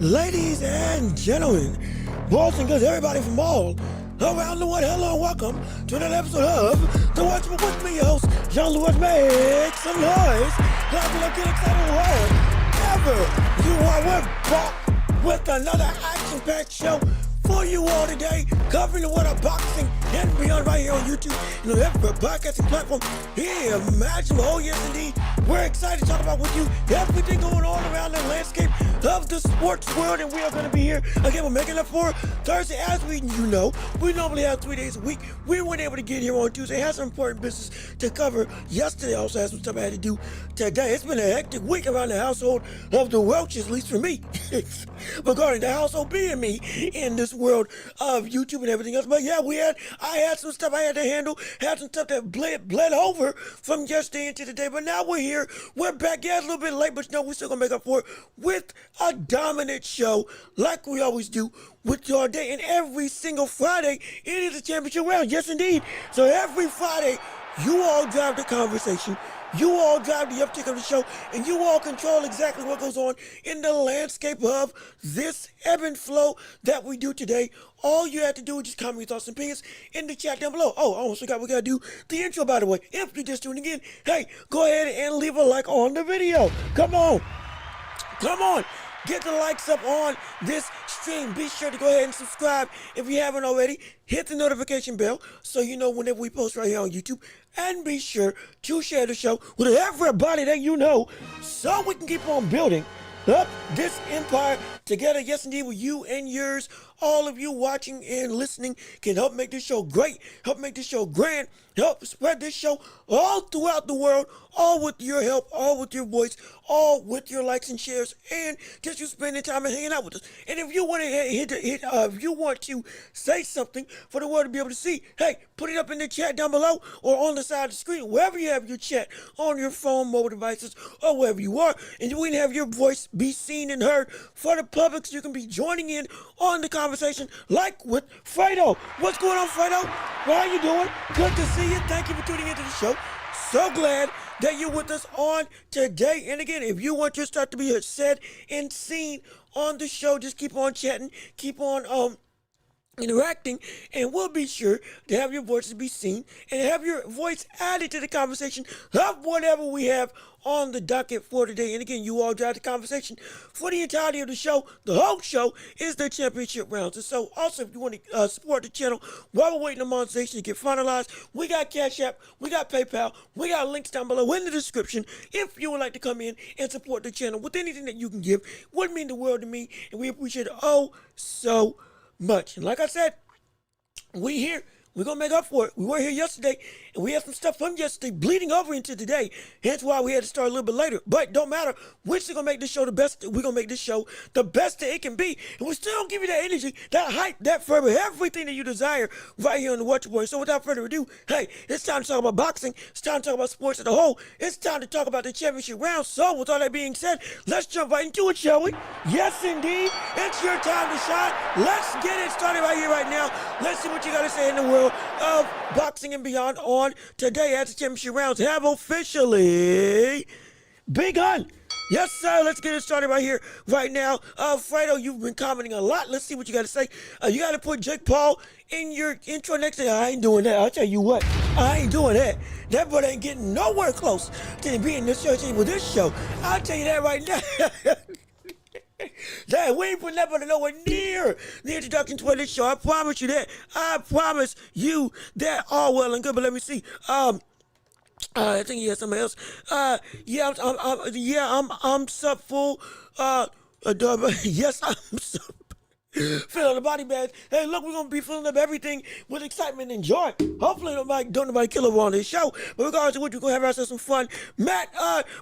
Ladies and gentlemen, boys and girls, everybody from all around the world, hello and welcome to another episode of The Watch with me, your host, Jean-Louis. Make some noise. Let's get excited wherever you are. We're back with another action-packed show for you all today, covering the world of boxing and beyond right here on YouTube and on every podcasting platform here imaginable. Oh yes indeed, we're excited to talk about with you everything going on around the landscape of the sports world, and we are going to be here again. We're making up for Thursday, as we normally have 3 days a week. We weren't able to get here on Tuesday, had some important business to cover yesterday, also had some stuff I had to do today. It's been a hectic week around the household of the Welches, at least for me, regarding the household being me in this world of YouTube and everything else. But yeah, I had some stuff I had to handle, had some stuff that bled over from yesterday into today, but now we're here, we're back. Yeah, it's a little bit late, but we're still gonna make up for it with a dominant show like we always do with Yarde. And every single Friday it is a championship round. Yes indeed. So every Friday you all drive the conversation, you all drive the uptick of the show, and you all control exactly what goes on in the landscape of this ebb and flow that we do today. All you have to do is just comment your thoughts and opinions in the chat down below. Oh, I almost forgot we gotta do the intro, by the way. If you're just tuning in, hey, go ahead and leave a like on the video. Come on. Get the likes up on this stream. Be sure to go ahead and subscribe if you haven't already. Hit the notification bell so you know whenever we post right here on YouTube. And be sure to share the show with everybody that you know so we can keep on building up this empire together. Yes, indeed, with you and yours. All of you watching and listening can help make this show great, help make this show grand, help spread this show all throughout the world, all with your help, all with your voice, all with your likes and shares, and just you spending time and hanging out with us. And if you want to if you want to say something for the world to be able to see, hey, put it up in the chat down below or on the side of the screen, wherever you have your chat, on your phone, mobile devices, or wherever you are, and we can have your voice be seen and heard for the public, so you can be joining in on the conversation like with Fredo. What's going on, Fredo? How are you doing? Good to see you. Thank you for tuning into the show. So glad that you're with us on today. And again, if you want your stuff to be said and seen on the show, just keep on chatting, keep on interacting, and we'll be sure to have your voices be seen and have your voice added to the conversation of whatever we have on the docket for today. And again, you all drive the conversation for the entirety of the show. The whole show is the championship rounds. And so also, if you want to support the channel while we're waiting on monetization to get finalized, we got Cash App, we got PayPal, we got links down below in the description if you would like to come in and support the channel with anything that you can give. Would mean the world to me, and we appreciate it oh so much. And like I said, we here. We're going to make up for it. We were here yesterday, and we had some stuff from yesterday bleeding over into today. Hence why we had to start a little bit later. But don't matter. We're still going to make this show the best. We're going to make this show the best that it can be. And we still going to give you that energy, that hype, that fervor, everything that you desire right here on the Watch Boy. So without further ado, hey, it's time to talk about boxing. It's time to talk about sports as a whole. It's time to talk about the championship round. So with all that being said, let's jump right into it, shall we? Yes, indeed. It's your time to shine. Let's get it started right here, right now. Let's see what you got to say in the world of boxing and beyond on today, as the championship rounds have officially begun. Yes, sir. Let's get it started right here, right now. Fredo, you've been commenting a lot. Let's see what you got to say. You got to put Jake Paul in your intro next time. I ain't doing that. I'll tell you what. I ain't doing that. That brother ain't getting nowhere close to being this show with this show. I'll tell you that right now. That we ain't putting that but nowhere near the introduction to this show. I promise you that. I promise you that. All well and good, but let me see. I think he has somebody else. I'm sub full. Yes, I'm sub. Feeling the body bags. Hey, look, we're gonna be filling up everything with excitement and joy. Hopefully, don't nobody kill over on this show. But regardless of what, we're gonna have ourselves some fun. Matt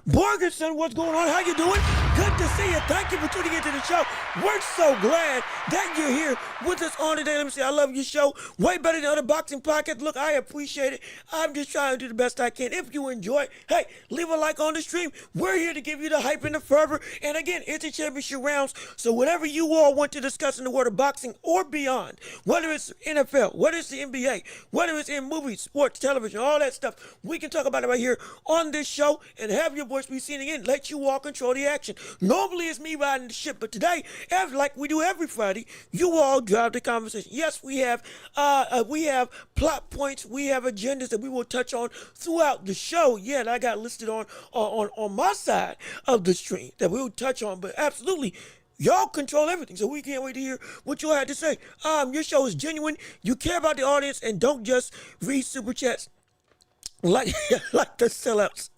Borgerson, what's going on? How you doing? Good to see you. Thank you for tuning into the show. We're so glad that you're here with us on today. Let me see. I love your show. Way better than other boxing podcasts. Look, I appreciate it. I'm just trying to do the best I can. If you enjoy, hey, leave a like on the stream. We're here to give you the hype and the fervor. And again, it's a championship rounds. So whatever you all want to discuss in the world of boxing or beyond, whether it's NFL, whether it's the NBA, whether it's in movies, sports, television, all that stuff, we can talk about it right here on this show and have your voice be seen again. Let you all control the action. Normally it's me riding the ship, but today, like we do every Friday, you all drive the conversation. Yes, we have plot points, we have agendas that we will touch on throughout the show. Yeah, and I got listed on my side of the stream that we will touch on, but absolutely, y'all control everything, so we can't wait to hear what you had to say. Your show is genuine. You care about the audience and don't just read super chats like like the sellouts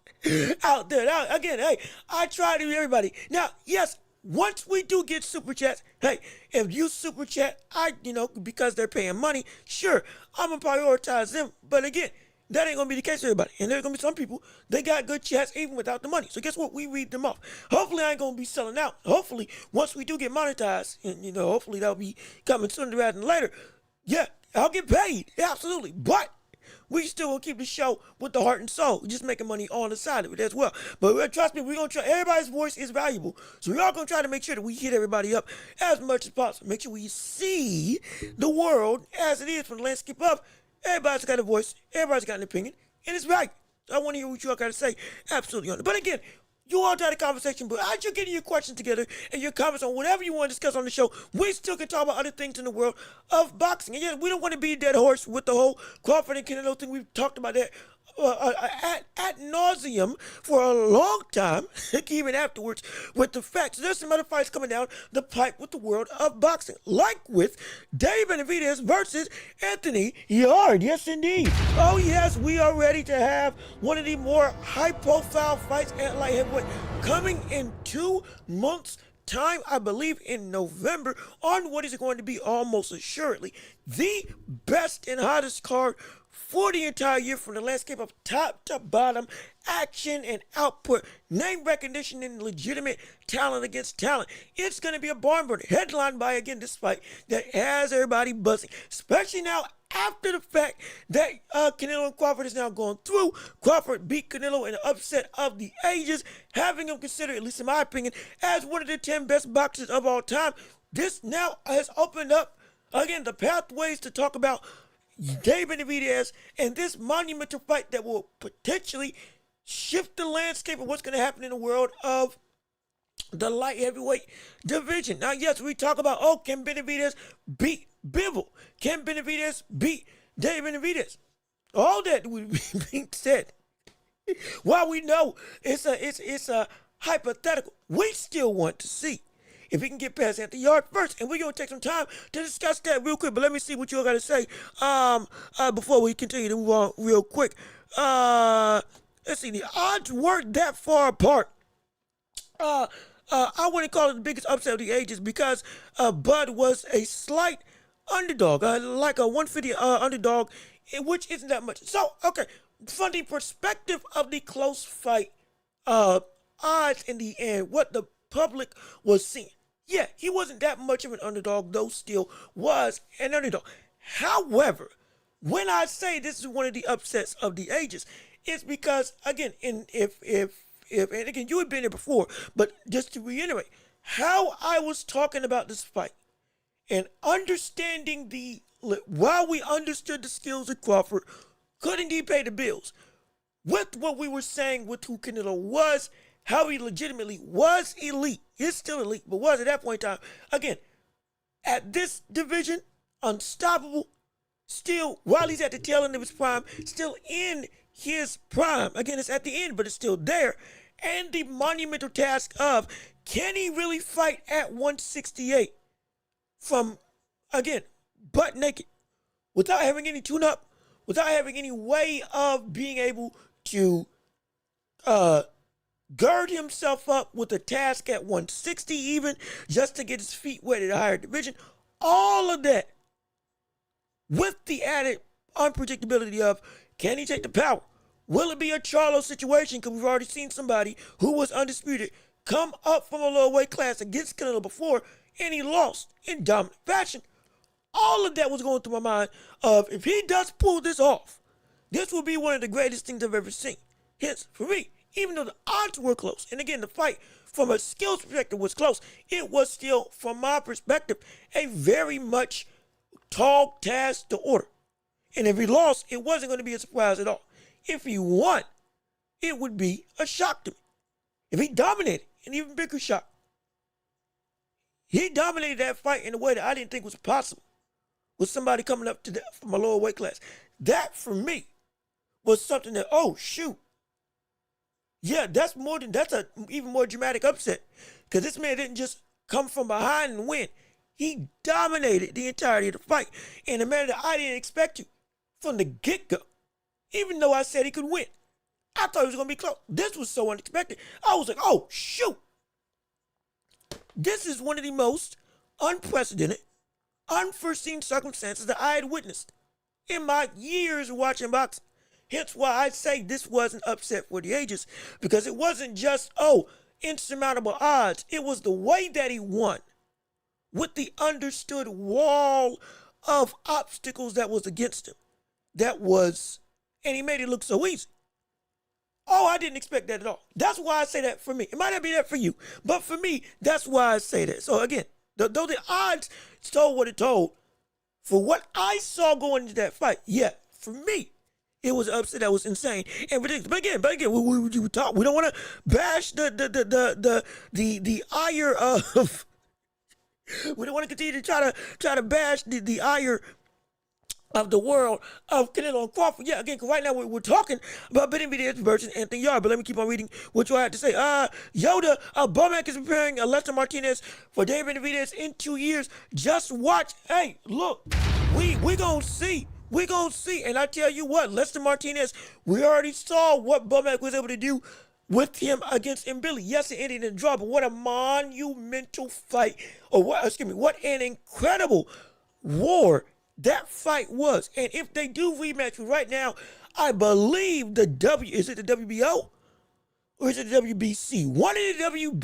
out there. Now, again, hey, I try to read everybody. Now, yes, once we do get super chats, hey, if you super chat, because they're paying money, sure, I'm gonna prioritize them. But again, that ain't gonna be the case for everybody. And there's gonna be some people, they got good chats even without the money. So guess what? We read them off. Hopefully I ain't gonna be selling out. Hopefully, once we do get monetized, and hopefully that'll be coming sooner rather than later. Yeah, I'll get paid. Absolutely. But we still will keep the show with the heart and soul. We're just making money on the side of it as well. But trust me, we're gonna try. Everybody's voice is valuable. So we're all gonna try to make sure that we hit everybody up as much as possible. Make sure we see the world as it is from the landscape of. Everybody's got a voice. Everybody's got an opinion. And it's right. I want to hear what you all got to say. Absolutely on it. But again, you all had a conversation, but as you're getting your questions together and your comments on whatever you want to discuss on the show, we still can talk about other things in the world of boxing. And yeah, we don't want to be a dead horse with the whole Crawford and Canelo thing. We've talked about that ad nauseum for a long time, even afterwards, with the facts. There's some other fights coming down the pipe with the world of boxing, like with Dave Benavidez versus Anthony Yarde. Yes, indeed. Oh, yes, we are ready to have one of the more high-profile fights at light heavyweight coming in 2 months' time, I believe in November, on what is going to be almost assuredly the best and hottest card for the entire year, from the landscape of top to bottom, action and output, name recognition and legitimate talent against talent. It's going to be a barn burner, headlined by, again, this fight that has everybody buzzing, especially now after the fact that Canelo and Crawford is now going through. Crawford beat Canelo in an upset of the ages, having him considered, at least in my opinion, as one of the 10 best boxers of all time. This now has opened up, again, the pathways to talk about Dave Benavidez and this monumental fight that will potentially shift the landscape of what's going to happen in the world of the light heavyweight division. Now, yes, we talk about, can Benavidez beat Bivol? Can Benavidez beat Dave Benavidez? All that would be being said. While we know it's a hypothetical, we still want to see if we can get past Anthony Yarde first. And we're going to take some time to discuss that real quick. But let me see what you all got to say before we continue to move on real quick. Let's see. The odds weren't that far apart. I wouldn't call it the biggest upset of the ages because Bud was a slight underdog, like a 150 underdog, which isn't that much. So, okay, from the perspective of the close fight odds in the end, what the public was seeing, yeah, he wasn't that much of an underdog, though still was an underdog. However, when I say this is one of the upsets of the ages, it's because, again, and again, you had been there before, but just to reiterate, how I was talking about this fight and understanding while we understood the skills of Crawford could indeed pay the bills, with what we were saying with who Canelo was, how he legitimately was elite. He's still elite, but was at that point in time. Again, at this division, unstoppable, still, while he's at the tail end of his prime, still in his prime. Again, it's at the end, but it's still there. And the monumental task of Can he really fight at 168 from, again, butt naked, without having any tune-up, without having any way of being able to gird himself up with a task at 160 even, just to get his feet wet at a higher division? All of that, with the added unpredictability of, can he take the power? Will it be a Charlo situation? Because we've already seen somebody who was undisputed come up from a lower weight class against Canelo before, and he lost in dominant fashion. All of that was going through my mind of, if he does pull this off, this will be one of the greatest things I've ever seen. Hence, for me, even though the odds were close, and again, the fight from a skills perspective was close, it was still, from my perspective, a very much tall task to order. And if he lost, it wasn't going to be a surprise at all. If he won, it would be a shock to me. If he dominated, an even bigger shock. He dominated that fight in a way that I didn't think was possible, with somebody coming up to from a lower weight class. That, for me, was something that, oh, shoot. Yeah, that's a even more dramatic upset. Because this man didn't just come from behind and win. He dominated the entirety of the fight in a manner that I didn't expect to from the get-go. Even though I said he could win, I thought it was going to be close. This was so unexpected. I was like, oh, shoot. This is one of the most unprecedented, unforeseen circumstances that I had witnessed in my years of watching boxing. Hence why I say this was an upset for the ages, because it wasn't just, oh, insurmountable odds. It was the way that he won, with the understood wall of obstacles that was against him. And he made it look so easy. Oh, I didn't expect that at all. That's why I say that for me. It might not be that for you, but for me, that's why I say that. So again, though the odds told what it told, for what I saw going into that fight, yeah, for me, it was an upset that was insane and ridiculous. But again, we talk. We don't want to bash the ire of. We don't want to continue to try to bash the ire of the world of Canelo and Crawford. Yeah, again, because right now we're talking about Benavidez versus Anthony Yarde. But let me keep on reading what you have to say. Yoda, Bomac is preparing Lester Martinez for David Benavidez in 2 years. Just watch. Hey, look, we gonna see. We're going to see. And I tell you what, Lester Martinez, we already saw what Bomac was able to do with him against Mbili. Yes, it ended in a draw, but what a monumental fight. What an incredible war that fight was. And if they do rematch right now, I believe is it the WBO or is it the WBC? One of the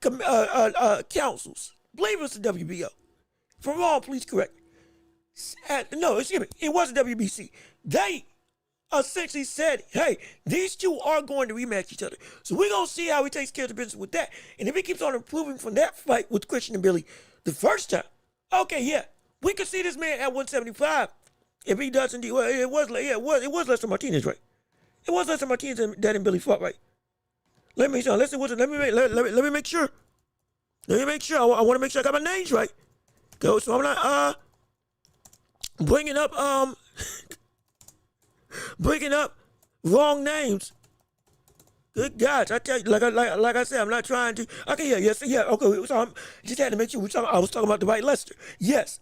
WB councils. I believe it's the WBO. If I'm wrong, please correct me. No, excuse me. It wasn't WBC. They essentially said, hey, these two are going to rematch each other. So we're going to see how he takes care of the business with that. And if he keeps on improving from that fight with Christian and Billy the first time, okay, yeah, we could see this man at 175 if he does indeed. Well, it was Lester Martinez, right? It was Lester Martinez that and Billy fought, right? Let me make sure. Let me make sure. I want to make sure I got my names right. So I'm not bringing up wrong names. Good gosh, I tell you, like I said, I'm not trying to. Okay, okay. So I just had to make sure I was talking about the right Lester. Yes.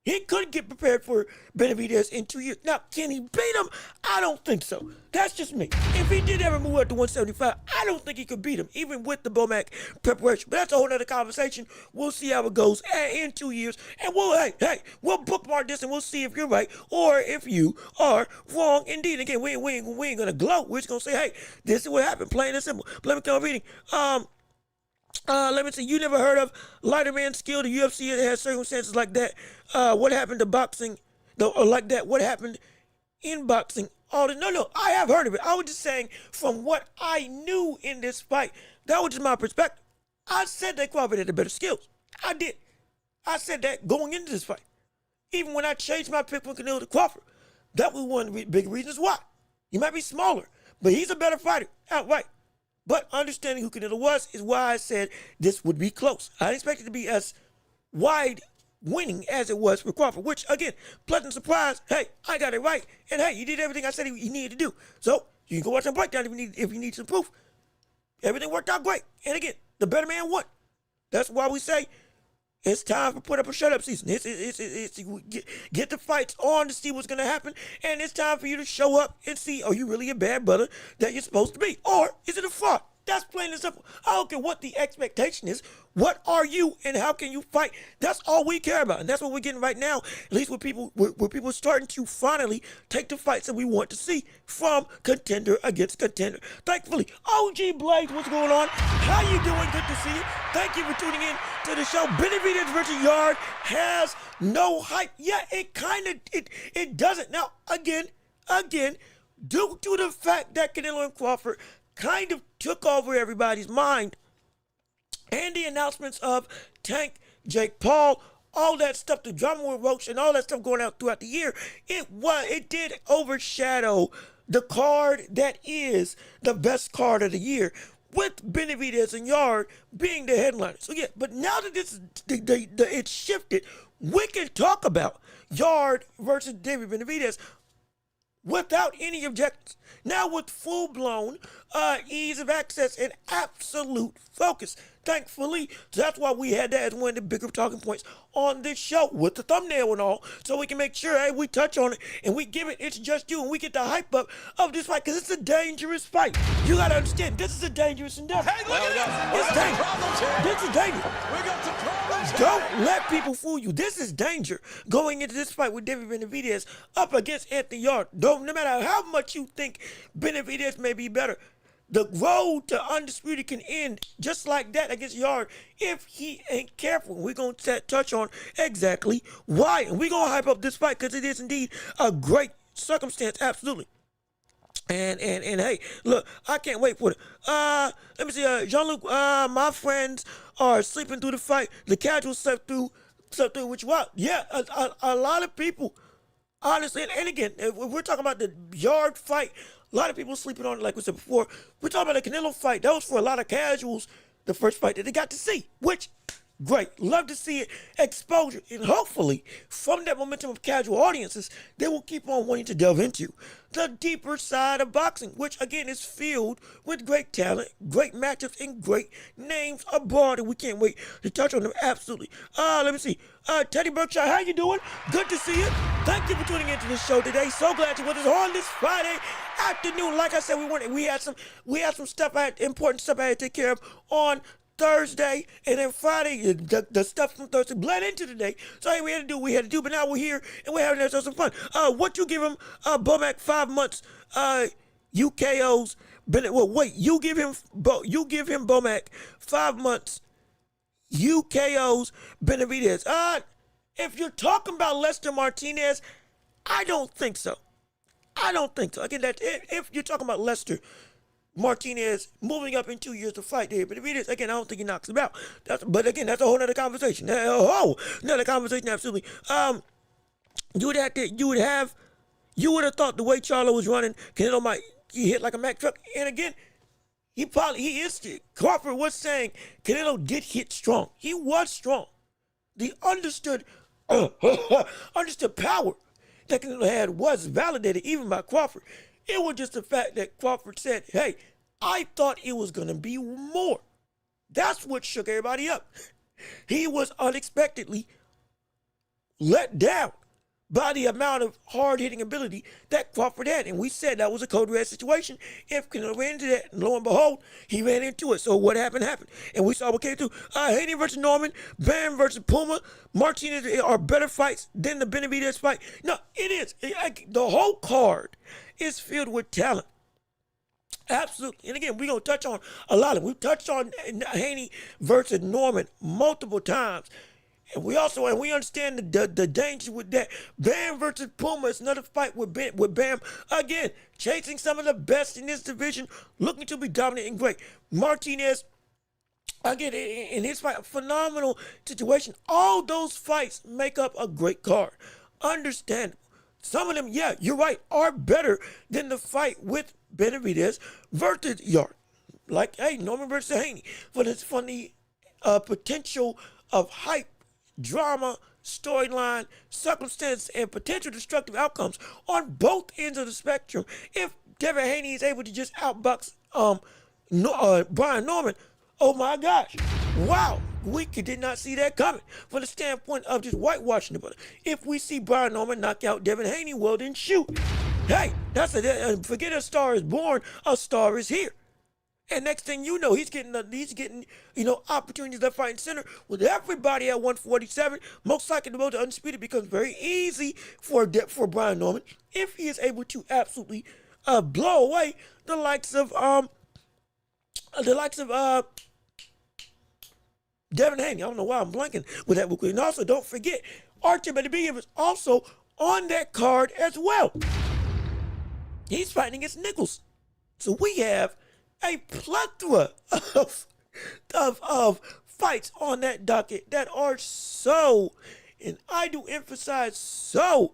He could get prepared for Benavidez in 2 years. Now, can he beat him? I don't think so. That's just me. If he did ever move up to 175, I don't think he could beat him, even with the Bomac preparation. But that's a whole other conversation. We'll see how it goes in 2 years. And we'll bookmark this and we'll see if you're right or if you are wrong indeed. Again, we ain't going to gloat. We're just going to say, hey, this is what happened. Plain and simple. But let me come reading. Let me see. You never heard of lighter man skill? The UFC has circumstances like that. What happened to boxing? Like that. What happened in boxing? No. I have heard of it. I was just saying from what I knew in this fight. That was just my perspective. I said that Crawford had the better skills. I did. I said that going into this fight. Even when I changed my pick from Canelo to Crawford, that was one of the big reasons why. He might be smaller, but he's a better fighter outright. But understanding who Canelo was is why I said this would be close. I didn't expect it to be as wide winning as it was for Crawford, which, again, pleasant surprise. Hey, I got it right. And, hey, he did everything I said he needed to do. So you can go watch some breakdown if you need some proof. Everything worked out great. And again, the better man won. That's why we say it's time for put up or shut up season. It's get the fights on to see what's going to happen. And it's time for you to show up and see, are you really a bad brother that you're supposed to be? Or is it a fraud? That's plain and simple. I don't care what the expectation is. What are you and how can you fight? That's all we care about. And that's what we're getting right now. At least with people, where people are starting to finally take the fights that we want to see from contender against contender. Thankfully, OG Blaze, what's going on? How you doing? Good to see you. Thank you for tuning in to the show. Benavidez versus Yarde has no hype. Yeah, it doesn't. Now, again, due to the fact that Canelo and Crawford kind of took over everybody's mind, and the announcements of Tank, Jake Paul, all that stuff, the drama with Welch, and all that stuff going out throughout the year, it did overshadow the card that is the best card of the year, with Benavidez and Yarde being the headliners. So yeah, but now that it's shifted, we can talk about Yarde versus David Benavidez without any objections. Now with full-blown ease of access and absolute focus. Thankfully, that's why we had that as one of the bigger talking points on this show with the thumbnail and all, so we can make sure, hey, we touch on it and we give it It's Just You, and we get the hype up of this fight, because it's a dangerous fight. You got to understand, this is a dangerous endeavor. Hey, look at this. It's dangerous. This is dangerous. We got some problems here. Don't let people fool you. This is danger going into this fight with David Benavidez up against Anthony Yarde. No matter how much you think Benavidez may be better, the road to undisputed can end just like that against Yarde if he ain't careful. We're going to touch on exactly why. And we're going to hype up this fight because it is indeed a great circumstance. Absolutely. And hey, look, I can't wait for it. Let me see. Jean-Luc, my friends are sleeping through the fight. The casuals slept through which what? Yeah, a lot of people, honestly, and again, if we're talking about the Yarde fight, a lot of people sleeping on it, like we said before. We're talking about the Canelo fight. That was for a lot of casuals, the first fight that they got to see, which, great. Love to see it. Exposure. And hopefully, from that momentum of casual audiences, they will keep on wanting to delve into the deeper side of boxing, which, again, is filled with great talent, great matchups, and great names abroad, and we can't wait to touch on them. Absolutely. Let me see. Teddy Berkshire, how you doing? Good to see you. Thank you for tuning into the show today. So glad you're with us on this Friday afternoon. Like I said, we had some stuff, important stuff I had to take care of on Thursday, and then Friday, the stuff from Thursday bled into today. So hey, we had to do, but now we're here and we're having ourselves some fun. What you give him, Bomac 5 months, UKOs, you give him Bomac 5 months, UKOs, Benavidez. If you're talking about Lester Martinez, I don't think so. Again, that if you're talking about Lester Martinez moving up in 2 years to fight David Benavidez, again, I don't think he knocks him out. But again, that's a whole nother conversation. Another conversation, absolutely. You would have thought the way Charlo was running, Canelo might hit like a Mack truck. And again, Crawford was saying Canelo did hit strong. He was strong. The understood power that Canelo had was validated even by Crawford. It was just the fact that Crawford said, hey, I thought it was going to be more. That's what shook everybody up. He was unexpectedly let down by the amount of hard-hitting ability that Crawford had. And we said that was a code red situation. If Canelo ran into that, and lo and behold, he ran into it. So what happened. And we saw what came through. Haney versus Norman, Bam versus Puma, Martinez are better fights than the Benavidez fight. No, it is. The whole card is filled with talent. Absolutely. And again, we're going to touch on a lot of it. We've touched on Haney versus Norman multiple times. And we understand the danger with that. Bam versus Puma is another fight with Bam. Again, chasing some of the best in this division, looking to be dominant and great. Martinez, again, in his fight, a phenomenal situation. All those fights make up a great card. Understandable. Some of them, yeah, you're right, are better than the fight with Benavidez versus Yarde. Like, hey, Norman versus Haney. From the potential of hype, drama, storyline, circumstance, and potential destructive outcomes on both ends of the spectrum. If Devin Haney is able to just outbox Brian Norman. Oh my gosh. Wow. We did not see that coming from the standpoint of just whitewashing the brother. If we see Brian Norman knock out Devin Haney, well then shoot. Hey, forget a star is born, a star is here. And next thing you know, he's getting opportunities left, right, and center with everybody at 147. Most likely the road to undisputed becomes very easy for Brian Norman if he is able to absolutely blow away the likes of Devin Haney. I don't know why I'm blanking with that real quick. And also, don't forget, Archer Benavidez is also on that card as well. He's fighting against Nichols. So we have a plethora of fights on that docket that are so, and I do emphasize so,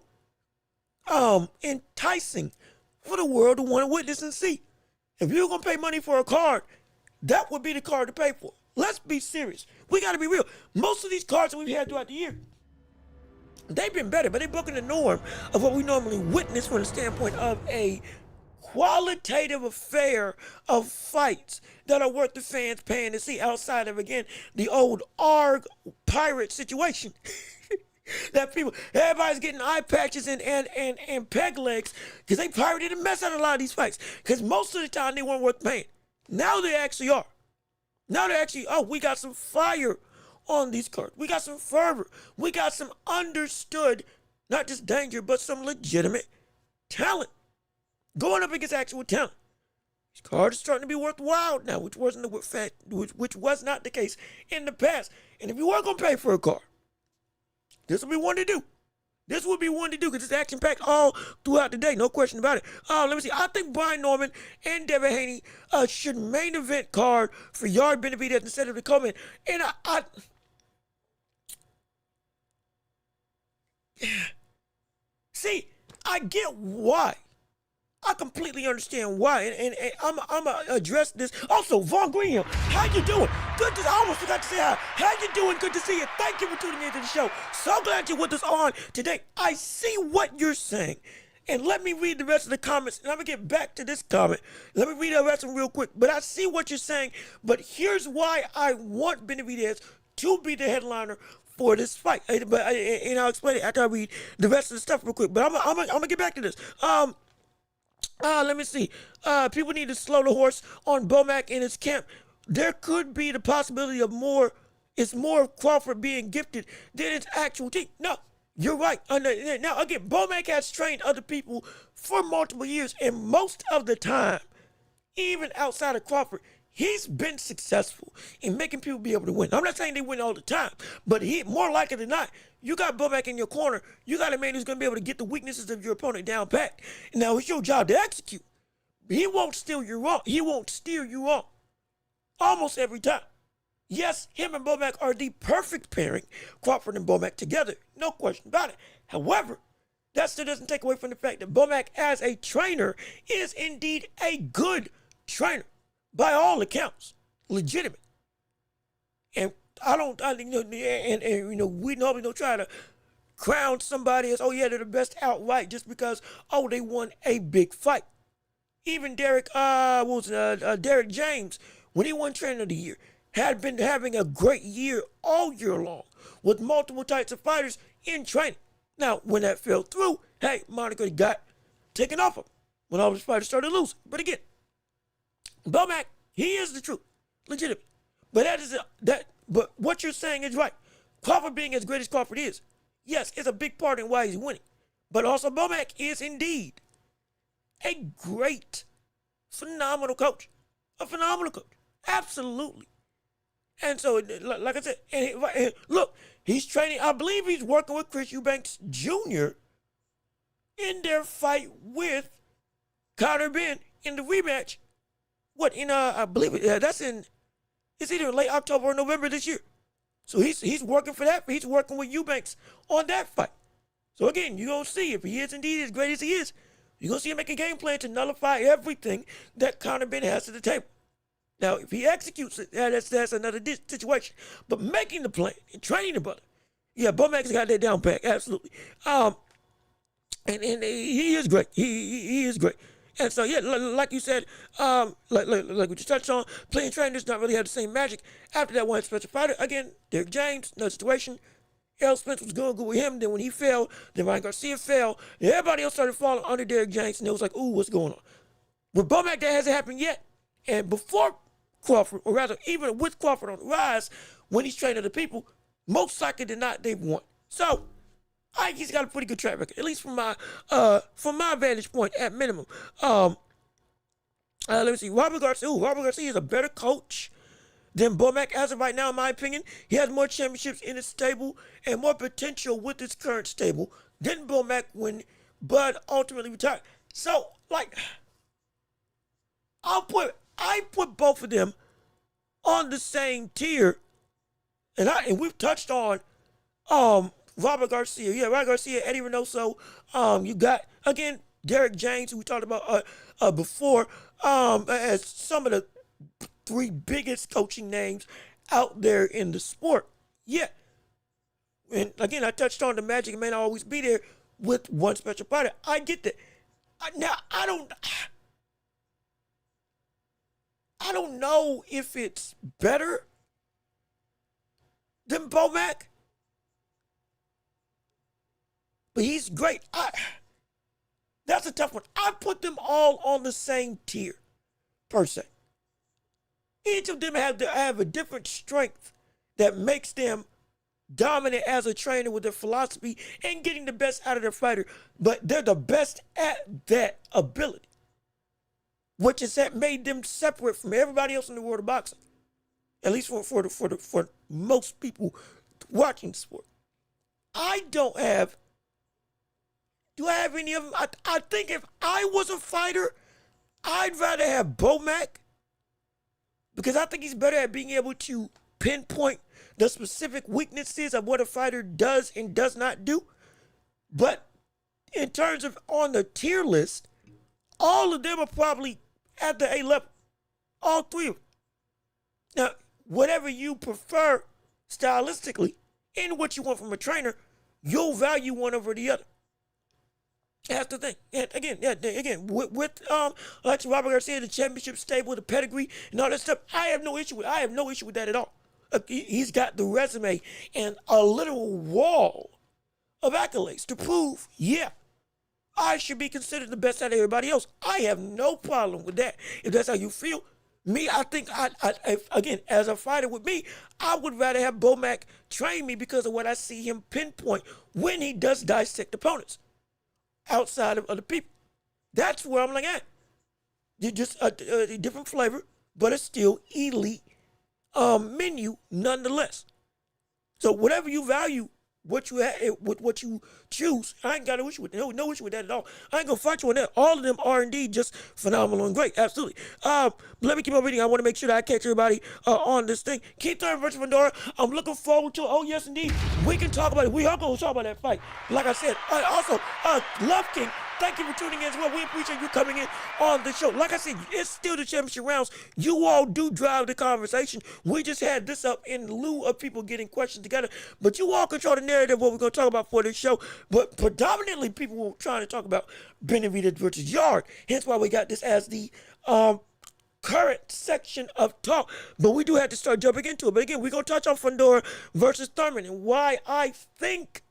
enticing for the world to want to witness and see. If you're going to pay money for a card, that would be the card to pay for. Let's be serious. We got to be real. Most of these cards that we've had throughout the year, they've been better, but they're broken the norm of what we normally witness from the standpoint of a qualitative affair of fights that are worth the fans paying to see outside of, again, the old ARG pirate situation. That everybody's getting eye patches and peg legs because they pirated the mess out of a lot of these fights. Because most of the time they weren't worth paying. Now they actually are. Now they're actually, we got some fire on these cards. We got some fervor. We got some understood, not just danger, but some legitimate talent going up against actual talent. These cards are starting to be worthwhile now, which was not the case in the past. And if you were going to pay for a card, this would be one to do. This would be one to do because it's action-packed all throughout the day. No question about it. Let me see. I think Brian Norman and Devin Haney should main event card for Yarde Benavidez instead of the co-main. And see, I get why. I completely understand why, and I'm gonna address this. Also, Vaughn Greenhill, how you doing? Good to, I almost forgot to say hi. How you doing? Good to see you. Thank you for tuning into the show. So glad you're with us on today. I see what you're saying, and let me read the rest of the comments, and I'm gonna get back to this comment. Let me read the rest of them real quick, but I see what you're saying, but here's why I want Benavidez to be the headliner for this fight, and I'll explain it after I read the rest of the stuff real quick, but I'm gonna get back to this. Let me see. People need to slow the horse on Bomac in his camp. There could be the possibility of more. It's more of Crawford being gifted than its actual team. No, you're right. Now, again, Bomac has trained other people for multiple years, and most of the time, even outside of Crawford, he's been successful in making people be able to win. I'm not saying they win all the time, but more likely than not, you got Bomac in your corner. You got a man who's going to be able to get the weaknesses of your opponent down pat. Now, it's your job to execute. He won't steer you wrong. He won't steer you wrong almost every time. Yes, him and Bomac are the perfect pairing, Crawford and Bomac together. No question about it. However, that still doesn't take away from the fact that Bomac as a trainer is indeed a good trainer. By all accounts, legitimate. And we normally don't try to crown somebody as, they're the best outright just because, they won a big fight. Even Derek James, when he won Trainer of the Year, had been having a great year all year long with multiple types of fighters in training. Now, when that fell through, Monica got taken off him when all his fighters started losing. But again, Bomac, he is the truth, legitimate. But what you're saying is right. Crawford being as great as Crawford is, yes, it's a big part in why he's winning. But also Bomac is indeed a great, phenomenal coach. A phenomenal coach. Absolutely. And so, like I said, and look, he's training, I believe he's working with Chris Eubanks Jr. in their fight with Carter Ben in the rematch. I believe that's it's either late October or November this year. So he's working for that. He's working with Eubanks on that fight. So again, you're going to see if he is indeed as great as he is, you're going to see him make a game plan to nullify everything that Conor Ben has to the table. Now, if he executes it, that's another situation. But making the plan and training the brother, Bomac's got that down pat, absolutely. And he is great. He is great. And so, yeah, like you said, like we just touched on, playing train does not really have the same magic. After that one special fighter, again, Derrick James, another situation. Errol Spence was going good with him. Then when he fell, then Ryan Garcia fell. Then everybody else started falling under Derrick James, and it was like, ooh, what's going on? With Bomac, that hasn't happened yet. And before Crawford, or rather, even with Crawford on the rise, when he's training other people, most likely than not, they've won. So, I think he's got a pretty good track record, at least from my vantage point, at minimum. Let me see. Robert Garcia is a better coach than Bomac as of right now, in my opinion. He has more championships in his stable and more potential with his current stable than Bomac when Bud ultimately retired. So, like, I put both of them on the same tier, and we've touched on Robert Garcia. Yeah, Robert Garcia, Eddie Reynoso. You got, again, Derrick James, who we talked about before, as some of the three biggest coaching names out there in the sport. Yeah. And again, I touched on the magic may not always be there with one special fighter. I get that. Now, I don't know if it's better than Bomac, but he's great. That's a tough one. I put them all on the same tier, per se. Each of them have a different strength that makes them dominant as a trainer with their philosophy and getting the best out of their fighter. But they're the best at that ability, which is that made them separate from everybody else in the world of boxing. At least for most people watching the sport. Do I have any of them? I think if I was a fighter, I'd rather have Bomac, because I think he's better at being able to pinpoint the specific weaknesses of what a fighter does and does not do. But in terms of on the tier list, all of them are probably at the A level. All three of them. Now, whatever you prefer stylistically and what you want from a trainer, you'll value one over the other. That's the thing. And again, with like Robert Garcia, the championship stable, the pedigree, and all that stuff, I have no issue with that at all. He's got the resume and a literal wall of accolades to prove, yeah, I should be considered the best out of everybody else. I have no problem with that. If that's how you feel, me, I think, again, as a fighter with me, I would rather have Bomac train me because of what I see him pinpoint when he does dissect opponents outside of other people. That's where I'm like, you're just a different flavor, but it's still elite menu nonetheless. So whatever you value, what you with what you choose, I ain't got no issue with that. No issue with that at all. I ain't gonna fight you on that. All of them are indeed just phenomenal and great. Absolutely. Let me keep on reading. I want to make sure that I catch everybody on this thing. Keith Thurman versus Fundora. I'm looking forward to it. Oh yes, indeed. We can talk about it. We are gonna talk about that fight. Like I said. Also, Love King. Thank you for tuning in as well. We appreciate you coming in on the show. Like I said, it's still the championship rounds. You all do drive the conversation. We just had this up in lieu of people getting questions together. But you all control the narrative, what we're going to talk about for this show. But predominantly, people were trying to talk about Benavidez versus Yarde. Hence why we got this as the current section of talk. But we do have to start jumping into it. But again, we're going to touch on Fundora versus Thurman and why I think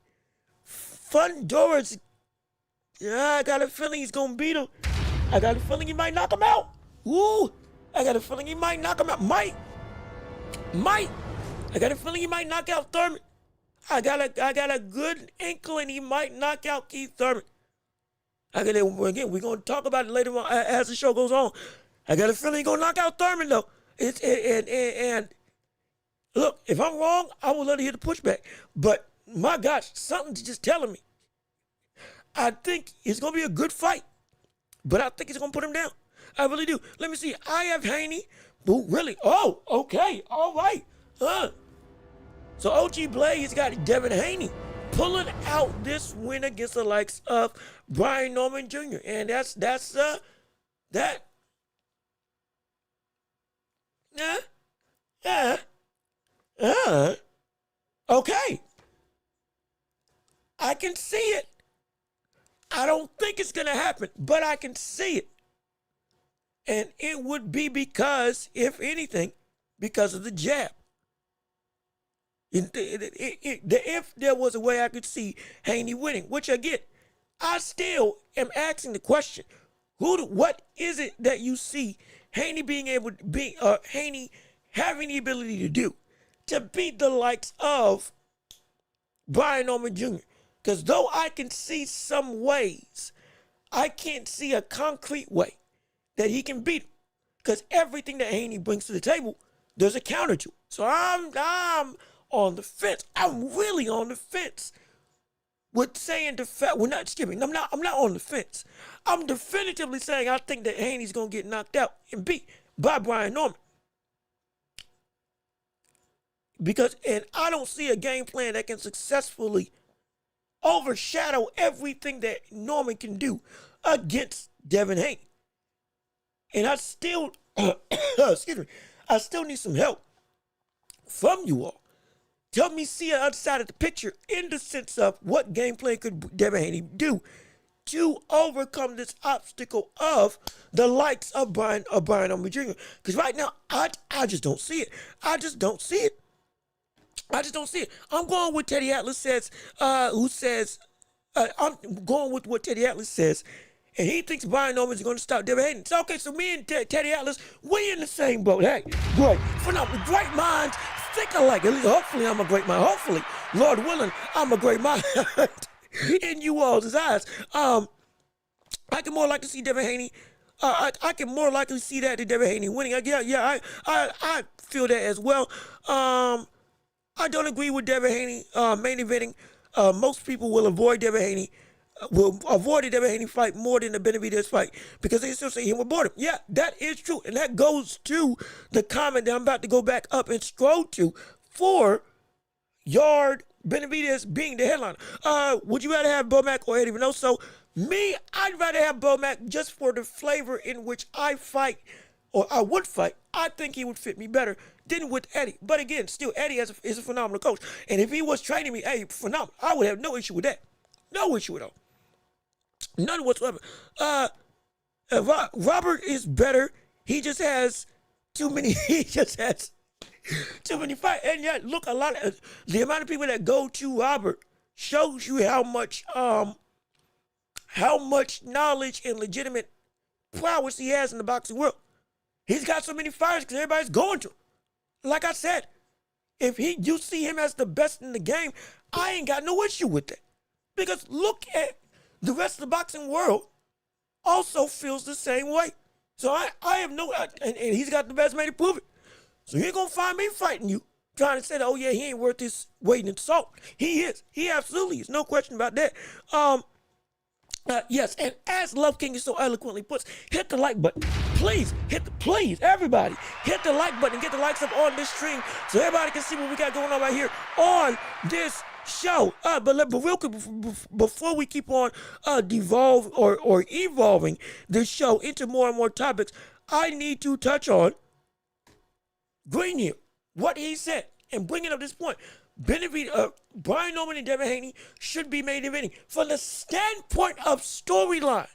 Fundora's I got a feeling he's going to beat him. I got a feeling he might knock him out. Ooh, I got a feeling he might knock him out. Might. I got a feeling he might knock out Thurman. I got a good inkling he might knock out Keith Thurman. Again, we're going to talk about it later on as the show goes on. I got a feeling he's going to knock out Thurman, though. And look, if I'm wrong, I would love to hear the pushback. But, my gosh, something's just telling me. I think it's going to be a good fight, but I think he's going to put him down. I really do. Let me see. I have Haney. Who really? Oh, okay. All right. So OG Blaze got Devin Haney pulling out this win against the likes of Brian Norman Jr. And that's that. Okay. I can see it. I don't think it's going to happen, but I can see it. And it would be because, if anything, because of the jab. If there was a way I could see Haney winning, which again, I still am asking the question: what is it that you see Haney being able to be, Haney having the ability to do to beat the likes of Brian Norman Jr.? Because though I can see some ways, I can't see a concrete way that he can beat him. Because everything that Haney brings to the table, there's a counter to. So I'm on the fence. I'm really on the fence with saying well, not skipping. I'm not on the fence. I'm definitively saying I think that Haney's gonna get knocked out and beat by Brian Norman. And I don't see a game plan that can successfully overshadow everything that Norman can do against Devin Haney. And I still, excuse me, I still need some help from you all. Help me see the other side of the picture in the sense of what game plan could Devin Haney do to overcome this obstacle of the likes of Brian Norman Jr. Because right now, I just don't see it. I just don't see it. I'm going with Teddy Atlas says, I'm going with what Teddy Atlas says, and he thinks Brian Norman is going to stop Devin Haney. So, okay, so me and Teddy Atlas, we in the same boat. Hey, great, phenomenal, great minds think alike. At least, hopefully, I'm a great mind. Hopefully, Lord willing, I'm a great mind in you all's eyes. I can more likely see Devin Haney. I can more likely see that than Devin Haney winning. I feel that as well. I don't agree with Devin Haney main eventing. Most people will avoid Devin Haney, will avoid the Devin Haney fight more than the Benavidez fight because they still say he will board him. Yeah, that is true. And that goes to the comment that I'm about to go back up and scroll to for Yarde Benavidez being the headliner. Would you rather have Bomac or Eddie Venoso? Me, I'd rather have Bomac just for the flavor in which I fight, or I would fight. I think he would fit me better than with Eddie. But again, still, Eddie is a phenomenal coach. And if he was training me, hey, phenomenal, I would have no issue with that. No issue at all. None whatsoever. Robert is better. He just has too many. He just has too many fights. And yet, look, the amount of people that go to Robert shows you how much knowledge and legitimate prowess he has in the boxing world. He's got so many fighters because everybody's going to him. Like I said, if you see him as the best in the game, I ain't got no issue with that. Because look at the rest of the boxing world also feels the same way. So I have no, and he's got the best way to prove it. So you ain't going to find me fighting you, trying to say that, oh yeah, he ain't worth his weight in salt. He is. He absolutely is. No question about that. Yes, and as Love King so eloquently puts, hit the like button. Please, everybody, hit the like button and get the likes up on this stream so everybody can see what we got going on right here on this show. But real quick, before we keep on evolving this show into more and more topics, I need to touch on Greenhill, what he said, and bringing up this point. Brian Norman and Devin Haney should be main eventing. From the standpoint of storyline,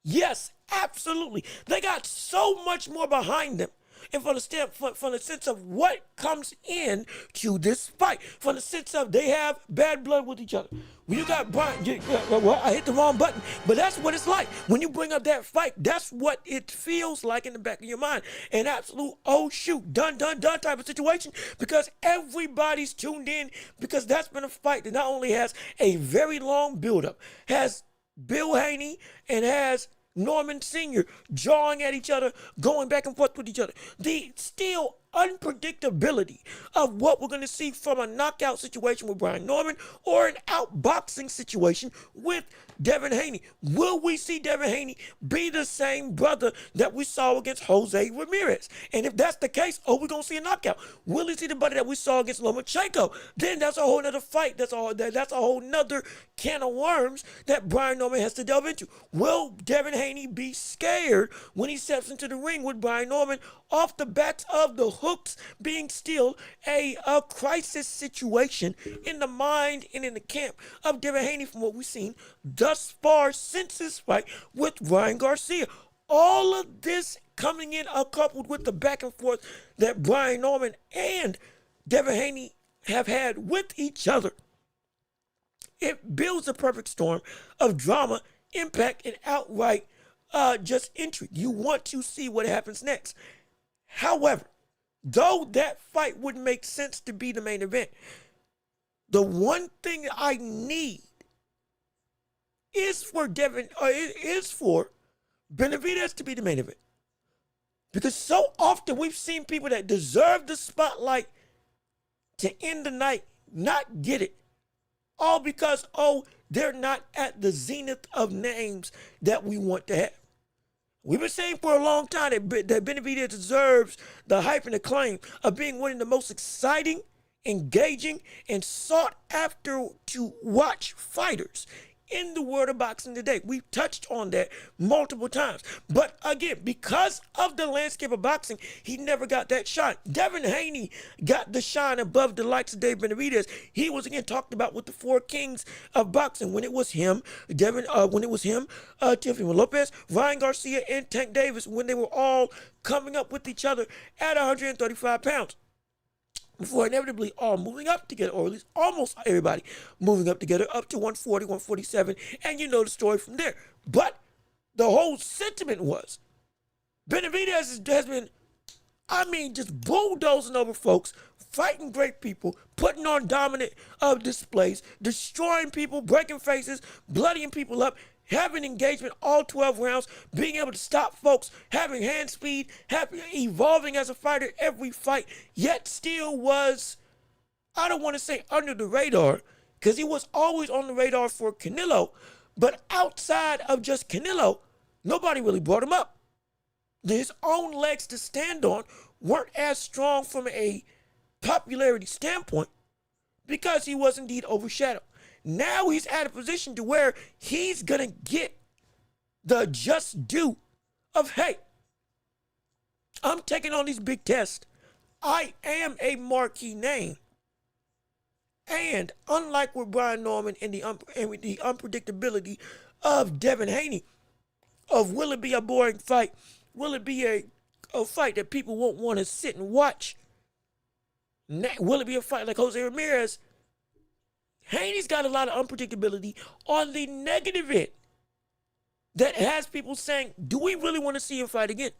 yes, absolutely. They got so much more behind them. And from the sense of what comes in to this fight, from the sense of they have bad blood with each other. When you got Brian, well, I hit the wrong button, but that's what it's like. When you bring up that fight, that's what it feels like in the back of your mind. An absolute, oh shoot, done type of situation, because everybody's tuned in, because that's been a fight that not only has a very long buildup, has Bill Haney and has Norman Sr. jawing at each other, going back and forth with each other. The still unpredictability of what we're going to see from a knockout situation with Brian Norman or an outboxing situation with Devin Haney. Will we see Devin Haney be the same brother that we saw against Jose Ramirez? And if that's the case, we're going to see a knockout. Will he see the brother that we saw against Lomachenko? Then that's a whole nother fight. That's a whole nother can of worms that Brian Norman has to delve into. Will Devin Haney be scared when he steps into the ring with Brian Norman off the backs of the hooks being still a crisis situation in the mind and in the camp of Devin Haney from what we've seen thus far since his fight with Ryan Garcia? All of this coming in coupled with the back and forth that Brian Norman and Devin Haney have had with each other, it builds a perfect storm of drama, impact, and outright just intrigue. You want to see what happens next. However, though that fight wouldn't make sense to be the main event, the one thing I need is for Benavidez to be the main event. Because so often we've seen people that deserve the spotlight to end the night not get it. All because, they're not at the zenith of names that we want to have. We've been saying for a long time that Benavidez deserves the hype and acclaim of being one of the most exciting, engaging, and sought after to watch fighters in the world of boxing today. We've touched on that multiple times. But again, because of the landscape of boxing, he never got that shine. Devin Haney got the shine above the likes of Dave Benavidez. He was again talked about with the four kings of boxing when it was him, Tiffany Lopez, Ryan Garcia, and Tank Davis, when they were all coming up with each other at 135 pounds. Before inevitably all moving up together, or at least almost everybody moving up together, up to 140, 147, and you know the story from there. But the whole sentiment was Benavidez has been, just bulldozing over folks, fighting great people, putting on dominant displays, destroying people, breaking faces, bloodying people up, having engagement all 12 rounds, being able to stop folks, having hand speed, evolving as a fighter every fight, yet still was, I don't want to say under the radar, because he was always on the radar for Canelo, but outside of just Canelo, nobody really brought him up. His own legs to stand on weren't as strong from a popularity standpoint because he was indeed overshadowed. Now he's at a position to where he's going to get the just due of, hey, I'm taking on these big tests. I am a marquee name. And unlike with Brian Norman and with the unpredictability of Devin Haney, of will it be a boring fight? Will it be a fight that people won't want to sit and watch? Will it be a fight like Jose Ramirez? Haney's got a lot of unpredictability on the negative end that has people saying, do we really want to see him fight again?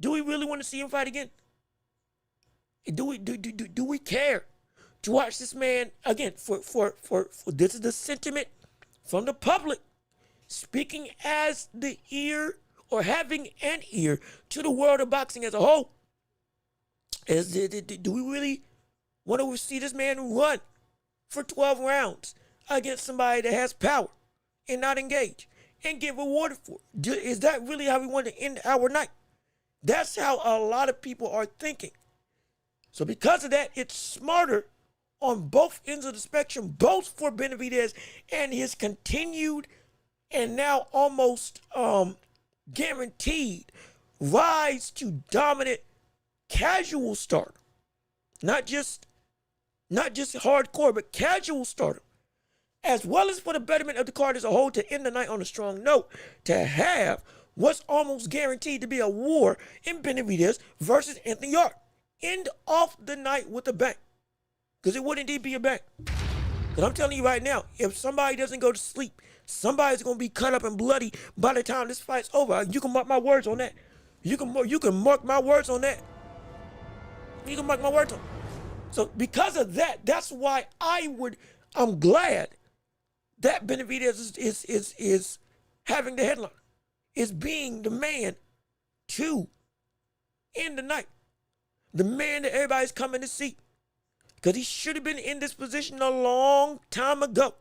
Do we really want to see him fight again? Do we care to watch this man again? For this is the sentiment from the public, speaking as the ear or having an ear to the world of boxing as a whole. Do we really want to see this man run for 12 rounds against somebody that has power and not engage and get rewarded for it? Is that really how we want to end our night? That's how a lot of people are thinking. So because of that, it's smarter on both ends of the spectrum, both for Benavidez and his continued and now almost guaranteed rise to dominant casual stardom. Not just hardcore, but casual stardom, as well as for the betterment of the card as a whole to end the night on a strong note, to have what's almost guaranteed to be a war in Benavidez versus Anthony Yarde. End off the night with a bang, because it would indeed be a bang. Because I'm telling you right now, if somebody doesn't go to sleep, somebody's going to be cut up and bloody by the time this fight's over. You can mark my words on that. You can mark my words on that. You can mark my words on. So because of that, that's why I'm glad that Benavidez is having the headline, is being the man to end the night, the man that everybody's coming to see, because he should have been in this position a long time ago.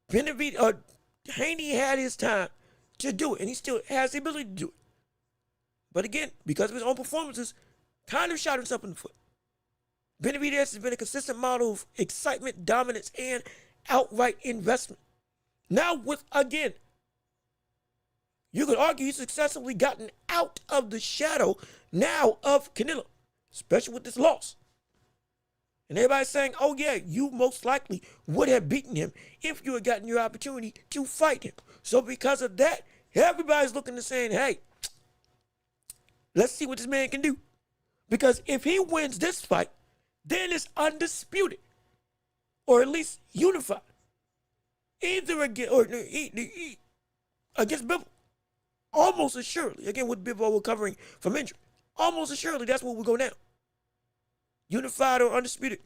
Haney had his time to do it, and he still has the ability to do it. But again, because of his own performances, kind of shot himself in the foot. Benavidez has been a consistent model of excitement, dominance, and outright investment. Now again, you could argue he's successfully gotten out of the shadow now of Canelo, especially with this loss. And everybody's saying, oh yeah, you most likely would have beaten him if you had gotten your opportunity to fight him. So because of that, everybody's looking and saying, hey, Let's see what this man can do. Because if he wins this fight, then it's undisputed. Or at least unified. Either against Bivol. Almost assuredly. Again, with Bivol recovering from injury. Almost assuredly, that's where we go now. Unified or undisputed.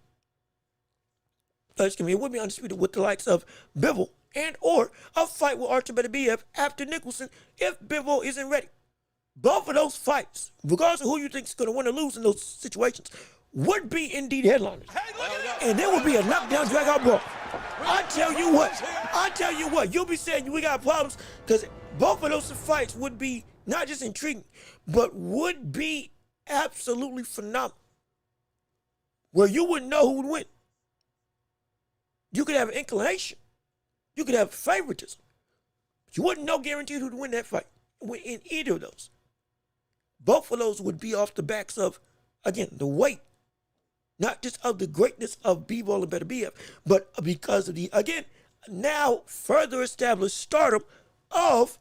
Excuse me, it would be undisputed with the likes of Bivol and or a fight with Artur Benavidez after Nicholson if Bivol isn't ready. Both of those fights, regardless of who you think is going to win or lose in those situations, would be indeed headliners. And there would be a knockdown, drag-out brawl. I tell you what, you'll be saying we got problems because both of those fights would be not just intriguing, but would be absolutely phenomenal. Where you wouldn't know who would win. You could have an inclination. You could have favoritism. But you wouldn't know guaranteed who would win that fight in either of those. Both of those would be off the backs of, again, the weight. Not just of the greatness of Bivol and Benavidez, but because of the, again, now further established stardom of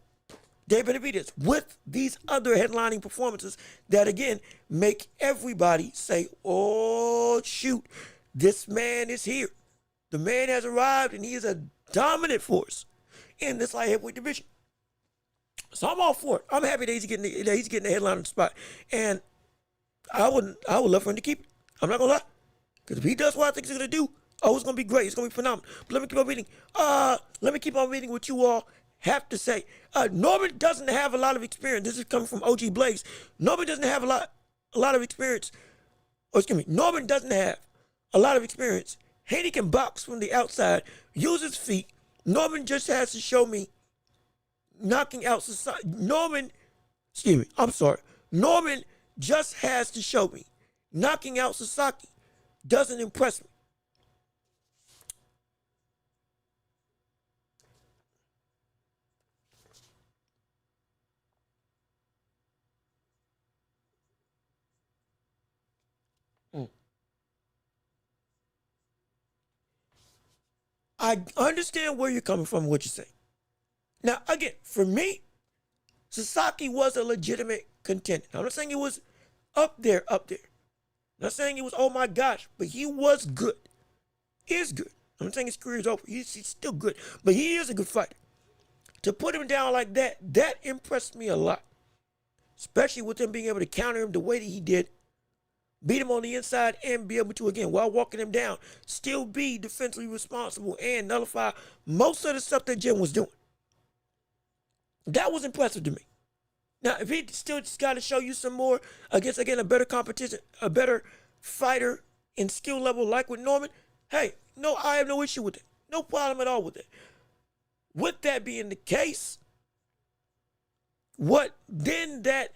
David Benavidez with these other headlining performances that, again, make everybody say, oh, shoot, this man is here. The man has arrived, and he is a dominant force in this light heavyweight division. So I'm all for it. I'm happy that he's getting the headlining spot, and I would love for him to keep it. I'm not gonna lie, because if he does what I think he's gonna do, oh, it's gonna be great. It's gonna be phenomenal. But let me keep on reading. What you all have to say. Norman doesn't have a lot of experience. This is coming from OG Blaze. Norman doesn't have a lot of experience. Norman doesn't have a lot of experience. Haney can box from the outside, use his feet. Norman just has to show me knocking out society. Norman just has to show me knocking out Sasaki doesn't impress me. I understand where you're coming from, what you're saying. Now, again, for me, Sasaki was a legitimate contender. I'm not saying he was up there. I'm not saying he was, oh my gosh, but he was good. He is good. I'm not saying his career is over. He's still good, but he is a good fighter. To put him down like that impressed me a lot. Especially with him being able to counter him the way that he did. Beat him on the inside and be able to, again, while walking him down, still be defensively responsible and nullify most of the stuff that Jim was doing. That was impressive to me. Now, if he still just got to show you some more against, again, a better competition, a better fighter in skill level like with Norman, hey, no, I have no issue with it. No problem at all with it. With that being the case, what that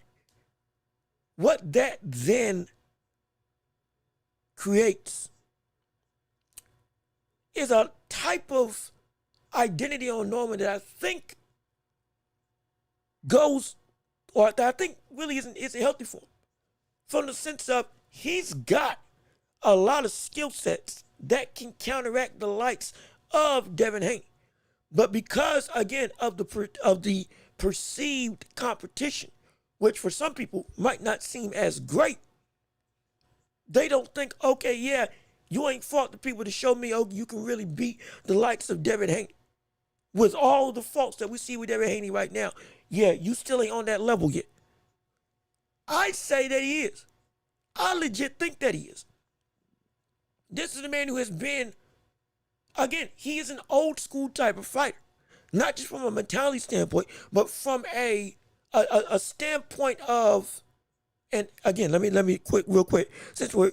then creates is a type of identity on Norman that I think goes, or that I think really isn't healthy for him. From the sense of he's got a lot of skill sets that can counteract the likes of Devin Haney. But because, again, of the perceived competition, which for some people might not seem as great, they don't think, okay, yeah, you ain't fought the people to show me, oh, you can really beat the likes of Devin Haney. With all the faults that we see with Devin Haney right now, yeah, you still ain't on that level yet. I say that he is. I legit think that he is. This is a man who has been, again, he is an old school type of fighter. Not just from a mentality standpoint, but from a standpoint of, and again, let me real quick. Since we're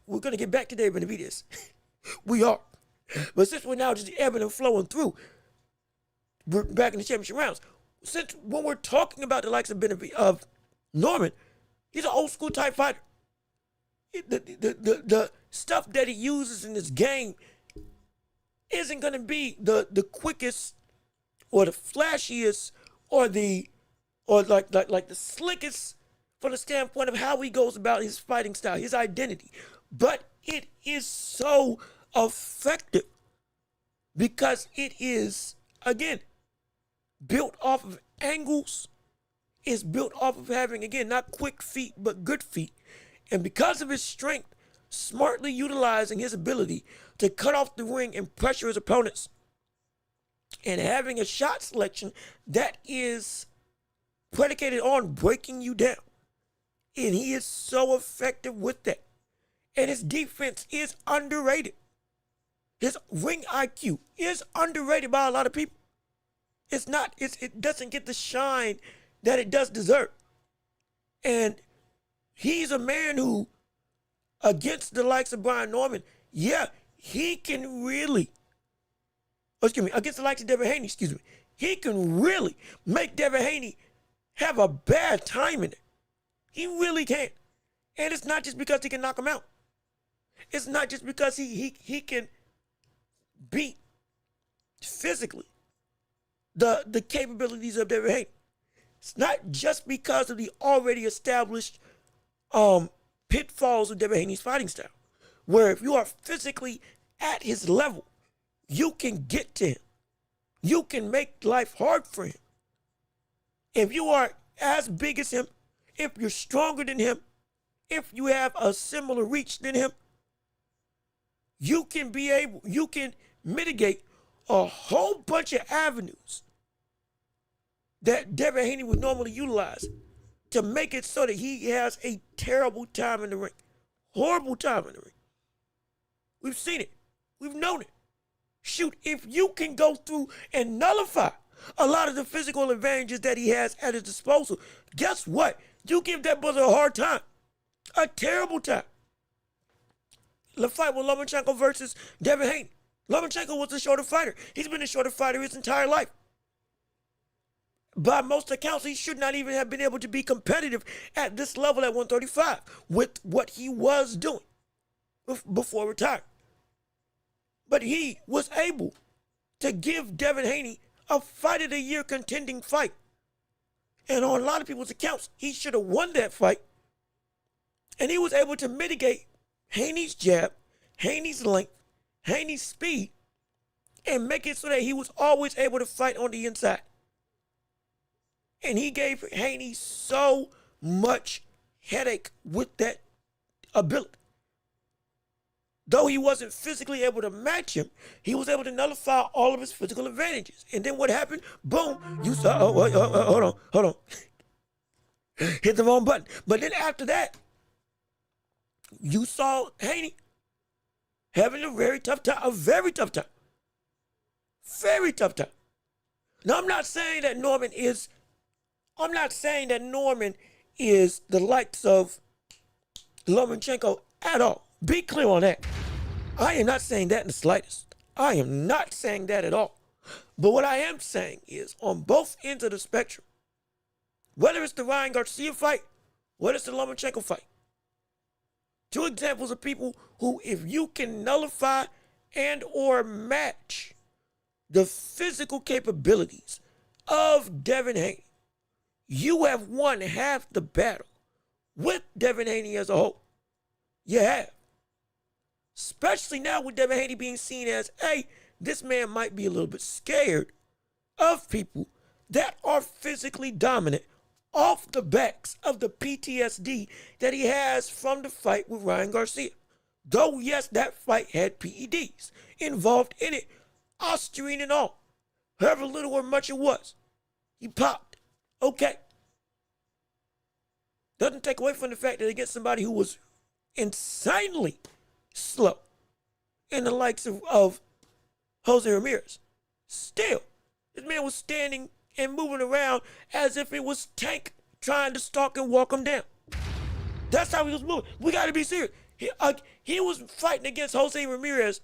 going to get back to David Benavidez. We are. But since we're now just ebbing and flowing through, we're back in the championship rounds. Since when we're talking about the likes of Norman, he's an old school type fighter. The stuff that he uses in this game isn't going to be the quickest or the flashiest or like the slickest from the standpoint of how he goes about his fighting style, his identity. But it is so effective because it is, again, built off of angles is built off of having, again, not quick feet, but good feet. And because of his strength, smartly utilizing his ability to cut off the ring and pressure his opponents, and having a shot selection that is predicated on breaking you down. And he is so effective with that. And his defense is underrated. His ring IQ is underrated by a lot of people. It's not, it doesn't get the shine that it does deserve. And he's a man who, against the likes of Brian Norman, yeah, he can really, against the likes of Devin Haney, he can really make Devin Haney have a bad time in it. He really can. And it's not just because he can knock him out. It's not just because he can beat physically the capabilities of Devin Haney. It's not just because of the already established pitfalls of Devin Haney's fighting style, where if you are physically at his level, you can get to him. You can make life hard for him. If you are as big as him, if you're stronger than him, if you have a similar reach than him, you can mitigate a whole bunch of avenues that Devin Haney would normally utilize to make it so that he has a terrible time in the ring. Horrible time in the ring. We've seen it. We've known it. Shoot, if you can go through and nullify a lot of the physical advantages that he has at his disposal, guess what? You give that brother a hard time. A terrible time. The fight with Lomachenko versus Devin Haney. Lomachenko was a shorter fighter. He's been a shorter fighter his entire life. By most accounts, he should not even have been able to be competitive at this level at 135 with what he was doing before retiring. But he was able to give Devin Haney a fight of the year contending fight. And on a lot of people's accounts, he should have won that fight. And he was able to mitigate Haney's jab, Haney's length, Haney's speed, and make it so that he was always able to fight on the inside. And he gave Haney so much headache with that ability. Though he wasn't physically able to match him, he was able to nullify all of his physical advantages. And then what happened? Boom, you saw, hold on. Hit the wrong button. But then after that, you saw Haney having a very tough time. Now, I'm not saying that Norman is the likes of Lomachenko at all. Be clear on that. I am not saying that in the slightest. I am not saying that at all. But what I am saying is, on both ends of the spectrum, whether it's the Ryan Garcia fight, whether it's the Lomachenko fight, two examples of people who, if you can nullify and or match the physical capabilities of Devin Haney, you have won half the battle with Devin Haney as a whole. You have. Especially now with Devin Haney being seen as, hey, this man might be a little bit scared of people that are physically dominant off the backs of the PTSD that he has from the fight with Ryan Garcia. Though, yes, that fight had PEDs involved in it, Osterine and all. However little or much it was. He popped. Okay. Doesn't take away from the fact that against somebody who was insanely slow in the likes of Jose Ramirez. Still, this man was standing and moving around as if it was Tank trying to stalk and walk him down. That's how he was moving. We got to be serious. He was fighting against Jose Ramirez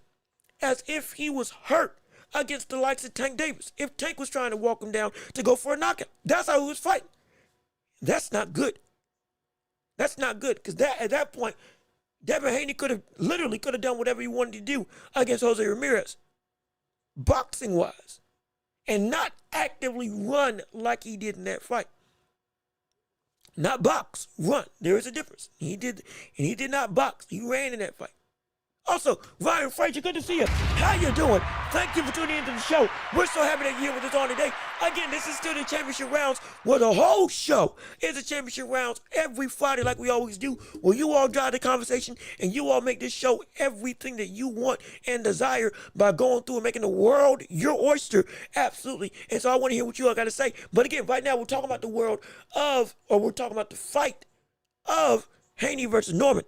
as if he was hurt against the likes of Tank Davis. If Tank was trying to walk him down to go for a knockout. That's how he was fighting. That's not good. That's not good, because at that point, Devin Haney could have done whatever he wanted to do against Jose Ramirez, boxing-wise, and not actively run like he did in that fight. Not box, run. There is a difference. He did not box. He ran in that fight. Also, Ryan Frazier, good to see you. How you doing? Thank you for tuning into the show. We're so happy that you're here with us on today. Again, this is still the championship rounds, where the whole show is the championship rounds every Friday like we always do, where you all drive the conversation and you all make this show everything that you want and desire by going through and making the world your oyster. Absolutely. And so I want to hear what you all got to say. But again, right now we're talking about the world of, or we're talking about the fight of Haney versus Norman,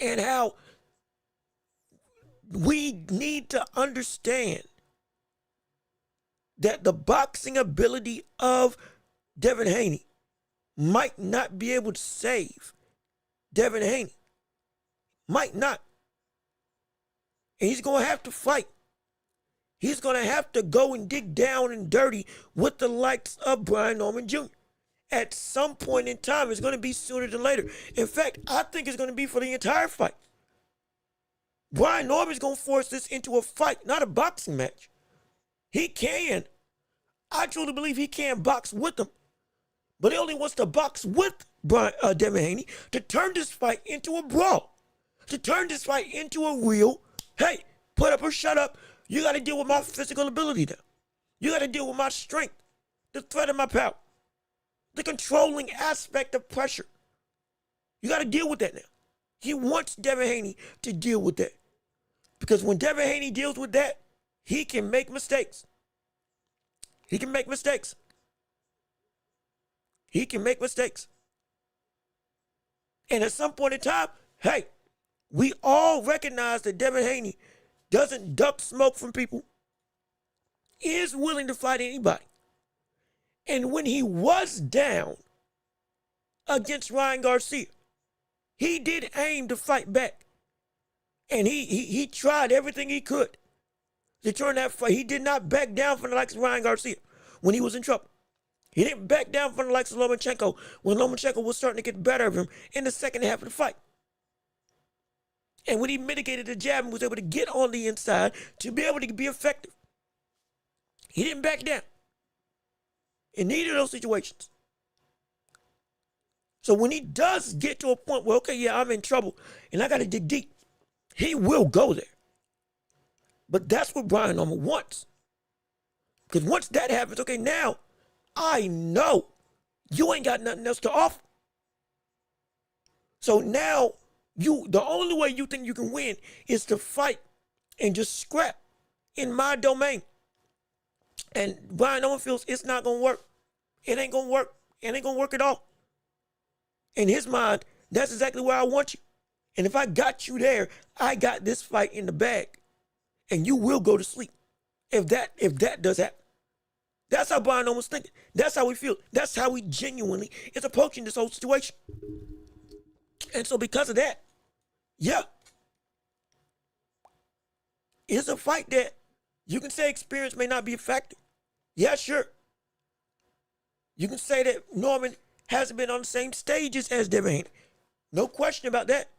and how we need to understand that the boxing ability of Devin Haney might not be able to save Devin Haney. Might not. And he's going to have to fight. He's going to have to go and dig down and dirty with the likes of Brian Norman Jr. At some point in time. It's going to be sooner than later. In fact, I think it's going to be for the entire fight. Brian Norman's going to force this into a fight, not a boxing match. He can. I truly believe he can box with him. But he only wants to box with Devin Haney to turn this fight into a brawl. To turn this fight into a real, hey, put up or shut up. You got to deal with my physical ability now. You got to deal with my strength, the threat of my power, the controlling aspect of pressure. You got to deal with that now. He wants Devin Haney to deal with that. Because when Devin Haney deals with that, he can make mistakes. He can make mistakes. He can make mistakes. And at some point in time, hey, we all recognize that Devin Haney doesn't duck smoke from people, is willing to fight anybody. And when he was down against Ryan Garcia, he did aim to fight back. And he tried everything he could to turn that fight. He did not back down from the likes of Ryan Garcia when he was in trouble. He didn't back down from the likes of Lomachenko when Lomachenko was starting to get better of him in the second half of the fight. And when he mitigated the jab and was able to get on the inside to be able to be effective, he didn't back down in neither of those situations. So when he does get to a point where, okay, yeah, I'm in trouble and I got to dig deep, he will go there. But that's what Brian Norman wants. Because once that happens, okay, now I know you ain't got nothing else to offer. So now the only way you think you can win is to fight and just scrap in my domain. And Brian Norman feels it's not going to work. It ain't going to work. It ain't going to work at all. In his mind, that's exactly where I want you. And if I got you there, I got this fight in the bag. And you will go to sleep if that does happen. That's how Brian Norman's thinking. That's how we feel. That's how we genuinely is approaching this whole situation. And so because of that, yeah, it's a fight that you can say experience may not be a factor. Yeah, sure. You can say that Norman hasn't been on the same stages as Devin Haney. No question about that.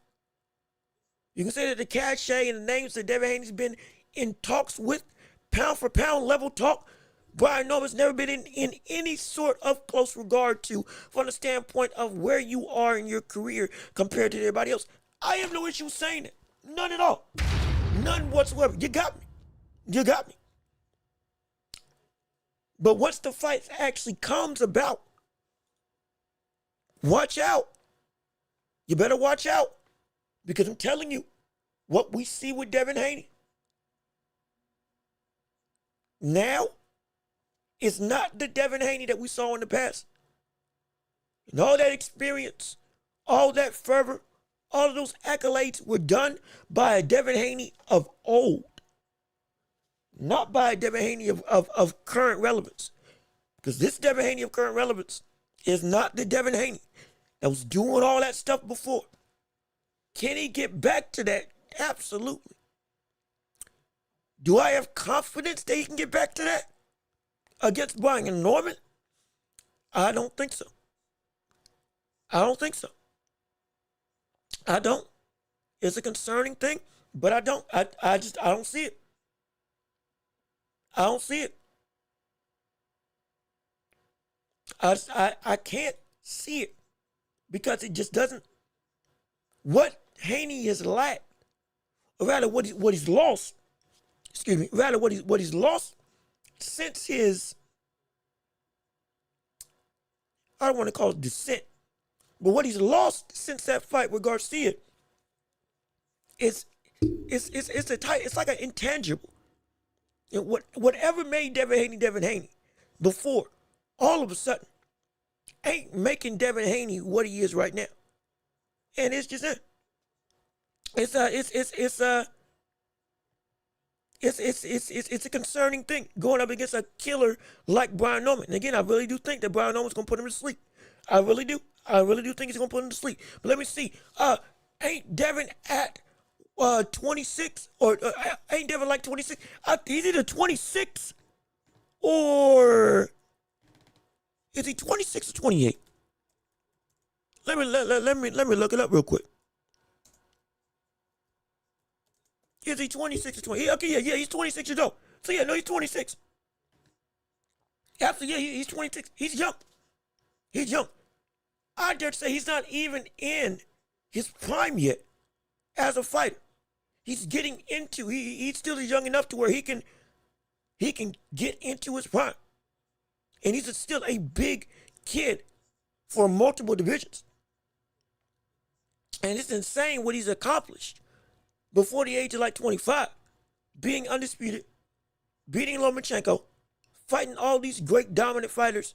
You can say that the cachet and the names that Devin Haney's been in talks with, pound for pound level talk, Brian Norman's never been in any sort of close regard to from the standpoint of where you are in your career compared to everybody else. I have no issue saying it. None at all. None whatsoever. You got me. You got me. But once the fight actually comes about, watch out. You better watch out. Because I'm telling you, what we see with Devin Haney now is not the Devin Haney that we saw in the past. And all that experience, all that fervor, all of those accolades were done by a Devin Haney of old. Not by a Devin Haney of current relevance. Because this Devin Haney of current relevance is not the Devin Haney that was doing all that stuff before. Can he get back to that? Absolutely. Do I have confidence that he can get back to that against Brian Norman? I don't think so. I don't think so. I don't. It's a concerning thing, but I don't. I don't see it. I don't see it. I can't see it because it just doesn't. What Haney has lacked or rather what he's lost. Excuse me. Rather what he's lost since his, I don't want to call it descent, but what he's lost since that fight with Garcia is it's like an intangible. And whatever made Devin Haney before, all of a sudden, ain't making Devin Haney what he is right now. And it's just it's a concerning thing going up against a killer like Brian Norman. And again, I really do think that Brian Norman's gonna put him to sleep. I really do. I really do think he's gonna put him to sleep. But let me see. Ain't Devin at 26 or ain't Devin like 26? He's either 26 or is he 26 or 28? Let me look it up real quick. Is he 26 or 20? Okay, yeah, he's 26 years old. So yeah, no, he's 26. Absolutely, yeah, he's 26. He's young. He's young. I dare say he's not even in his prime yet as a fighter. He's getting into. He's still young enough to where he can get into his prime, and he's still a big kid for multiple divisions. And it's insane what he's accomplished before the age of like 25, being undisputed, beating Lomachenko, fighting all these great dominant fighters,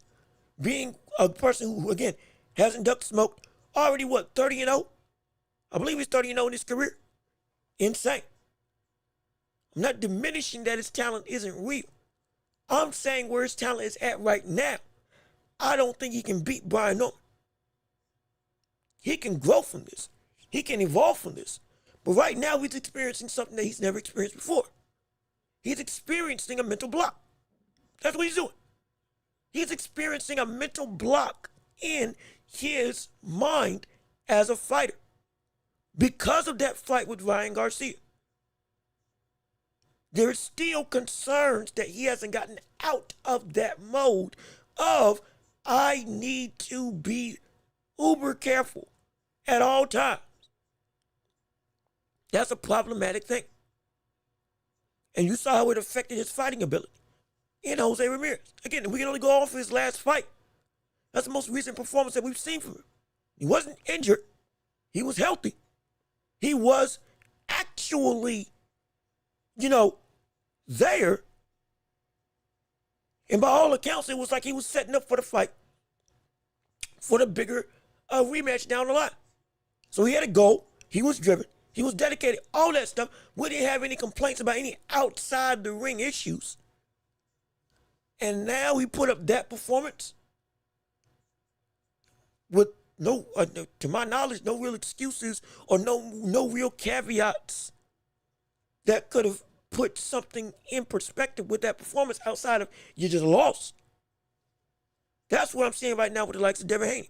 being a person who, again, hasn't ducked smoke, already 30-0? I believe he's 30-0 in his career. Insane. I'm not diminishing that his talent isn't real. I'm saying where his talent is at right now. I don't think he can beat Brian Norman. He can grow from this. He can evolve from this. But right now he's experiencing something that he's never experienced before. He's experiencing a mental block. That's what he's doing. He's experiencing a mental block in his mind as a fighter because of that fight with Ryan Garcia. There are still concerns that he hasn't gotten out of that mode of, I need to be uber careful at all times. That's a problematic thing. And you saw how it affected his fighting ability in Jose Ramirez. Again, we can only go off of his last fight. That's the most recent performance that we've seen from him. He wasn't injured. He was healthy. He was actually, there. And by all accounts, it was like he was setting up for the fight for the bigger rematch down the line. So he had a goal. He was driven. He was dedicated. All that stuff. We didn't have any complaints about any outside the ring issues. And now he put up that performance with no, to my knowledge, no real excuses or no real caveats that could have put something in perspective with that performance outside of you just lost. That's what I'm seeing right now with the likes of Devin Haney.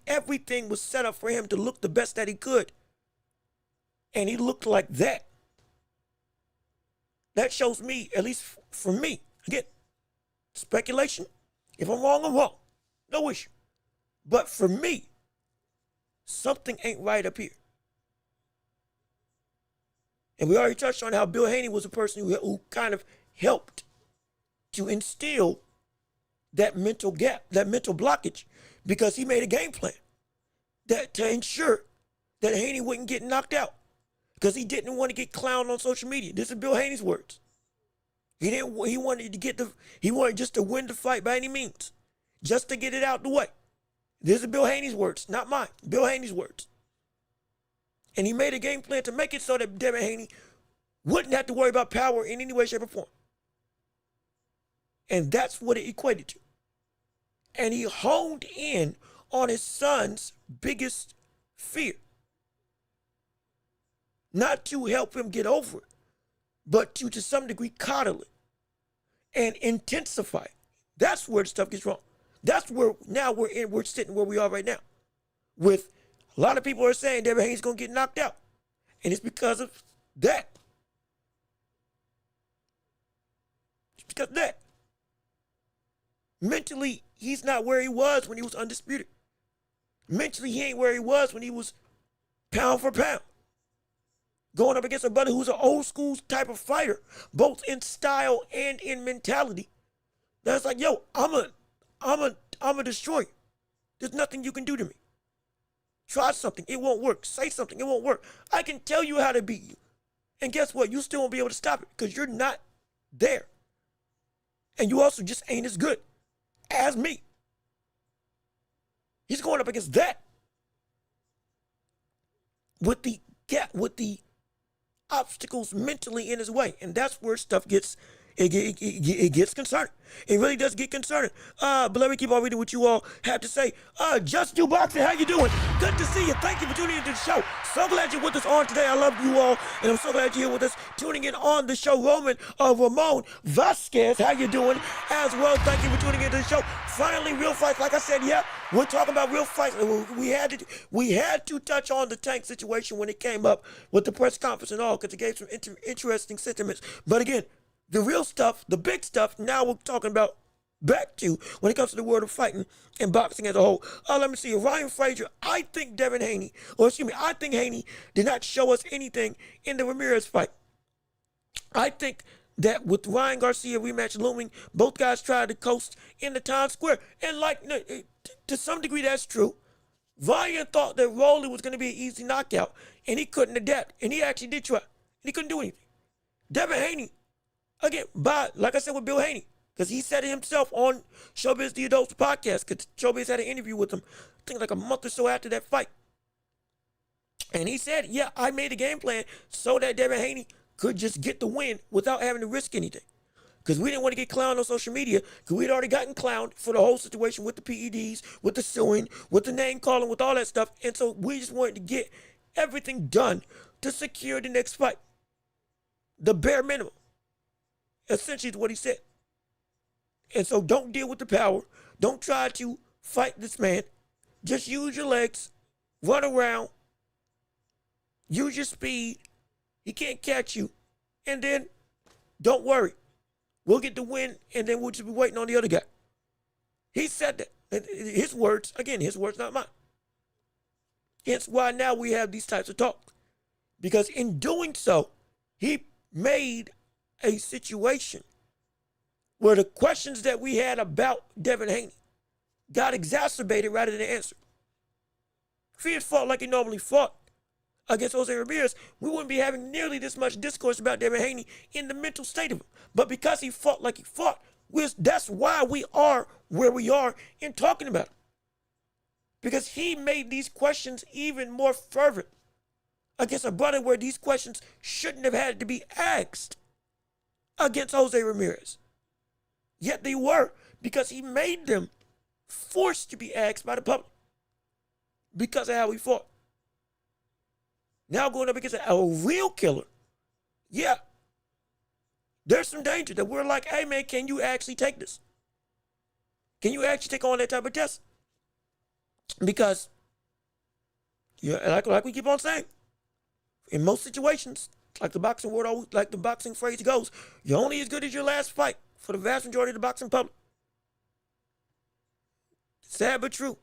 Everything was set up for him to look the best that he could. And he looked like that. That shows me, at least for me, again, speculation. If I'm wrong, I'm wrong. No issue. But for me, something ain't right up here. And we already touched on how Bill Haney was a person who kind of helped to instill that mental gap, that mental blockage, because he made a game plan to ensure that Haney wouldn't get knocked out because he didn't want to get clowned on social media. This is Bill Haney's words. He wanted just to win the fight by any means, just to get it out the way. This is Bill Haney's words, not mine. Bill Haney's words. And he made a game plan to make it so that Devin Haney wouldn't have to worry about power in any way, shape, or form. And that's what it equated to. And he honed in on his son's biggest fear. Not to help him get over it, but to some degree coddle it and intensify it. That's where the stuff gets wrong. That's where now we're sitting where we are right now. With a lot of people are saying Devin Haney's going to get knocked out. And it's because of that. It's because of that. Mentally, he's not where he was when he was undisputed. Mentally, he ain't where he was when he was pound for pound. going up against a brother who's an old school type of fighter, both in style and in mentality. That's like, yo, I'm a destroy you. There's nothing you can do to me. Try something, it won't work. Say something, it won't work. I can tell you how to beat you. And guess what? You still won't be able to stop it because you're not there. And you also just ain't as good as me. He's going up against that. With the obstacles mentally in his way. And that's where stuff gets it gets concerning. It really does get concerning. But let me keep on reading what you all have to say. Just Do Boxing, how you doing? Good to see you. Thank you for tuning into the show. So glad you're with us on today. I love you all, and I'm so glad you're here with us, tuning in on the show. Ramon Vasquez, how you doing as well? Thank you for tuning into the show. Finally, real fights. Like I said, yeah, we're talking about real fights. We had to touch on the Tank situation when it came up with the press conference and all, because it gave some interesting sentiments. But again, the real stuff, the big stuff, now we're talking about back to when it comes to the world of fighting and boxing as a whole. Let me see. Ryan Frazier, I think I think Haney did not show us anything in the Ramirez fight. I think that with Ryan Garcia rematch looming, both guys tried to coast in the Times Square. And to some degree, that's true. Ryan thought that Rolly was going to be an easy knockout, and he couldn't adapt. And he actually did try. And he couldn't do anything. Devin Haney, again, like I said with Bill Haney, because he said it himself on Showbiz The Adults podcast, because Showbiz had an interview with him, I think like a month or so after that fight. And he said, yeah, I made a game plan so that Devin Haney could just get the win without having to risk anything. Because we didn't want to get clowned on social media, because we'd already gotten clowned for the whole situation with the PEDs, with the suing, with the name calling, with all that stuff. And so we just wanted to get everything done to secure the next fight. The bare minimum. Essentially is what he said. And so don't deal with the power. Don't try to fight this man. Just use your legs. Run around. Use your speed. He can't catch you. And then don't worry. We'll get the win, and then we'll just be waiting on the other guy. He said that. His words, again, his words, not mine. Hence why now we have these types of talks. Because in doing so, he made a situation where the questions that we had about Devin Haney got exacerbated rather than answered. If he had fought like he normally fought against Jose Ramirez, we wouldn't be having nearly this much discourse about Devin Haney in the mental state of him. But because he fought like he fought, that's why we are where we are in talking about him. Because he made these questions even more fervent against a brother where these questions shouldn't have had to be asked against Jose Ramirez. Yet they were, because he made them forced to be asked by the public because of how he fought. Now going up against a real killer, yeah, there's some danger that we're like, hey man, can you actually take this? Can you actually take on that type of test? Because, yeah, like we keep on saying, in most situations, like the boxing word, like the boxing phrase goes, you're only as good as your last fight for the vast majority of the boxing public. Sad but true.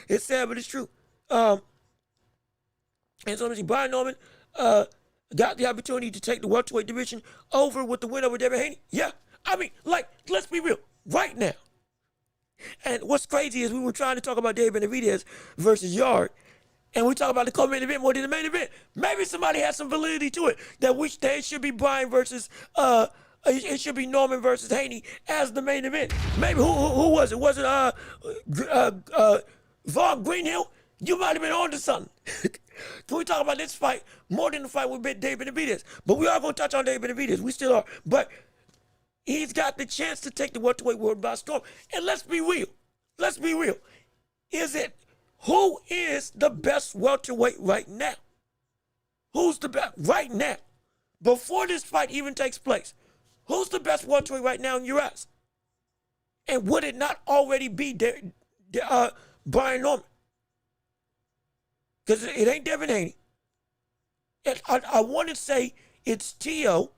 It's sad but it's true. And so Brian Norman got the opportunity to take the welterweight division over with the win over Devin Haney. Yeah, I mean, let's be real. Right now. And what's crazy is we were trying to talk about Benavidez versus Yarde. And we talk about the co-main event more than the main event. Maybe somebody has some validity to it. That it should be Brian versus, it should be Norman versus Haney as the main event. Maybe, who was it? Was it Vaughn Greenhill? You might have been on to something. Can we talk about this fight more than the fight with Benavidez? But we are going to touch on Benavidez. We still are. But he's got the chance to take the welterweight world by storm. And let's be real. Let's be real. Who is the best welterweight right now? Who's the best right now? Before this fight even takes place, who's the best welterweight right now in your eyes? And would it not already be Brian Norman? Because it ain't Devin Haney. I want to say it's Tio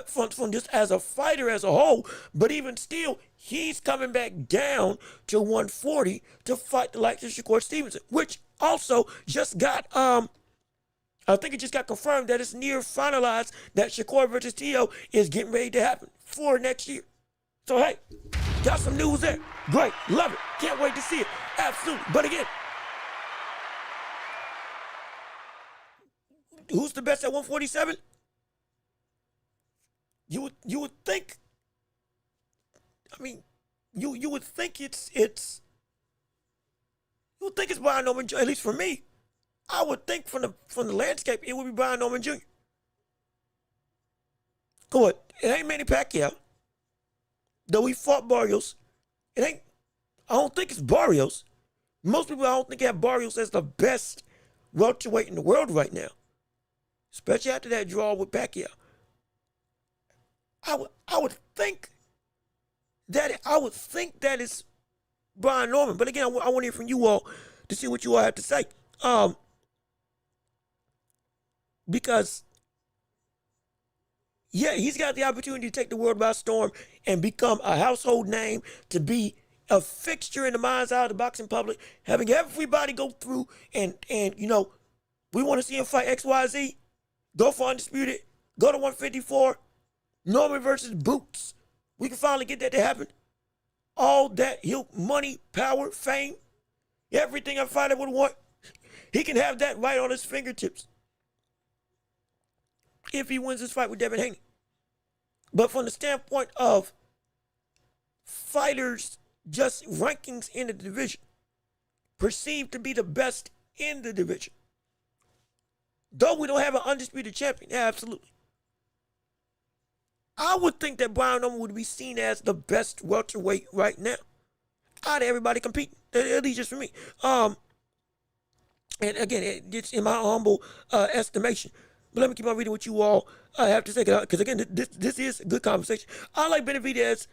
from just as a fighter as a whole, but even still, he's coming back down to 140 to fight the likes of Shakur Stevenson, which also just got I think it just got confirmed that it's near finalized that Shakur versus T.O. is getting ready to happen for next year. So, hey, got some news there. Great. Love it. Can't wait to see it. Absolutely. But again, who's the best at 147? You would think. I mean, you would think it's you would think it's Brian Norman Jr. At least for me, I would think from the landscape it would be Brian Norman Jr. Go ahead. It ain't Manny Pacquiao. Though he fought Barrios, it ain't. I don't think it's Barrios. Most people I don't think have Barrios as the best welterweight in the world right now, especially after that draw with Pacquiao. I would think that it's Brian Norman. But again, I want to hear from you all to see what you all have to say. Because yeah, he's got the opportunity to take the world by storm and become a household name, to be a fixture in the mind's eye of the boxing public, having everybody go through and we want to see him fight XYZ, go for undisputed, go to 154, Norman versus Boots. We can finally get that to happen. All that, he'll money, power, fame, everything a fighter would want. He can have that right on his fingertips if he wins this fight with Devin Haney. But from the standpoint of fighters, just rankings in the division, perceived to be the best in the division, though we don't have an undisputed champion, yeah, absolutely, I would think that Brian Norman would be seen as the best welterweight right now out of everybody competing, at least just for me. And again, it's in my humble estimation. But let me keep on reading what you all have to say, because again, this is a good conversation. I like Benavidez.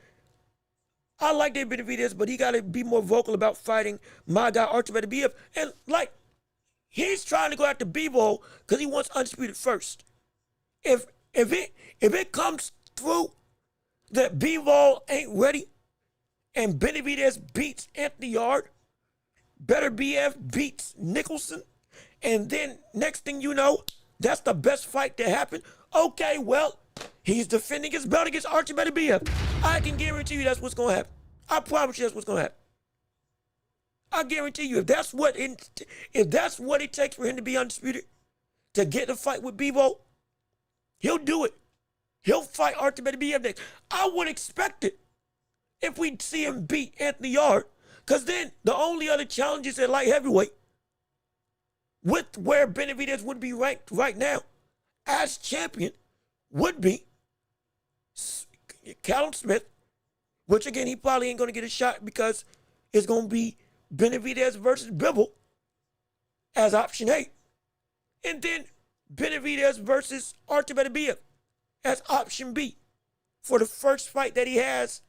I like Dave Benavidez, but he got to be more vocal about fighting my guy Artur Beterbiev. And like, he's trying to go after Bivol because he wants undisputed first. If it comes through that Bivol ain't ready and Benavidez beats Anthony Yarde, Beterbiev beats Nicholson, and then next thing you know, that's the best fight to happen. Okay, well, he's defending his belt against Artur Beterbiev. I can guarantee you that's what's going to happen. I promise you that's what's going to happen. I guarantee you, if that's what it takes for him to be undisputed, to get the fight with Bivol, he'll do it. He'll fight Artur Beterbiev next. I would expect it if we see him beat Anthony Yarde, because then the only other challenges at light heavyweight, with where Benavidez would be ranked right now as champion, would be Callum Smith, which again, he probably ain't going to get a shot because it's going to be Benavidez versus Bivol as option A. And then Benavidez versus Artur Beterbiev as option B for the first fight that he has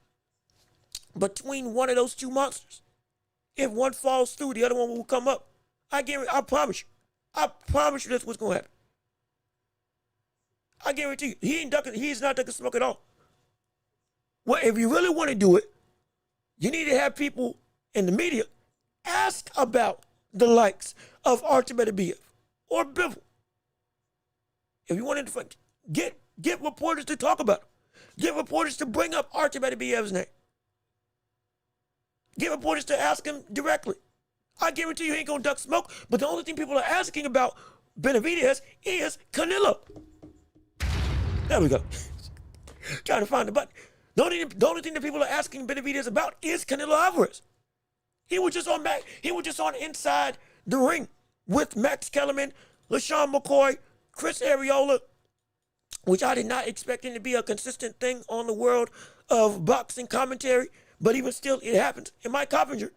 between one of those two monsters. If one falls through, the other one will come up. I promise you. I promise you that's what's going to happen. I guarantee you. He is not ducking smoke at all. Well, if you really want to do it, you need to have people in the media ask about the likes of Artur Beterbiev or Bivol. If you want to get reporters to talk about him. Get reporters to bring up Artur Beterbiev's name. Get reporters to ask him directly. I guarantee you he ain't gonna duck smoke, but the only thing people are asking about Benavidez is Canelo. There we go. Trying to find the button. The only thing that people are asking Benavidez about is Canelo Alvarez. He was just on inside the ring with Max Kellerman, LaShawn McCoy, Chris Arreola, which I did not expect him to be a consistent thing on the world of boxing commentary, but even still, it happens. And Mike Coppinger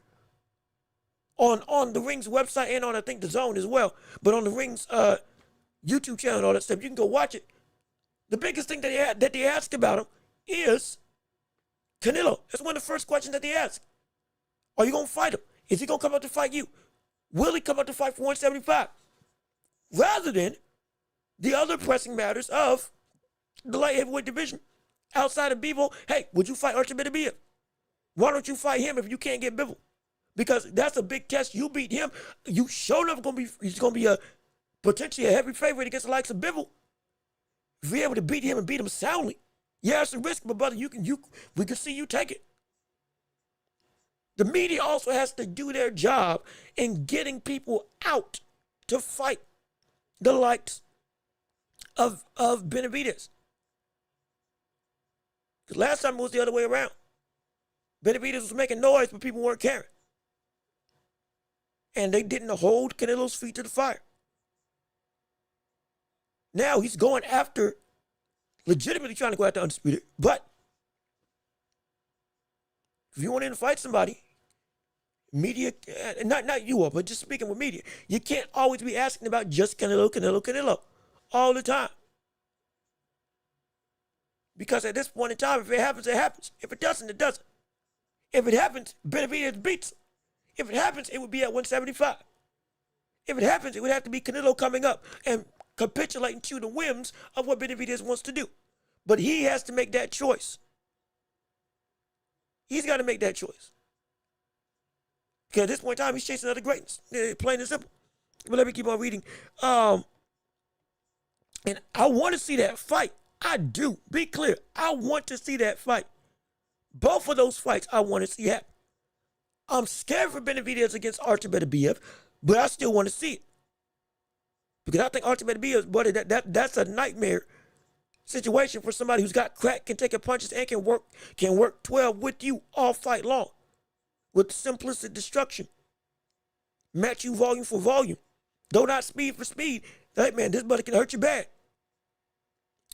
on the Ring's website and on, I think, the Zone as well, but on the Ring's YouTube channel and all that stuff, you can go watch it. The biggest thing that they asked about him is Canelo. That's one of the first questions that they ask. Are you going to fight him? Is he going to come out to fight you? Will he come out to fight for 175? Rather than the other pressing matters of the light heavyweight division. Outside of Bivol, hey, would you fight Artur Beterbiev? Why don't you fight him if you can't get Bivol? Because that's a big test. You beat him, you sure enough he's gonna be a potentially a heavy favorite against the likes of Bivol. If you're able to beat him and beat him soundly, yeah, it's a risk, but brother, we can see you take it. The media also has to do their job in getting people out to fight the likes of Benavidez. Because last time it was the other way around. Benavidez was making noise, but people weren't caring. And they didn't hold Canelo's feet to the fire. Now he's going after, legitimately trying to go after Undisputed. But if you want him to fight somebody, media, not you all, but just speaking with media, you can't always be asking about just Canelo all the time. Because at this point in time, if it happens, it happens. If it doesn't, it doesn't. If it happens, Benavidez beats him. If it happens, it would be at 175. If it happens, it would have to be Canelo coming up and capitulating to the whims of what Benavidez wants to do. But he has to make that choice. He's got to make that choice. Because at this point in time, he's chasing other greatness. Plain and simple. But let me keep on reading. And I want to see that fight. I do. Be clear. I want to see that fight. Both of those fights I want to see happen. I'm scared for Benavidez against Artur Beterbiev, but I still want to see it. Because I think Artur Beterbiev, buddy, that's a nightmare situation for somebody who's got crack, can take a punches, and can work 12 with you all fight long. With simplistic destruction. Match you volume for volume. Though not speed for speed. Hey man, this buddy can hurt you bad.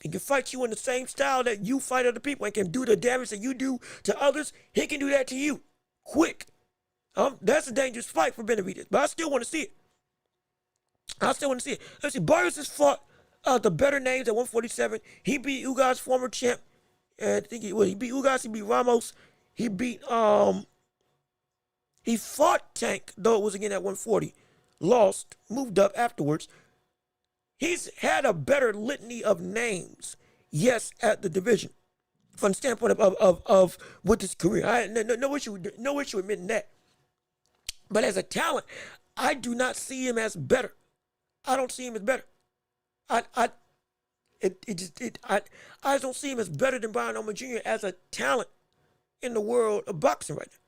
He can fight you in the same style that you fight other people and can do the damage that you do to others. He can do that to you. Quick. That's a dangerous fight for Benavidez, but I still want to see it. Let's see, Barrios has fought the better names at 147. He beat Ugas' former champ. I think he beat Ugas, he beat Ramos. He fought Tank, though it was again at 140. Lost, moved up afterwards. He's had a better litany of names, yes, at the division. From the standpoint of with his career. No issue admitting that. But as a talent, I do not see him as better. I don't see him as better. I just don't see him as better than Brian Norman Jr. as a talent in the world of boxing right now.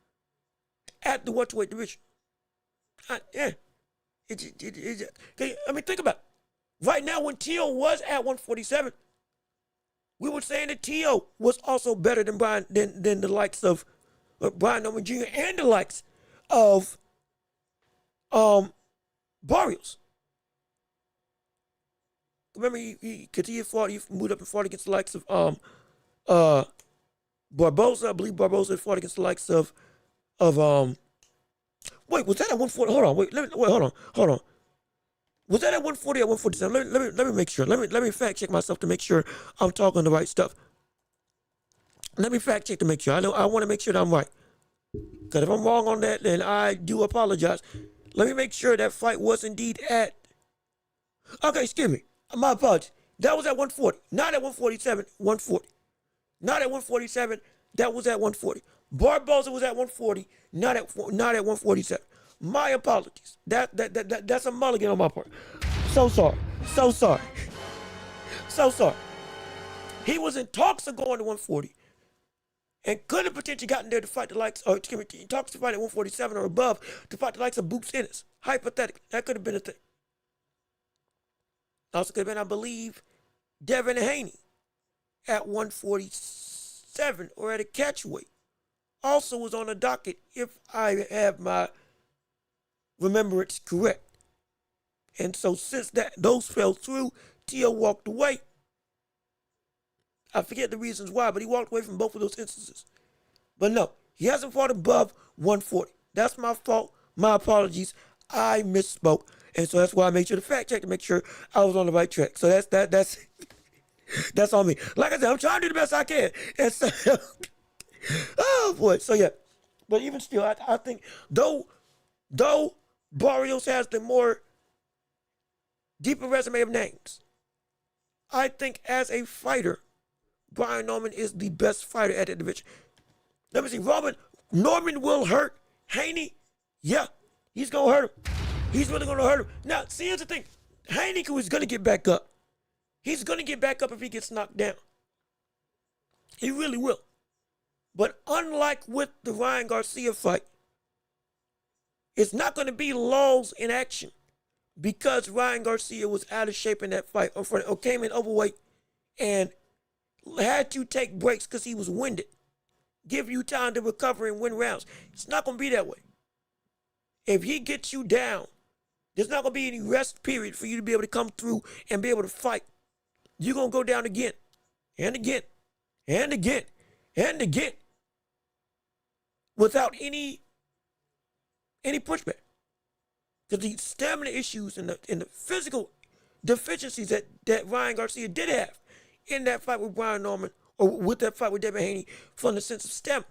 At the welterweight division. I mean, think about it. Right now, when T.O. was at 147, we were saying that T.O. was also better than the likes of Brian Norman Jr. and the likes of Barrios. Remember, he moved up and fought against the likes of Barboza. I believe Barboza fought against the likes of wait, was that at 140? Hold on. Was that at 140 or 147? Let me make sure. Let me fact check myself to make sure I'm talking the right stuff. Let me fact check to make sure. I want to make sure that I'm right. Because if I'm wrong on that, then I do apologize. Let me make sure that fight was indeed at. Okay, excuse me. My apologies. That was at 140. Not at 147. 140. Not at 147. That was at 140. Barboza was at 140. Not at 147. My apologies. That's a mulligan on my part. So sorry. He was in talks of going to 140 and could have potentially gotten there to fight the likes, or he talks to fight at 147 or above to fight the likes of Boots Ennis. Hypothetically, that could have been a thing. Also could have been, I believe, Devin Haney at 147 or at a catchweight. Also was on the docket, if I have my remembrance correct. And so since those fell through, T.O. walked away. I forget the reasons why, but he walked away from both of those instances. But no, he hasn't fought above 140. That's my fault. My apologies. I misspoke. And so that's why I made sure to fact check to make sure I was on the right track. So that's that's on me. Like I said, I'm trying to do the best I can. And so, oh boy. So yeah. But even still, I think though Barrios has the more deeper resume of names, I think as a fighter, Brian Norman is the best fighter at that division. Let me see. Norman will hurt Haney. Yeah, he's going to hurt him. He's really going to hurt him. Now, see, here's the thing. Haney is going to get back up. He's going to get back up if he gets knocked down. He really will. But unlike with the Ryan Garcia fight, it's not going to be lulls in action because Ryan Garcia was out of shape in that fight or came in overweight and had to take breaks because he was winded. Give you time to recover and win rounds. It's not going to be that way. If he gets you down, there's not going to be any rest period for you to be able to come through and be able to fight. You're going to go down again and again and again and again without any pushback. Because the stamina issues and the physical deficiencies that Ryan Garcia did have in that fight with Brian Norman or with that fight with Devin Haney from the sense of stamina,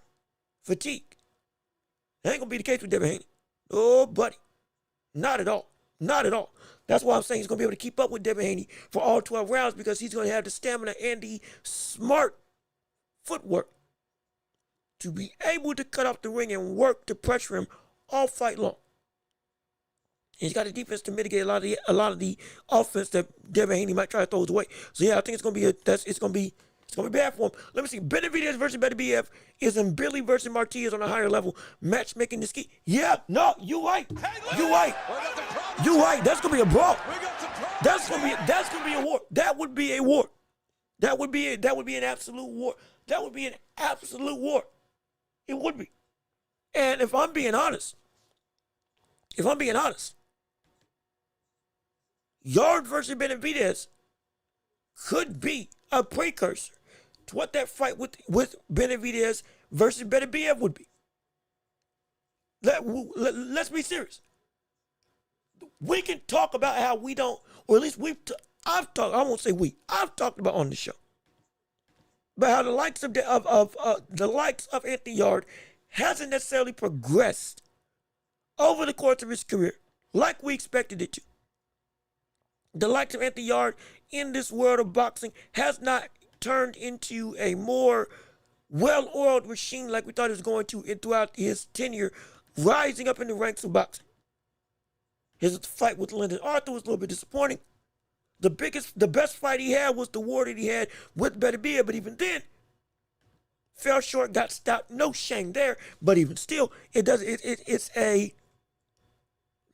fatigue. That ain't going to be the case with Devin Haney. Oh, buddy. Not at all. Not at all. That's why I'm saying he's going to be able to keep up with Devin Haney for all 12 rounds because he's going to have the stamina and the smart footwork to be able to cut off the ring and work to pressure him all fight long. And he's got the defense to mitigate a lot of the offense that Devin Haney might try to throw his way. So yeah, I think it's going to be bad for him. Let me see. Benavidez versus Benavidez is in Billy versus Martinez on a higher level. Matchmaking the ski. Yeah, no, you right. You right. You right. That's gonna be a brawl. That's gonna be a war. That would be a war. That would be an absolute war. That would be an absolute war. It would be. And if I'm being honest, Yarde versus Benavidez could be a precursor to what that fight with Benavidez versus Benavidez would be. Let's be serious. We can talk about how we don't, or at least I've talked about on the show, but how the likes of Anthony Yarde hasn't necessarily progressed over the course of his career like we expected it to. The likes of Anthony Yarde in this world of boxing has not turned into a more well-oiled machine like we thought it was going to throughout his tenure, rising up in the ranks of boxing. His fight with Lyndon Arthur was a little bit disappointing. The best fight he had was the war that he had with Benavidez, but even then, fell short, got stopped. No shame there, but even still,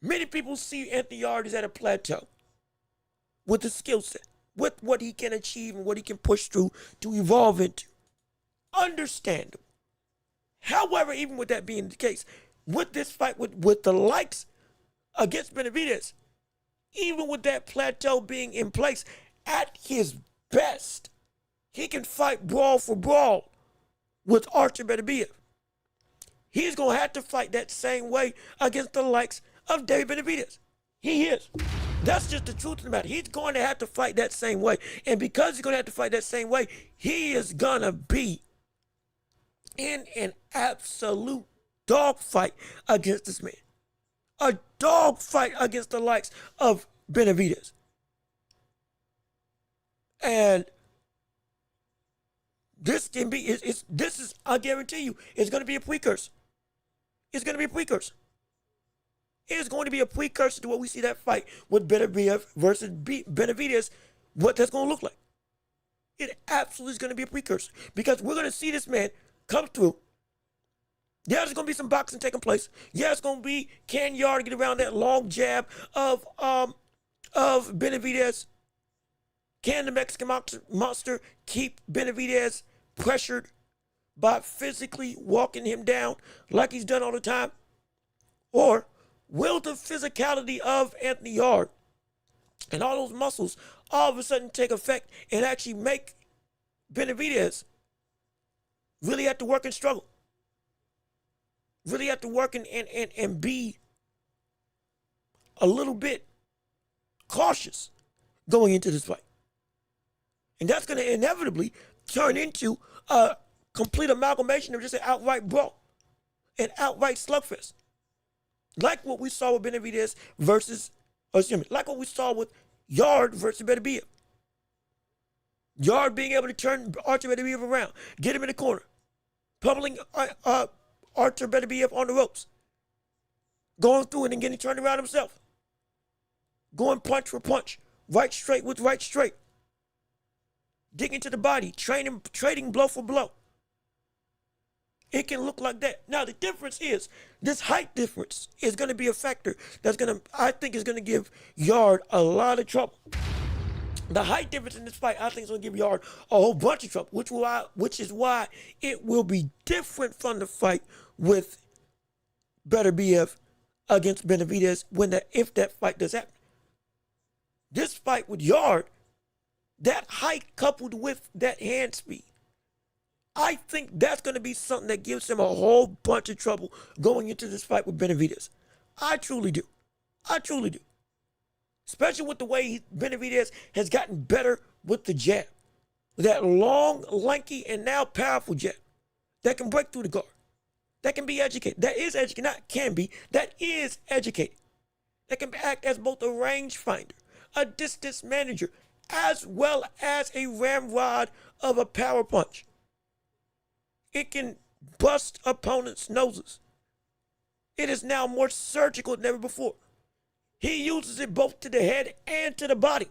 many people see Anthony Yarde as at a plateau with the skill set, with what he can achieve and what he can push through to evolve into. Understandable. However, even with that being the case, with this fight with the likes against Benavidez, even with that plateau being in place, at his best, he can fight brawl for brawl with Archer Benavidez. He's going to have to fight that same way against the likes of David Benavidez. He is. That's just the truth of the matter. He's going to have to fight that same way. And because he's going to have to fight that same way, he is going to be in an absolute dogfight against this man. A dogfight against the likes of Benavidez. And this can be, I guarantee you, it's going to be a precursor. It's going to be a precursor. It's going to be a precursor to what we see that fight with Benavidez versus Benavidez, what that's going to look like. It absolutely is going to be a precursor because we're going to see this man come through. Yeah, there's going to be some boxing taking place. Yeah, it's going to be, can Yarde get around that long jab of Benavidez? Can the Mexican monster keep Benavidez pressured by physically walking him down like he's done all the time? Or will the physicality of Anthony Yarde and all those muscles all of a sudden take effect and actually make Benavidez really have to work and struggle? Really have to work and be a little bit cautious going into this fight. And that's going to inevitably turn into a complete amalgamation of just an outright brawl, an outright slugfest. Like what we saw with Benavidez like what we saw with Yarde versus Benavidez. Yarde being able to turn Archer Benavidez around, get him in the corner, pummeling Archer Benavidez on the ropes, going through it and getting turned around himself. going punch for punch, right straight with right straight, digging to the body, trading blow for blow. It can look like that. Now, the difference is this height difference is going to be a factor I think is going to give Yarde a lot of trouble. The height difference in this fight, I think, is going to give Yarde a whole bunch of trouble, which is why it will be different from the fight with Benavidez against Benavidez if that fight does happen. This fight with Yarde, that height coupled with that hand speed, I think that's going to be something that gives him a whole bunch of trouble going into this fight with Benavidez. I truly do. I truly do. Especially with the way Benavidez has gotten better with the jab. That long, lanky, and now powerful jab that can break through the guard. That can be educated. That is educated. Not can be. That is educated. That can act as both a rangefinder, a distance manager, as well as a ramrod of a power punch. It can bust opponents' noses. It is now more surgical than ever before. He uses it both to the head and to the body,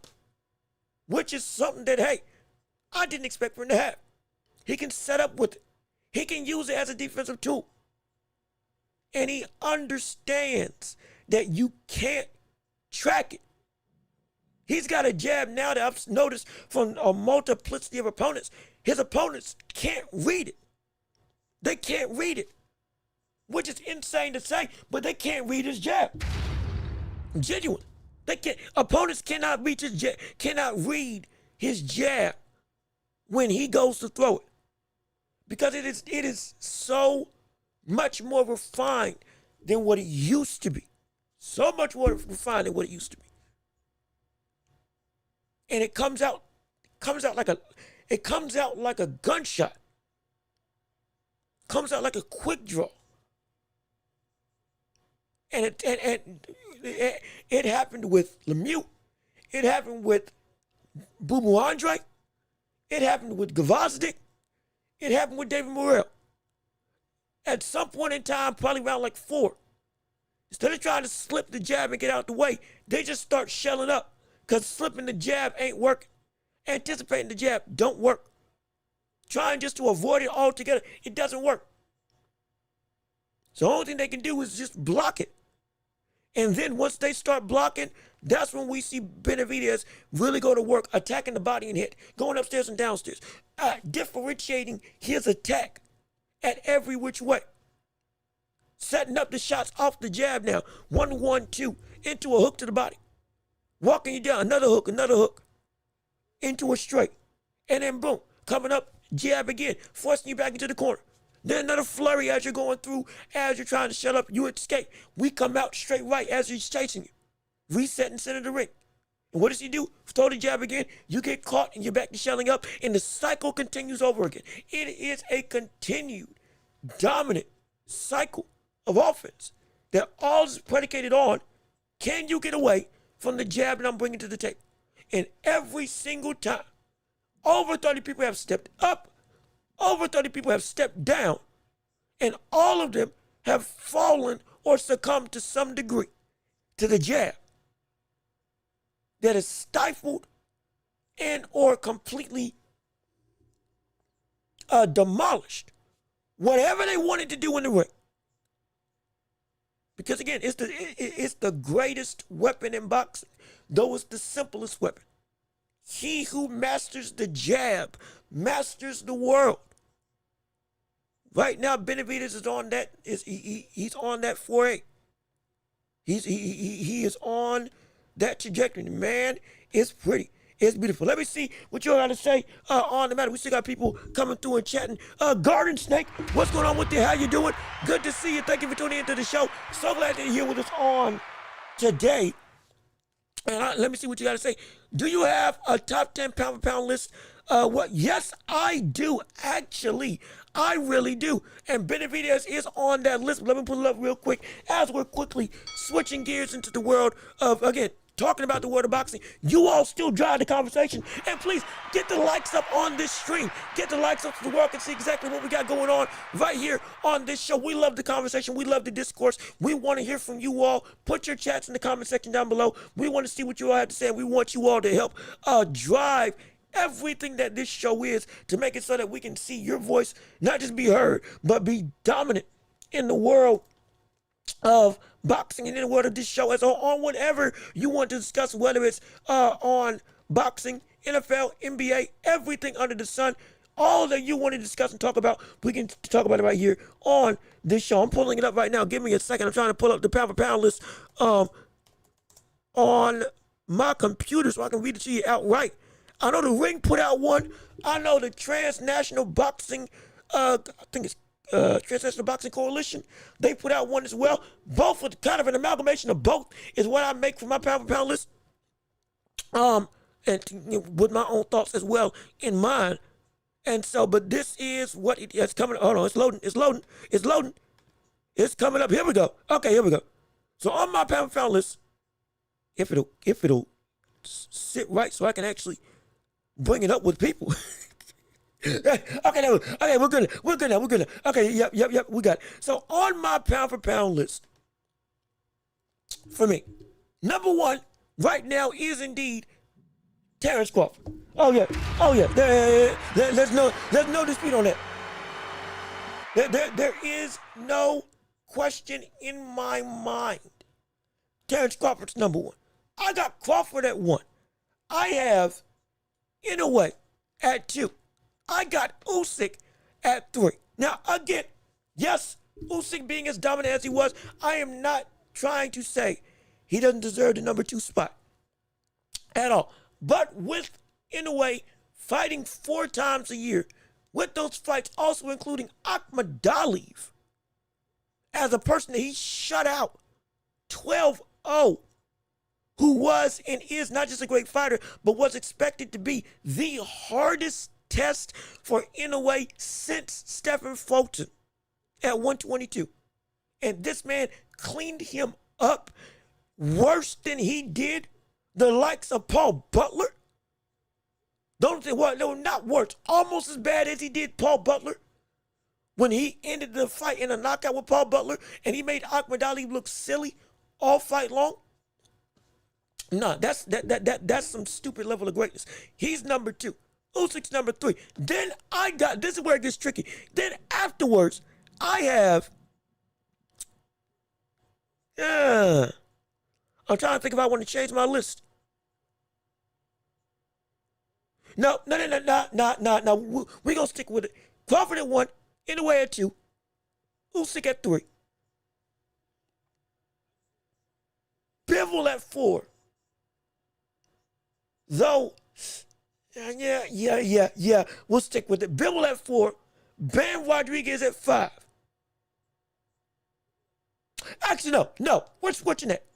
which is something that, hey, I didn't expect for him to have. He can set up with it. He can use it as a defensive tool. And he understands that you can't track it. He's got a jab now that I've noticed from a multiplicity of opponents. His opponents can't read it. They can't read it, which is insane to say, but they can't read his jab. Genuine. They can't. Opponents cannot read his jab when he goes to throw it, because it is so much more refined than what it used to be. So much more refined than what it used to be. And it comes out like a gunshot. Comes out like a quick draw. And it happened with Lemieux. It happened with Boo Andre. It happened with Gvozdyk. It happened with David Morrell. At some point in time, probably around like 4, instead of trying to slip the jab and get out the way, they just start shelling up, because slipping the jab ain't working. Anticipating the jab don't work. Trying just to avoid it altogether, it doesn't work. So the only thing they can do is just block it. And then once they start blocking, that's when we see Benavidez really go to work, attacking the body and head, going upstairs and downstairs, differentiating his attack at every which way. Setting up the shots off the jab now. 1-1-2, into a hook to the body. Walking you down, another hook, into a straight. And then boom, coming up, jab again, forcing you back into the corner. Then another flurry as you're going through, as you're trying to shut up, you escape. We come out straight right as he's chasing you. Reset and center the ring. And what does he do? Throw the jab again, you get caught and you're back to shelling up, and the cycle continues over again. It is a continued, dominant cycle of offense that all is predicated on, can you get away from the jab that I'm bringing to the table? And every single time, over 30 people have stepped up, over 30 people have stepped down, and all of them have fallen or succumbed to some degree to the jab that has stifled and or completely demolished whatever they wanted to do in the ring. Because again, it's the greatest weapon in boxing, though it's the simplest weapon. He who masters the jab masters the world. Right now, Benavidez is on that. He's on that 4-8. He is on that trajectory. Man, it's pretty. It's beautiful. Let me see what you all got to say on the matter. We still got people coming through and chatting. Garden Snake, what's going on with you? How you doing? Good to see you. Thank you for tuning into the show. So glad that you're here with us on today. And let me see what you got to say. Do you have a top 10 pound-for-pound list? Yes, I do. Actually, I really do. And Benavidez is on that list. Let me pull it up real quick as we're quickly switching gears into the world of, again, talking about the world of boxing. You all still drive the conversation. And please get the likes up on this stream. Get the likes up so the world can see exactly what we got going on right here on this show. We love the conversation. We love the discourse. We want to hear from you all. Put your chats in the comment section down below. We want to see what you all have to say. We want you all to help drive everything that this show is to make it so that we can see your voice not just be heard, but be dominant in the world of boxing and in the world of this show as on whatever you want to discuss, whether it's on boxing, NFL, NBA, everything under the sun. All that you want to discuss and talk about, we can talk about it right here on this show. I'm pulling it up right now. Give me a second. I'm trying to pull up the pound for pound list on my computer so I can read it to you outright. I know the Ring put out one. I know the Transnational Boxing, I think it's Transnational Boxing Coalition, they put out one as well. Both are kind of an amalgamation of both is what I make for my pound for pound list. And with my own thoughts as well in mind. And so, but this is what it is coming. Hold on, it's loading. It's coming up. Here we go. Okay, here we go. So on my pound for pound list, if it'll sit right so I can actually bring it up with people. Okay, we're good now. Okay, yep, we got it. So on my pound for pound list, for me, number one right now is indeed Terrence Crawford. Oh yeah. There's no dispute on that. There is no question in my mind. Terrence Crawford's number one. I got Crawford at one. I have Inoue at two. I got Usyk at three. Now, again, yes, Usyk being as dominant as he was, I am not trying to say he doesn't deserve the number two spot at all. But with Inoue fighting 4 times a year, with those fights also including Akhmadaliev as a person that he shut out 12-0, who was and is not just a great fighter, but was expected to be the hardest test for Inoue since Stephen Fulton at 122. And this man cleaned him up worse than he did the likes of Paul Butler. Don't say what? No, not worse. Almost as bad as he did Paul Butler when he ended the fight in a knockout with Paul Butler and he made Akhmadaliev look silly all fight long. No, that's some stupid level of greatness. He's number two. Usyk's number three. Then I got, this is where it gets tricky. Then afterwards, I have, I'm trying to think if I want to change my list. No. We're going to stick with it. Crawford at one, Inoue at two, Usyk at three, Bivol at four. Though, yeah, we'll stick with it. Bivol at four, Ben Rodriguez at five. Actually, no, we're switching it.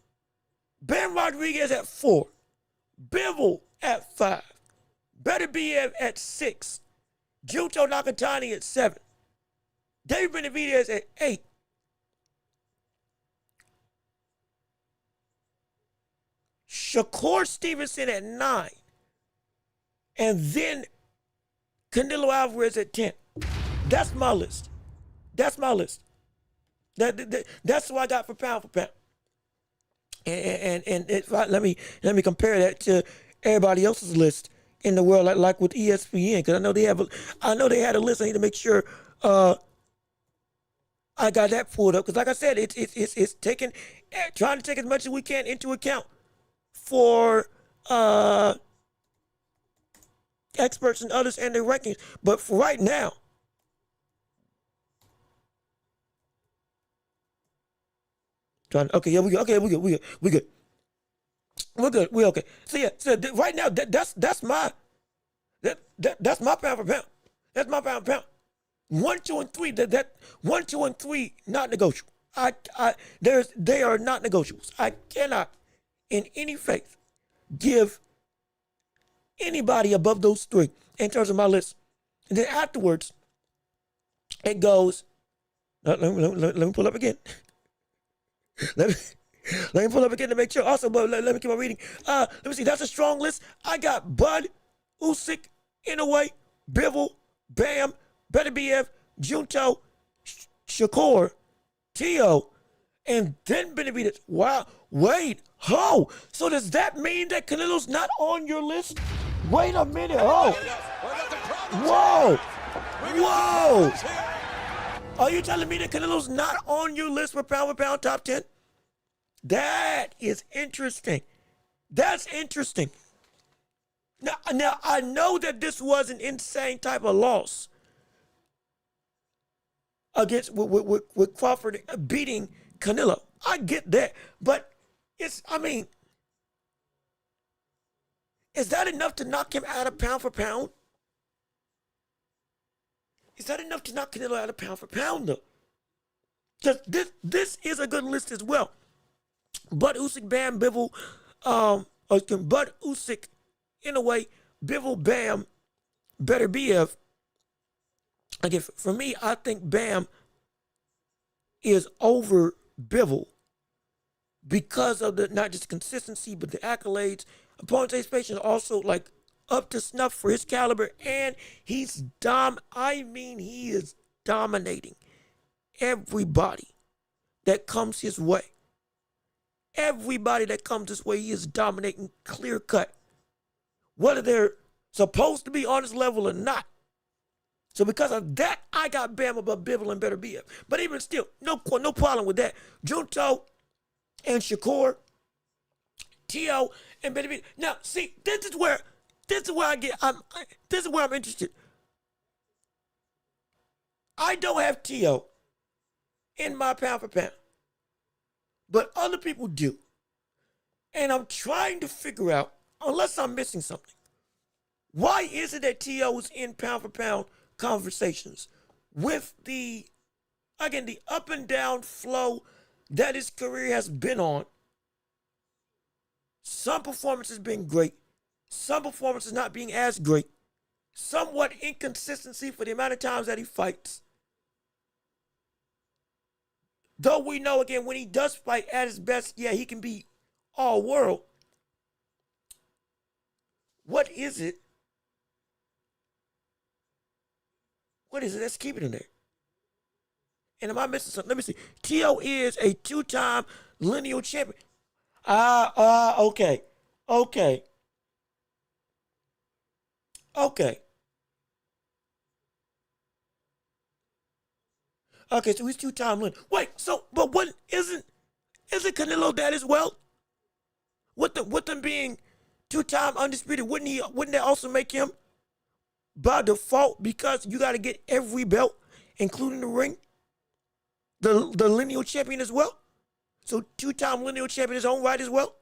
Ben Rodriguez at four, Bivol at five, Benavidez at six, Junto Nakatani at seven, David Benavidez at eight, Shakur Stevenson at nine, and then Canelo Alvarez at 10. That's my list. That's what I got for pound. And let me compare that to everybody else's list in the world, like with ESPN, because I know they had a list. I need to make sure I got that pulled up, because like I said, it's trying to take as much as we can into account for experts and others and their rankings. But for right now, we good. We okay. So right now that's my pound for pound. That's my pound for pound. 1, 2, and 3. That 1, 2, and 3 not negotiable. They are not negotiables. I cannot, in any faith, give anybody above those 3 in terms of my list. And then afterwards, it goes. Let me pull up again. Let Let me pull up again to make sure. Also, but let me keep on reading. Let me see. That's a strong list. I got Bud, Usyk, Inoue, Bivol, Bam, Benavidez, Junto, Shakur, Tio, and then Benavidez. Wow. Wait. Oh. So does that mean that Canelo's not on your list? Wait a minute. Oh. Whoa. Whoa. Are you telling me that Canelo's not on your list for pound top 10? That is interesting. That's interesting. Now I know that this was an insane type of loss against with Crawford beating Canelo. I get that, but is that enough to knock him out of pound for pound? Is that enough to knock Canelo out of pound for pound though? Because this is a good list as well. Bud, Usyk, Bam, Bivol, Bud, Usyk, Inoue, Bivol, Bam, Beterbiev. Again, for me, I think Bam is over Bivol because of the not just consistency, but the accolades. Opponent's expectations are also like up to snuff for his caliber, and he is dominating everybody that comes his way. Everybody that comes this way, he is dominating clear cut. Whether they're supposed to be on his level or not. So because of that, I got Bam above Bivol and Beterbiev. But even still, no problem with that. Junto and Shakur, Tio and Benavidez. Now, see, this is where I'm interested. I don't have Tio in my pound for pound, but other people do. And I'm trying to figure out, unless I'm missing something, why is it that Tio is in pound for pound conversations with the up and down flow that his career has been on? Some performances been great, some performances not being as great, somewhat inconsistency for the amount of times that he fights. Though we know, again, when he does fight at his best, yeah, he can be all world. What is it? What is it? Let's keep it in there. And am I missing something? Let me see. Tio is a two-time lineal champion. Okay. Okay, so he's two-time lineal. Wait, but what isn't Canelo that as well? With them being two-time undisputed, wouldn't that also make him by default, because you got to get every belt, including the ring, the lineal champion as well? So two-time lineal champion in his own right as well?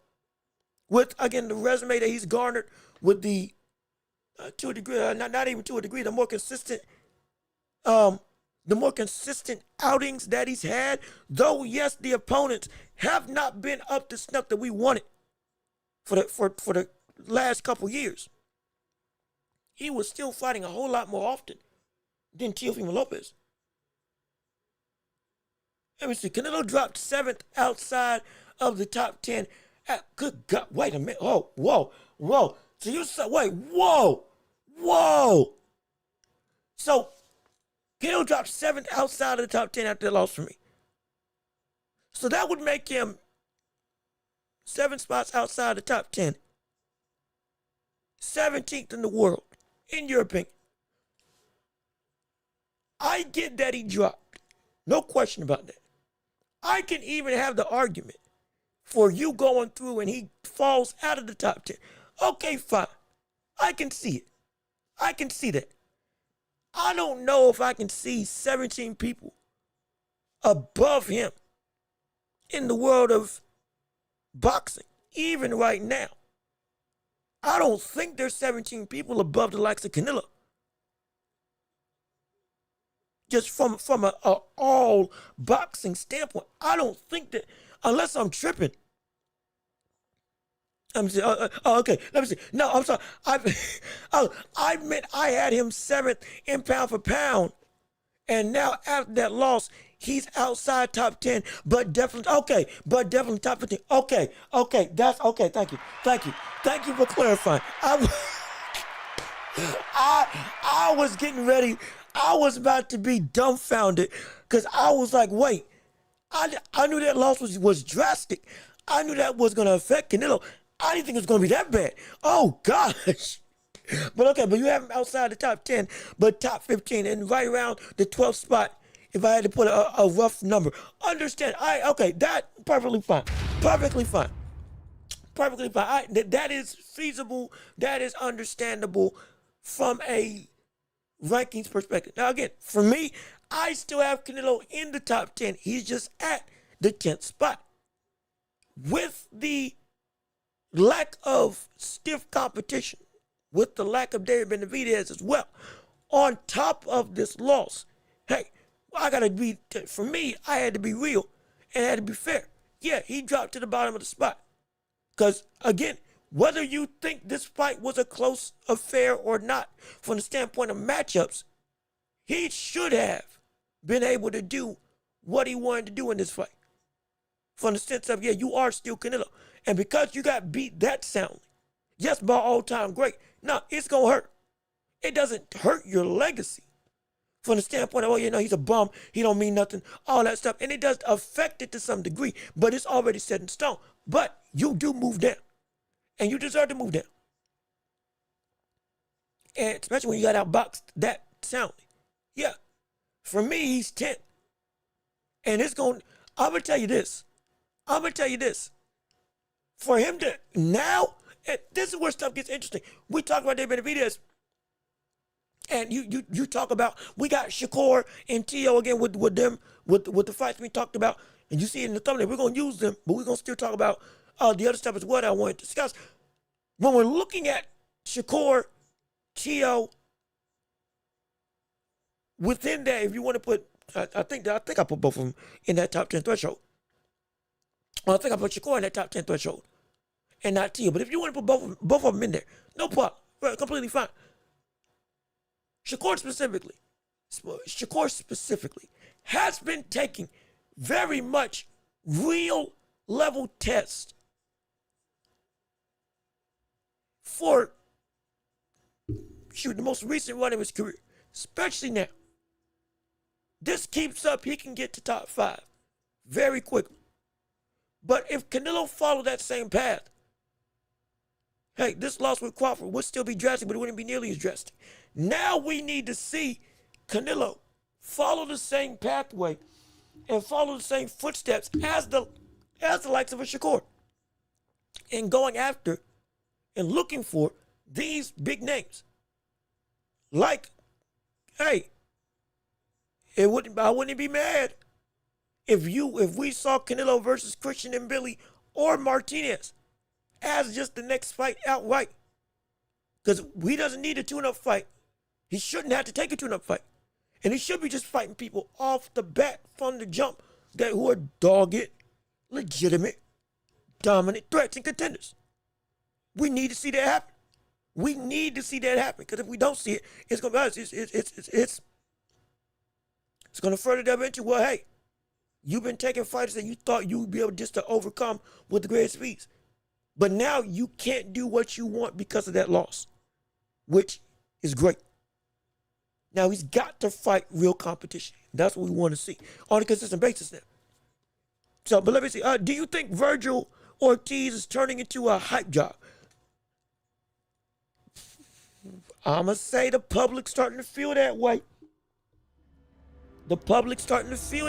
With, again, the resume that he's garnered with the, to a degree, not even to a degree, the more consistent outings that he's had. Though, yes, the opponents have not been up to snuff that we wanted for the last couple years. He was still fighting a whole lot more often than Teofimo Lopez. Let me see. Canelo dropped 7th outside of the top 10. Good God. Wait a minute. Oh, whoa. So you said, wait, whoa. So Canelo dropped 7th outside of the top 10 after that loss for me. So that would make him 7 spots outside the top 10. 17th in the world, in your opinion. I get that he dropped. No question about that. I can even have the argument for you going through and he falls out of the top 10. Okay, fine. I can see it. I can see that. I don't know if I can see 17 people above him in the world of boxing, even right now. I don't think there's 17 people above the likes of Canelo. Just from an all boxing standpoint, I don't think that, unless I'm tripping. Okay, let me see. No, I'm sorry. I meant I had him 7th in pound for pound, and now after that loss, He's outside top 10, but definitely top 15. Okay, that's okay. Thank you for clarifying. I was getting ready. I was about to be dumbfounded because I was like, wait, I knew that loss was drastic. I knew that was going to affect Canelo. I didn't think it was going to be that bad. Oh, gosh. But you have him outside the top 10, but top 15 and right around the 12th spot. If I had to put a rough number, understand? That perfectly fine. Perfectly fine. That is feasible. That is understandable from a rankings perspective. Now, again, for me, I still have Canelo in the top 10. He's just at the 10th spot. With the lack of stiff competition, with the lack of David Benavidez as well, on top of this loss, hey, I had to be real and had to be fair. Yeah, he dropped to the bottom of the spot. Because, again, whether you think this fight was a close affair or not, from the standpoint of matchups, he should have been able to do what he wanted to do in this fight. From the sense of, you are still Canelo. And because you got beat that soundly, yes, by all-time great, no, it's going to hurt. It doesn't hurt your legacy. From the standpoint of, he's a bum, he don't mean nothing, all that stuff. And it does affect it to some degree, but it's already set in stone. But you do move down, and you deserve to move down. And especially when you got outboxed that soundly. Yeah, for me, he's 10. And I'm going to tell you this. For him to now, and this is where stuff gets interesting. We talk about David Benavidez. And you talk about, we got Shakur and T.O. again with them, with the fights we talked about. And you see it in the thumbnail. We're going to use them, but we're going to still talk about the other stuff as well that I want to discuss. When we're looking at Shakur, T.O., within that, if you want to put, I think I put both of them in that top 10 threshold. Well, I think I put Shakur in that top 10 threshold and not T.O. But if you want to put both of them in there, no problem. Right, completely fine. Shakur specifically has been taking very much real level tests for the most recent run of his career, especially now. This keeps up, he can get to top 5 very quickly. But if Canelo followed that same path, hey, this loss with Crawford would still be drastic, but it wouldn't be nearly as drastic. Now we need to see Canelo follow the same pathway and follow the same footsteps as the likes of a Shakur, in going after and looking for these big names. Like, hey, I wouldn't be mad if we saw Canelo versus Christian and Billy or Martinez as just the next fight outright. Because he doesn't need a tune-up fight. He shouldn't have to take a tune-up fight. And he should be just fighting people off the bat from the jump who are dogged, legitimate, dominant threats and contenders. We need to see that happen. Because if we don't see it, it's going to it's going to further delve into, well, hey, you've been taking fighters that you thought you would be able just to overcome with the greatest speeds. But now you can't do what you want because of that loss, which is great. Now he's got to fight real competition. That's what we want to see on a consistent basis now. So, but let me see. Do you think Virgil Ortiz is turning into a hype job? I'm going to say the public's starting to feel that way. The public is starting to feel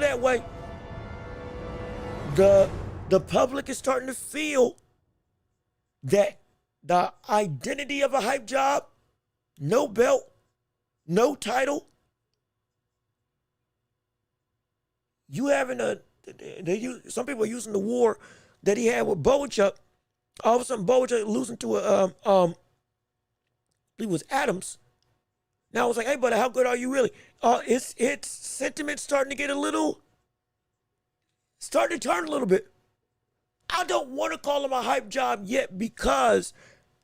that the identity of a hype job, no belt, no title, some people are using the war that he had with Boachuk. All of a sudden, Boachuk losing to I believe it was Adams. Now I was like, hey, buddy, how good are you really? It's sentiment starting to turn a little bit. I don't want to call him a hype job yet because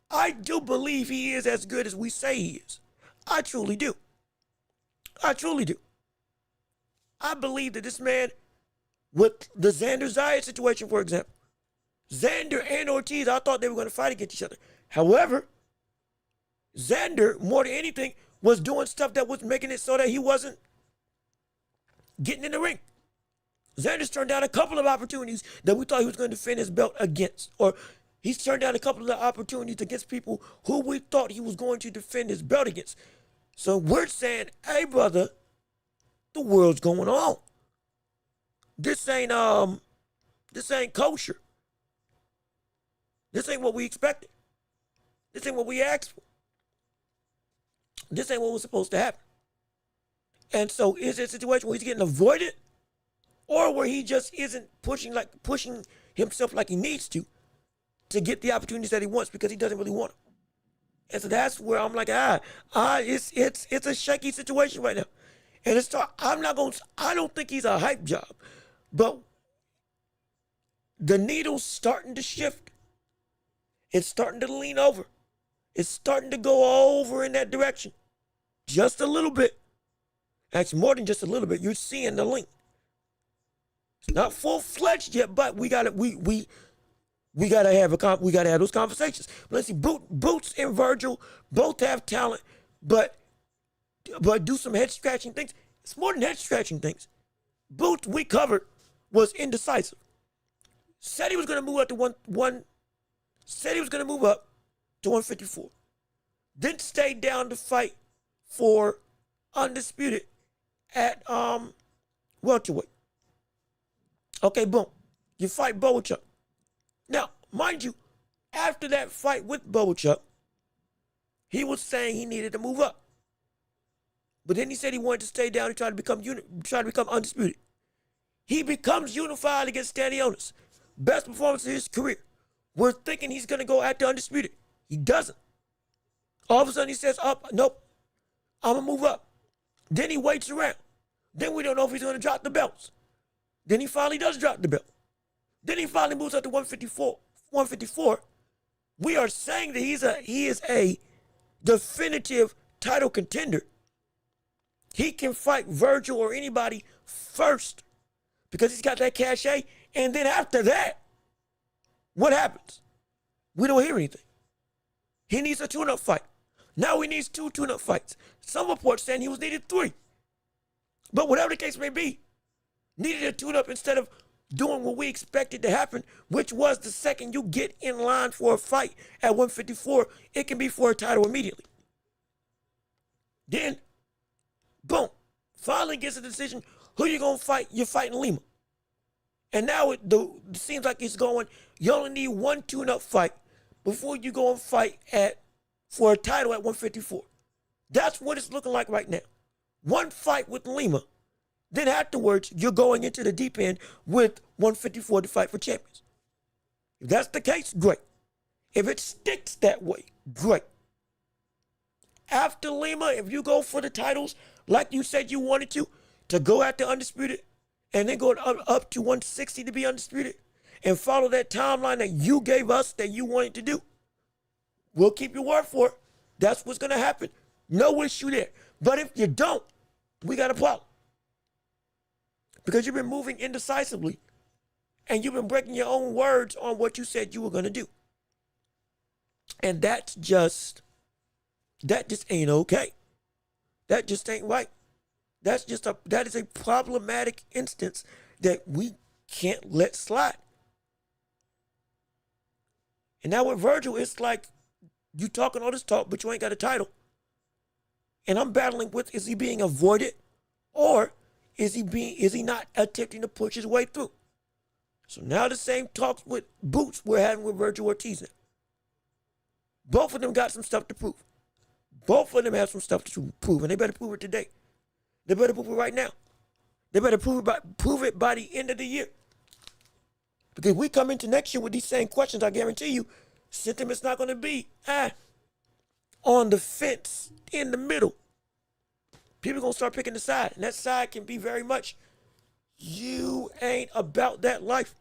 I do believe he is as good as we say he is. I truly do. I believe that this man, with the Xander Zayat situation, for example, Xander and Ortiz, I thought they were going to fight against each other. However, Xander, more than anything, was doing stuff that was making it so that he wasn't getting in the ring. Xander's turned down a couple of opportunities that we thought he was going to defend his belt against. Or he's turned down a couple of opportunities against people who we thought he was going to defend his belt against. So we're saying, hey, brother, the world's going on. This ain't kosher. This ain't what we expected. This ain't what we asked for. This ain't what was supposed to happen. And so is it a situation where he's getting avoided, or where he just isn't pushing himself like he needs to get the opportunities that he wants because he doesn't really want them? And so that's where I'm like, it's a shaky situation right now. And I don't think he's a hype job, but the needle's starting to shift. It's starting to lean over. It's starting to go over in that direction. Just a little bit. Actually, more than just a little bit. You're seeing the link. It's not full-fledged yet, but we gotta have those conversations. But let's see, Boots and Virgil both have talent, but do some head scratching things. It's more than head scratching things. Boots, we covered, was indecisive. Said he was gonna move up to said he was gonna move up to 154. Then stayed down to fight for undisputed at welterweight. Okay, boom. You fight Boachuk. Now, mind you, after that fight with Boachuk, he was saying he needed to move up. But then he said he wanted to stay down and try to become undisputed. He becomes unified against Stanionis. Best performance of his career. We're thinking he's going to go after undisputed. He doesn't. All of a sudden he says, nope, I'm going to move up. Then he waits around. Then we don't know if he's going to drop the belts. Then he finally does drop the belt. Then he finally moves up to 154. We are saying that he is a definitive title contender. He can fight Virgil or anybody first because he's got that cachet. And then after that, what happens? We don't hear anything. He needs a tune-up fight. Now he needs 2 tune-up fights. Some reports saying he was needed 3. But whatever the case may be, needed a tune-up instead of doing what we expected to happen, which was the second you get in line for a fight at 154, it can be for a title immediately. Then, boom, finally gets a decision, who you going to fight? You're fighting Lima. And now it seems like it's going, you only need 1 tune-up fight before you go and fight for a title at 154. That's what it's looking like right now. 1 fight with Lima. Then afterwards, you're going into the deep end with 154 to fight for champions. If that's the case, great. If it sticks that way, great. After Lima, if you go for the titles like you said you wanted to go after undisputed, and then go up to 160 to be undisputed, and follow that timeline that you gave us that you wanted to do, we'll keep your word for it. That's what's going to happen. No issue there. But if you don't, we got a problem. Because you've been moving indecisively, and you've been breaking your own words on what you said you were going to do. And that just ain't okay. That just ain't right. That is a problematic instance that we can't let slide. And now with Virgil, it's like you talking all this talk, but you ain't got a title. And I'm battling with, is he being avoided, or is he not attempting to push his way through? So now the same talks with Boots we're having with Virgil Ortiz now. Both of them got some stuff to prove. Both of them have some stuff to prove, and they better prove it today. They better prove it right now. They better prove it by the end of the year. Because we come into next year with these same questions, I guarantee you, sentiment's not going to be on the fence in the middle. People are going to start picking the side, and that side can be very much, you ain't about that life.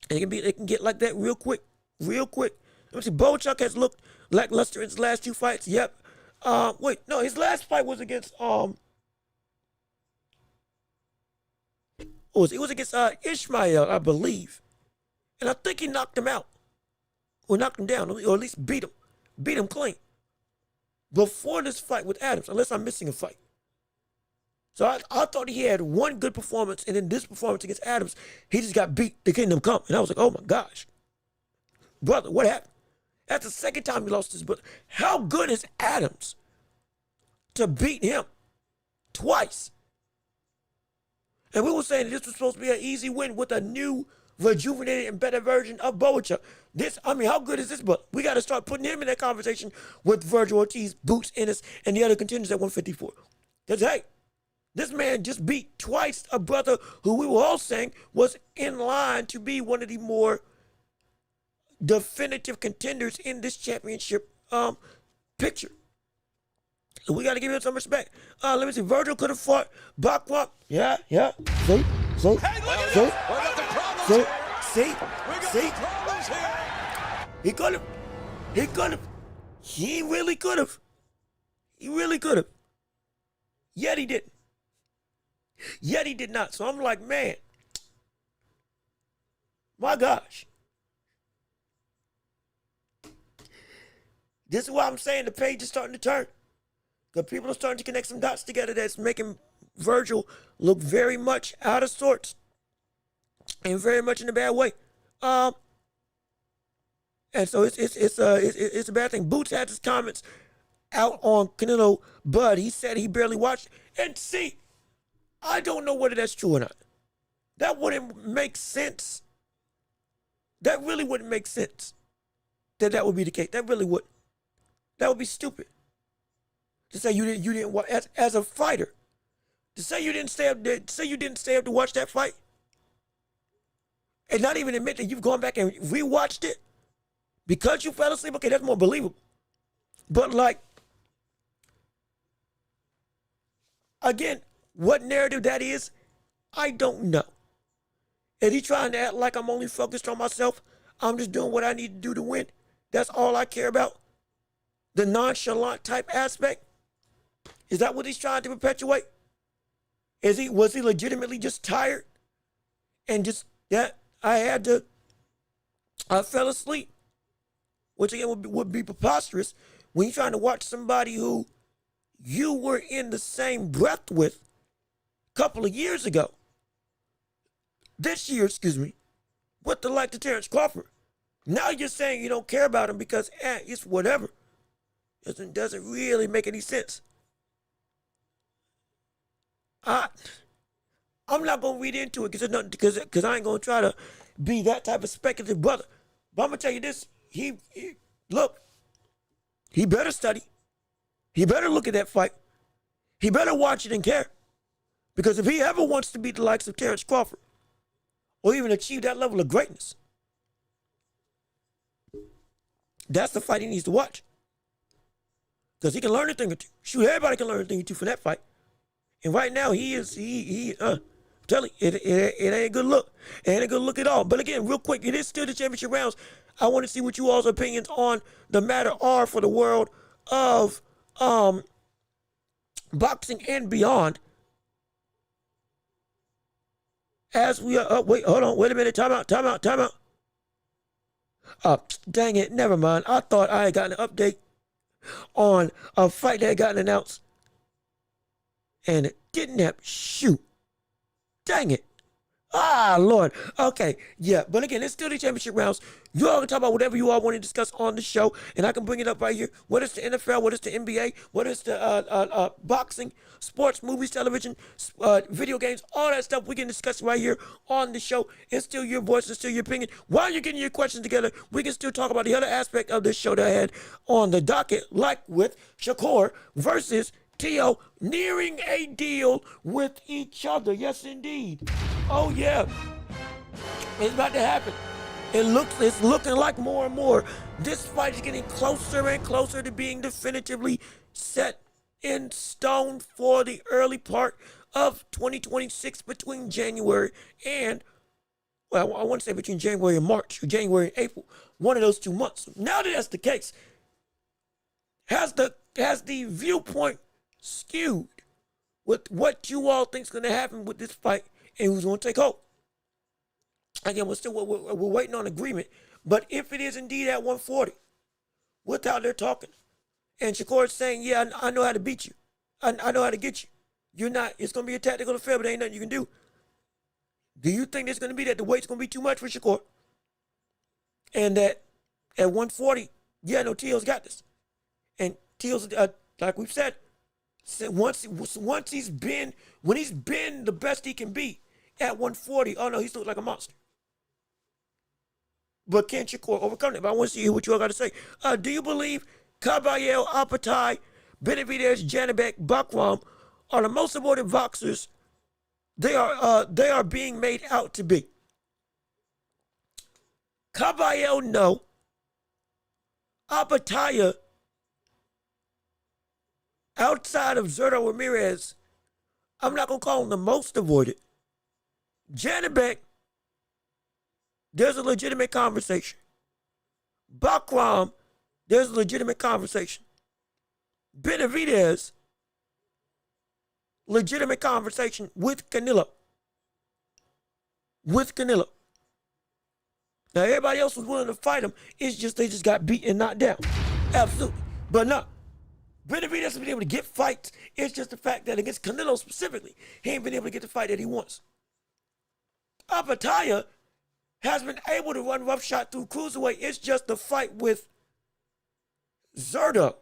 And it can get like that real quick. Let me see, Boachuk has looked lackluster in his last 2 fights. Yep. His last fight was against it was against Ishmael, I believe. And I think he knocked him out. Or knocked him down, or at least beat him. Beat him clean. Before this fight with Adams, unless I'm missing a fight. So I thought he had one good performance, and then this performance against Adams, he just got beat the kingdom come. And I was like, oh my gosh. Brother, what happened? That's the second time he lost his brother. How good is Adams to beat him twice? And we were saying that this was supposed to be an easy win with a new, rejuvenated, and better version of Boacha. How good is this? But we got to start putting him in that conversation with Virgil Ortiz, Boots Ennis, and the other contenders at 154. Because, hey, this man just beat twice a brother who we were all saying was in line to be one of the more definitive contenders in this championship picture. So we got to give him some respect. Let me see. Virgil could have fought Bakwa. Yeah. See? Hey, look at this. We got the problems here. See? We got See? the problems here. He could have. He could have. He really could have. He really could have. Yet he didn't. Yet he did not. So I'm like, man, my gosh. This is why I'm saying the page is starting to turn. Because people are starting to connect some dots together that's making Virgil look very much out of sorts. And very much in a bad way. And so it's a bad thing. Boots had his comments out on Canelo Bud. He said he barely watched. And see, I don't know whether that's true or not. That wouldn't make sense. That really wouldn't make sense. That would be the case. That really wouldn't. That would be stupid. To say you didn't watch as a fighter. To say you didn't stay up to watch that fight. And not even admit that you've gone back and rewatched it because you fell asleep. Okay, that's more believable. But like, again, what narrative that is, I don't know. Is he trying to act like I'm only focused on myself? I'm just doing what I need to do to win. That's all I care about. The nonchalant type aspect. Is that what he's trying to perpetuate? Was he legitimately just tired? And just that I fell asleep. Which again would be preposterous when you're trying to watch somebody who you were in the same breath with a couple of years ago. This year, with the like to Terrence Crawford. Now you're saying you don't care about him because it's whatever. Doesn't really make any sense. I'm not gonna read into it because I ain't gonna try to be that type of speculative brother. But I'm gonna tell you this: he better study. He better look at that fight. He better watch it and care, because if he ever wants to beat the likes of Terrence Crawford, or even achieve that level of greatness, that's the fight he needs to watch. Because he can learn a thing or two. Shoot, everybody can learn a thing or two from that fight. And right now, I'm telling you, it ain't a good look. It ain't a good look at all. But again, real quick, it is still the championship rounds. I want to see what you all's opinions on the matter are for the world of boxing and beyond. As we are, wait a minute, time out. Dang it, never mind. I thought I had gotten an update on a fight that had gotten announced, and it didn't happen. Shoot. Dang it. Lord. Okay, yeah. But again, it's still the championship rounds. You all can talk about whatever you all want to discuss on the show, and I can bring it up right here. What is the NFL? What is the NBA? What is the boxing, sports, movies, television, video games, all that stuff we can discuss right here on the show. It's still your voice. It's still your opinion. While you're getting your questions together, we can still talk about the other aspect of this show that I had on the docket, like with Shakur versus Tio nearing a deal with each other. Yes, indeed. Oh, yeah. It's about to happen. It's looking like more and more. This fight is getting closer and closer to being definitively set in stone for the early part of 2026 between January and, well, I want to say between January and March, or January and April, one of those 2 months. Now that that's the case, has the viewpoint skewed with what you all think is going to happen with this fight and who's going to take hold. Again, we're waiting on agreement. But if it is indeed at 140, without their talking, and Shakur is saying, yeah, I know how to beat you. I know how to get you. You're not, it's going to be a tactical affair, but there ain't nothing you can do. Do you think it's going to be that the weight's going to be too much for Shakur? And that at 140, yeah, no, Teal's got this. And Teal's, like we've said, once he's been, when he's been the best he can be at 140, oh no, he's looked like a monster. But can Shakur overcome it? But I want to see what you all got to say. Do you believe Caballero, Apatai, Benavidez, Janibek, Bakram are the most avoided boxers they are being made out to be? Caballero, no. Apataya, outside of Zerto Ramirez, I'm not going to call him the most avoided. Janibek, there's a legitimate conversation. Bakram, there's a legitimate conversation. Benavidez, legitimate conversation with Canelo. With Canelo. Now, everybody else was willing to fight him. It's just they just got beat and knocked down. Absolutely. But no, Benavidez has been able to get fights. It's just the fact that against Canelo specifically, he ain't been able to get the fight that he wants. Apataya has been able to run roughshod through cruiserweight. It's just the fight with Zerto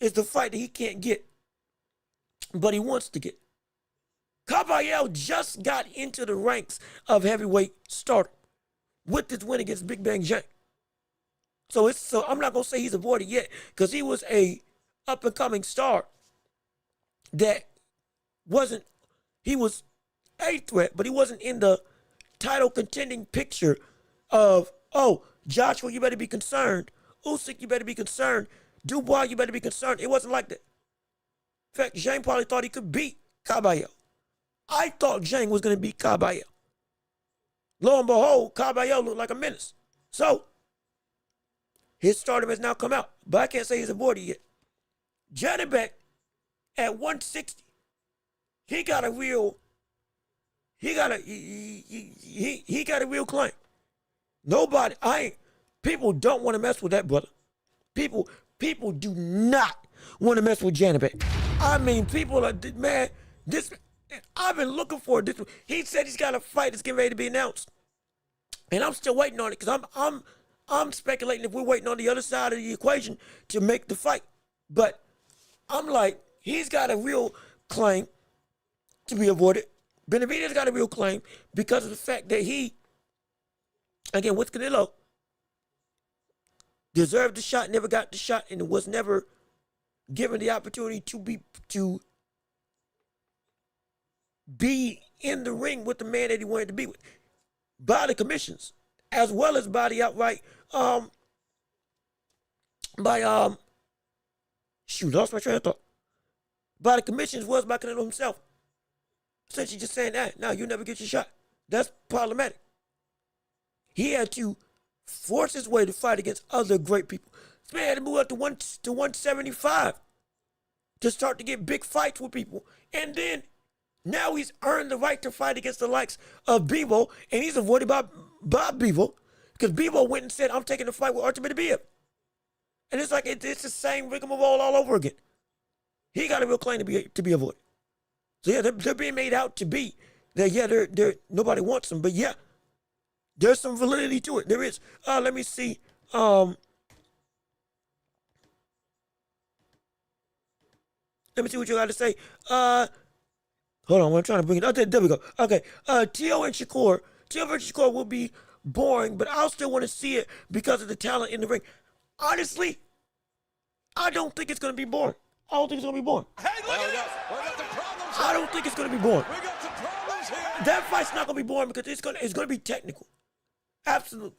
is the fight that he can't get, but he wants to get. Caballero just got into the ranks of heavyweight stardom with this win against Big Bang Jang. So I'm not gonna say he's avoided yet, because he was a up and coming star that he was a threat, but he wasn't in the title contending picture of, oh, Joshua, you better be concerned. Usyk, you better be concerned. Dubois, you better be concerned. It wasn't like that. In fact, Zhang probably thought he could beat Caballero. I thought Zhang was going to beat Caballero. Lo and behold, Caballero looked like a menace. So, his stardom has now come out, but I can't say he's avoided yet. Janibek at 160, he got a real claim. People don't want to mess with that brother. People do not want to mess with Janibek. I mean, people are, man, I've been looking for this. He said he's got a fight that's getting ready to be announced. And I'm still waiting on it, because I'm speculating if we're waiting on the other side of the equation to make the fight. But I'm like, he's got a real claim to be avoided. Benavidez got a real claim because of the fact that he, again, with Canelo, deserved the shot, never got the shot, and was never given the opportunity to be in the ring with the man that he wanted to be with by the commissions, as well as by the outright lost my train of thought. By the commissions was by Canelo himself. Essentially just saying that, no, you never get your shot. That's problematic. He had to force his way to fight against other great people. This man had to move up to 175 to start to get big fights with people. And then now he's earned the right to fight against the likes of Bivol, and he's avoided by Bivol, because Bivol went and said, I'm taking the fight with Artur Beterbiev. And it's like, it's the same rigmarole all over again. He got a real claim to be avoided. So yeah, they're being made out to be that, yeah, they're nobody wants them, but yeah, there's some validity to it. There is. Let me see. Let me see what you got to say. Hold on, I'm trying to bring it. Okay, there we go. Okay, Tio versus Shakur will be boring, but I'll still want to see it because of the talent in the ring. Honestly, I don't think it's going to be boring. I don't think it's going to be boring. Hey, look at this. We got some problems here. I don't think it's going to be boring. We got some problems here. That fight's not going to be boring because it's going to be technical. Absolutely.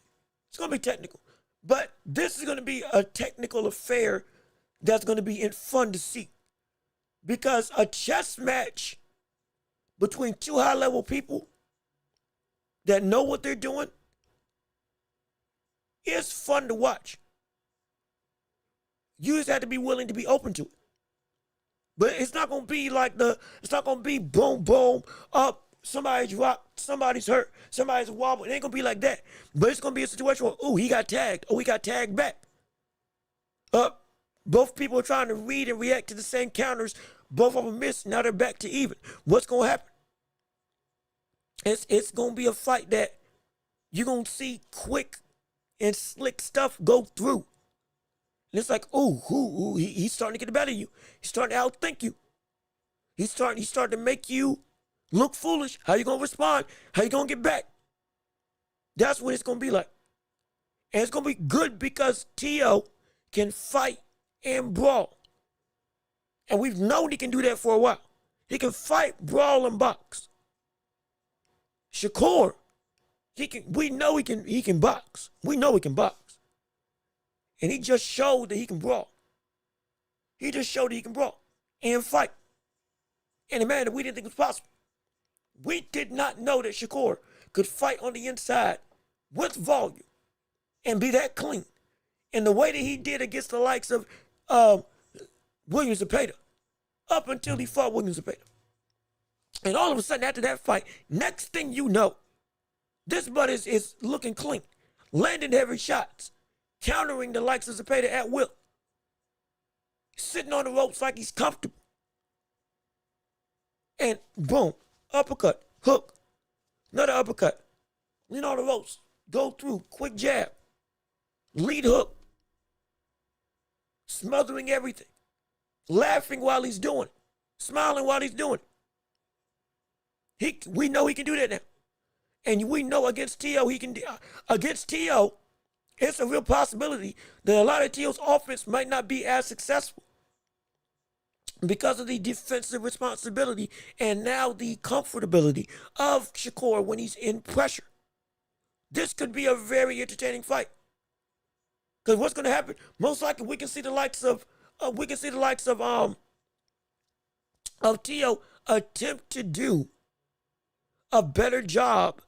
It's going to be technical. But this is going to be a technical affair that's going to be fun to see. Because a chess match between two high-level people that know what they're doing is fun to watch. You just have to be willing to be open to it. But it's not going to be like it's not going to be boom, boom, up, somebody's rocked, somebody's hurt, somebody's wobbled. It ain't gonna be like that. But it's gonna be a situation where, oh, he got tagged. Oh, he got tagged back. Both people are trying to read and react to the same counters. Both of them missed. Now they're back to even. What's gonna happen? It's gonna be a fight that you're gonna see quick and slick stuff go through. And it's like, oh, he's starting to get the better of you. He's starting to outthink you. He's starting to make you look foolish. How you gonna respond? How you gonna get back? That's what it's gonna be like. And it's gonna be good because T.O. can fight and brawl. And we've known he can do that for a while. He can fight, brawl, and box. Shakur, we know he can box. We know he can box. And he just showed that he can brawl. He just showed that he can brawl and fight. In a manner that we didn't think was possible. We did not know that Shakur could fight on the inside with volume and be that clean. And the way that he did against the likes of Williams Zepeda, up until he fought Williams Zepeda. And all of a sudden, after that fight, next thing you know, this butt is looking clean, landing heavy shots, countering the likes of Zepeda at will, sitting on the ropes like he's comfortable. And boom, uppercut, hook, another uppercut, lean on the ropes, go through, quick jab, lead hook, smothering everything, laughing while he's doing it, smiling while he's doing it. We know he can do that now. And we know against T.O. he can do. Against T.O., it's a real possibility that a lot of T.O.'s offense might not be as successful because of the defensive responsibility and now the comfortability of Shakur when he's in pressure. This could be a very entertaining fight. Because what's going to happen? Most likely we can see the likes of T.O. attempt to do a better job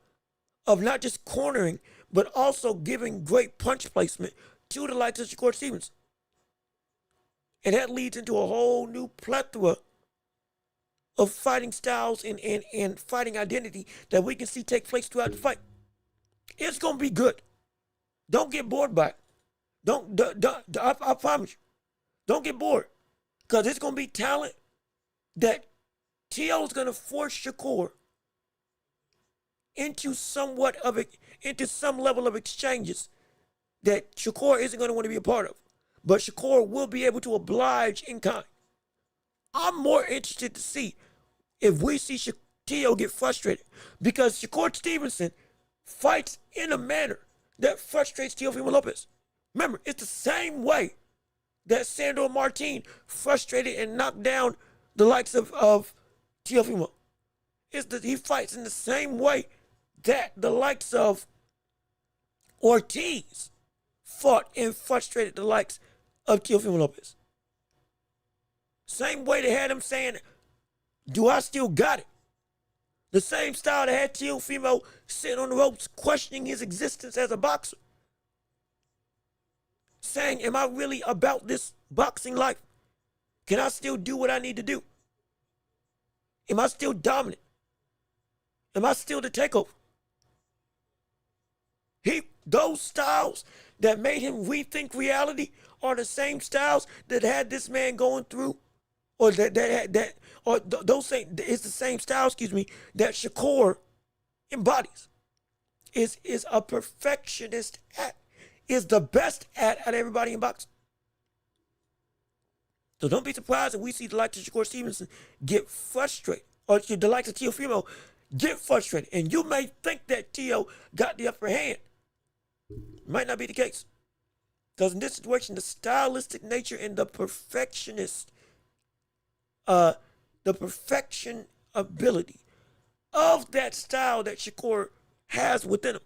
of not just cornering, but also giving great punch placement to the likes of Shakur Stevenson. And that leads into a whole new plethora of fighting styles and fighting identity that we can see take place throughout the fight. It's going to be good. Don't get bored by it. I promise you. Don't get bored. Because it's going to be talent that T.O. is going to force Shakur into some level of exchanges that Shakur isn't going to want to be a part of. But Shakur will be able to oblige in kind. I'm more interested to see if we see T.O. get frustrated. Because Shakur Stevenson fights in a manner that frustrates Teofimo Lopez. Remember, it's the same way that Sandor Martin frustrated and knocked down the likes of Teofimo. He fights in the same way that the likes of Ortiz fought and frustrated the likes of Teofimo Lopez. Same way they had him saying, do I still got it? The same style that had Teofimo sitting on the ropes questioning his existence as a boxer. Saying, am I really about this boxing life? Can I still do what I need to do? Am I still dominant? Am I still the takeover? Those styles that made him rethink reality are the same styles that had this man going through, or it's the same style, that Shakur embodies. Is a perfectionist is the best at everybody in boxing. So don't be surprised if we see the likes of Shakur Stevenson get frustrated, or the likes of Teofimo get frustrated. And you may think that T.O. got the upper hand. Might not be the case. Because in this situation, the stylistic nature and the perfection ability of that style that Shakur has within him,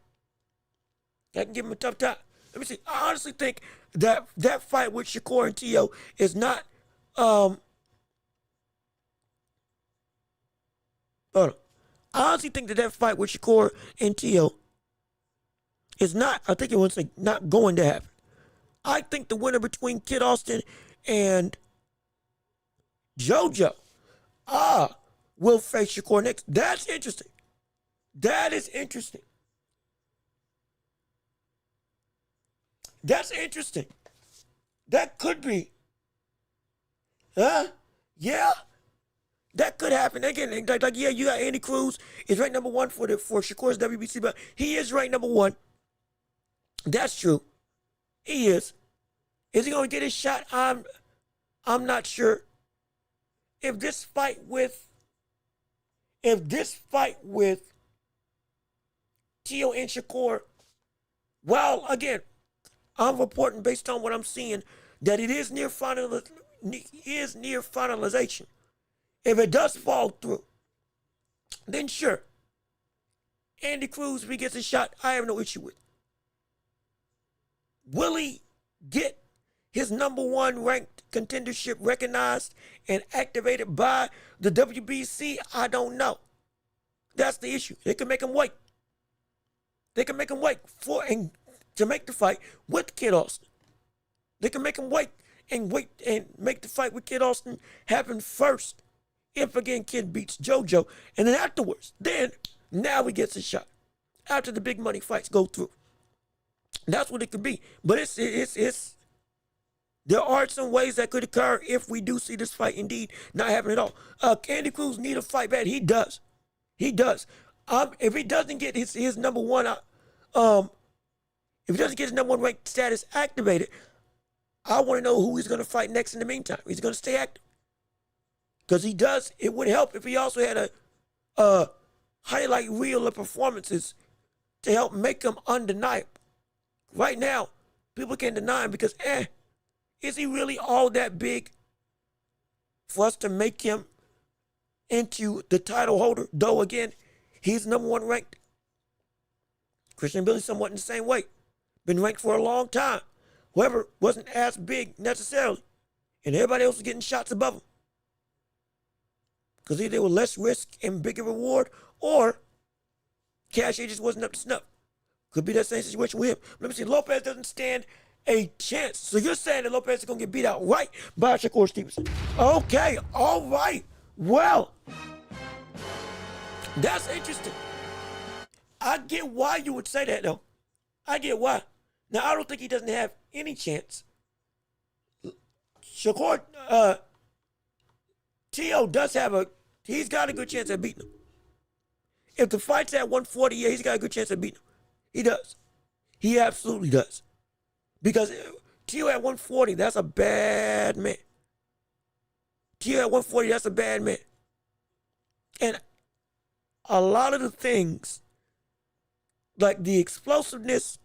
that can give him a tough time. Let me see. I honestly think that fight with Shakur and T.O. is not. Hold on. I honestly think that fight with Shakur and T.O. is not. I think it was not going to happen. I think the winner between Kid Austin and JoJo will face Shakur next. That's interesting. That is interesting. That's interesting. That could be. Huh? Yeah. That could happen. Again, like yeah, you got Andy Cruz is ranked number one for Shakur's WBC, but he is ranked number one. That's true. He is. Is he gonna get his shot? I'm not sure. If this fight with Tio and Shakur, well, again, I'm reporting based on what I'm seeing that it is near finalization. If it does fall through, then sure. Andy Cruz, if he gets a shot, I have no issue with. Will he get his number one ranked contendership recognized and activated by the WBC? I don't know. That's the issue. They can make him wait. They can make him wait to make the fight with Kid Austin. They can make him wait and make the fight with Kid Austin happen first. If again Kid beats JoJo, and then afterwards, now he gets a shot. After the big money fights go through. That's what it could be. But it's there are some ways that could occur if we do see this fight indeed not happen at all. Andy Cruz need a fight bad. He does. He does. If he doesn't get his number one, if he doesn't get his number one ranked status activated, I want to know who he's going to fight next in the meantime. He's going to stay active. Because he does. It would help if he also had a highlight reel of performances to help make him undeniable. Right now, people can't deny him because, is he really all that big for us to make him into the title holder? Though, again, he's number one ranked. Christian Billy somewhat in the same way. Been ranked for a long time. Whoever wasn't as big necessarily. And everybody else was getting shots above him. Because either they were less risk and bigger reward, or cash just wasn't up to snuff. Could be that same situation with him. Let me see. Lopez doesn't stand a chance. So you're saying that Lopez is going to get beat out right by Shakur Stevenson. Okay. All right. Well, that's interesting. I get why you would say that, though. I get why. Now, I don't think he doesn't have any chance. Shakur, Tio does have he's got a good chance at beating him. If the fight's at 140, yeah, he's got a good chance at beating him. He does. He absolutely does. Because Tio at 140, that's a bad man. Tio at 140, that's a bad man. And a lot of the things, like the explosiveness,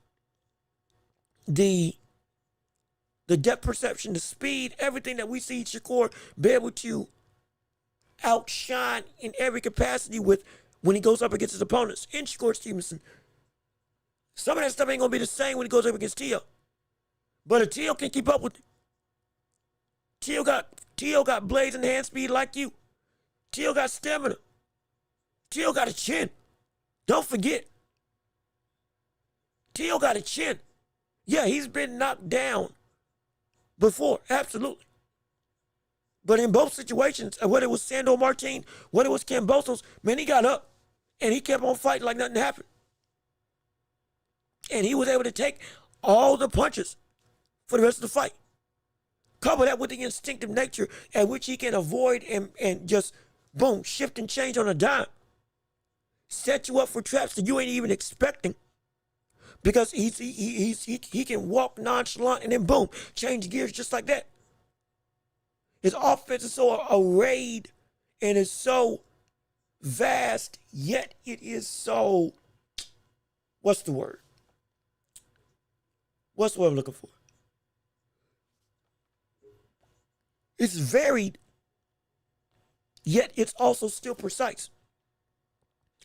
the depth perception, the speed, everything that we see Shakur be able to outshine in every capacity with when he goes up against his opponents in Shakur Stevenson. Some of that stuff ain't going to be the same when he goes up against Tio. But if Tio can keep up with it. Tio got blazing hand speed like you. Tio got stamina. Tio got a chin. Don't forget. Tio got a chin. Yeah, he's been knocked down before, absolutely. But in both situations, whether it was Sandor Martin, whether it was Kambosos, man, he got up and he kept on fighting like nothing happened. And he was able to take all the punches for the rest of the fight. Couple that with the instinctive nature at which he can avoid and just, boom, shift and change on a dime. Set you up for traps that you ain't even expecting. Because he can walk nonchalant and then, boom, change gears just like that. His offense is so arrayed and is so vast, yet it is so, what's the word? What's the word I'm looking for? It's varied, yet it's also still precise.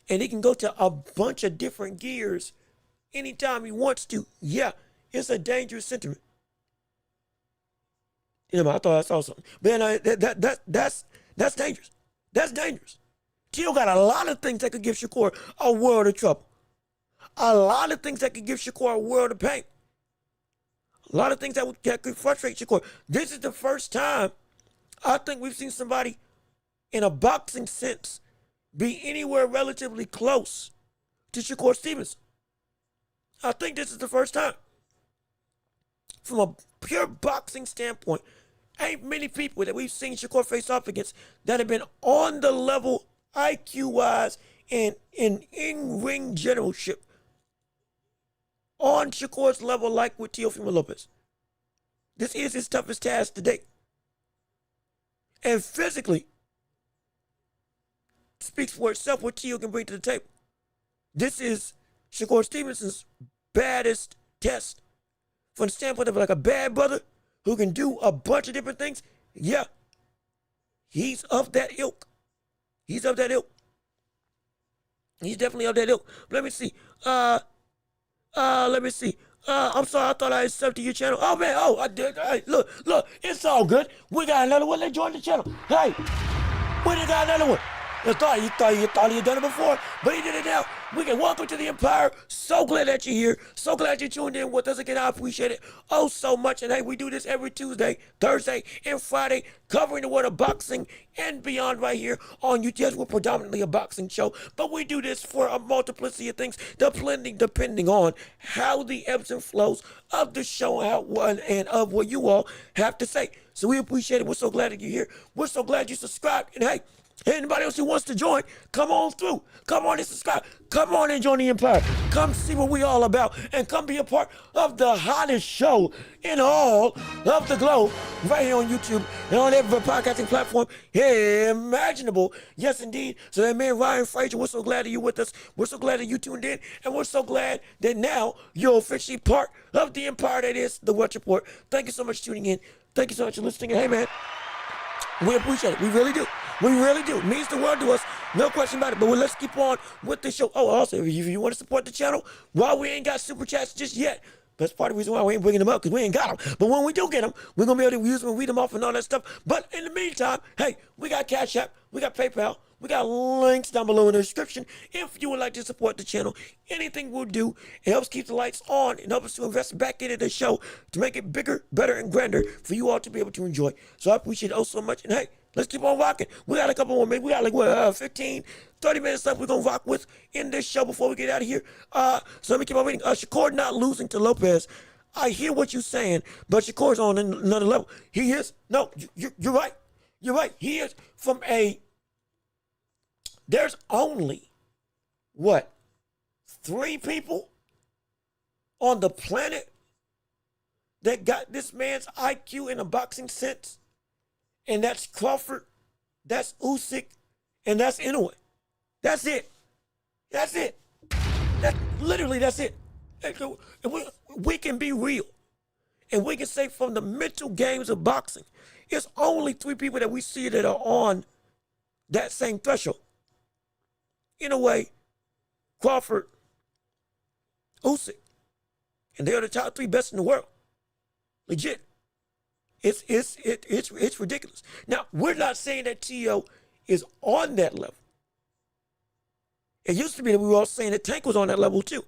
And he can go to a bunch of different gears anytime he wants to. Yeah, it's a dangerous sentiment. You know, I thought I saw something. But that's dangerous. That's dangerous. Tio got a lot of things that could give Shakur a world of trouble. A lot of things that could give Shakur a world of pain. A lot of things that could frustrate Shakur. This is the first time I think we've seen somebody in a boxing sense be anywhere relatively close to Shakur Stevenson. I think this is the first time. From a pure boxing standpoint, ain't many people that we've seen Shakur face off against that have been on the level IQ-wise and in-ring generalship on Shakur's level like with Teofimo Lopez. This is his toughest task to date. And physically, speaks for itself what Teo can bring to the table. This is Shakur Stevenson's baddest test. From the standpoint of like a bad brother who can do a bunch of different things, yeah, he's of that ilk. He's of that ilk. He's definitely of that ilk. But let me see. Let me see. I'm sorry, I thought I had subbed to your channel. Oh man, I did. Hey, look, it's all good. We got another one. Let's join the channel. Hey, we got another one. You thought he had done it before, but he did it now. We can welcome to the Empire. So glad that you're here. So glad you tuned in with us again. I appreciate it oh so much. And hey, we do this every Tuesday, Thursday, and Friday, covering the world of boxing and beyond right here on YouTube. Yes, we're predominantly a boxing show, but we do this for a multiplicity of things, depending on how the ebbs and flows of the show and of what you all have to say. So we appreciate it. We're so glad that you're here. We're so glad you subscribed. And hey, anybody else who wants to join, come on through. Come on and subscribe. Come on and join the Empire. Come see what we all about and come be a part of the hottest show in all of the globe right here on YouTube and on every podcasting platform imaginable. Yes, indeed. So that man, Ryan Frazier, we're so glad that you're with us. We're so glad that you tuned in, and we're so glad that now you're officially part of the Empire that is the Welch Report. Thank you so much for tuning in. Thank you so much for listening. And hey, man, we appreciate it. We really do. We really do. It means the world to us. No question about it. But let's keep on with the show. Oh, also, if you want to support the channel, while we ain't got super chats just yet, that's part of the reason why we ain't bringing them up, because we ain't got them. But when we do get them, we're going to be able to use them and read them off and all that stuff. But in the meantime, hey, we got Cash App, we got PayPal, we got links down below in the description. If you would like to support the channel, anything we'll do, it helps keep the lights on and help us to invest back into the show to make it bigger, better, and grander for you all to be able to enjoy. So I appreciate it oh so much. And hey, let's keep on rocking. We got a couple more minutes. We got like 15, 30 minutes left we're going to rock with in this show before we get out of here. So let me keep on reading. Shakur not losing to Lopez. I hear what you're saying, but Shakur's on another level. He is. No, you're right. You're right. He is from a... There's only, 3 people on the planet that got this man's IQ in a boxing sense? And that's Crawford, that's Usyk, and that's Inoue. That's it. That's it. That's it. We can be real. And we can say from the mental games of boxing, it's only 3 people that we see that are on that same threshold. Inoue, Crawford, Usyk. And they're the top 3 best in the world. Legit. It's ridiculous. Now, we're not saying that Teo is on that level. It used to be that we were all saying that Tank was on that level too.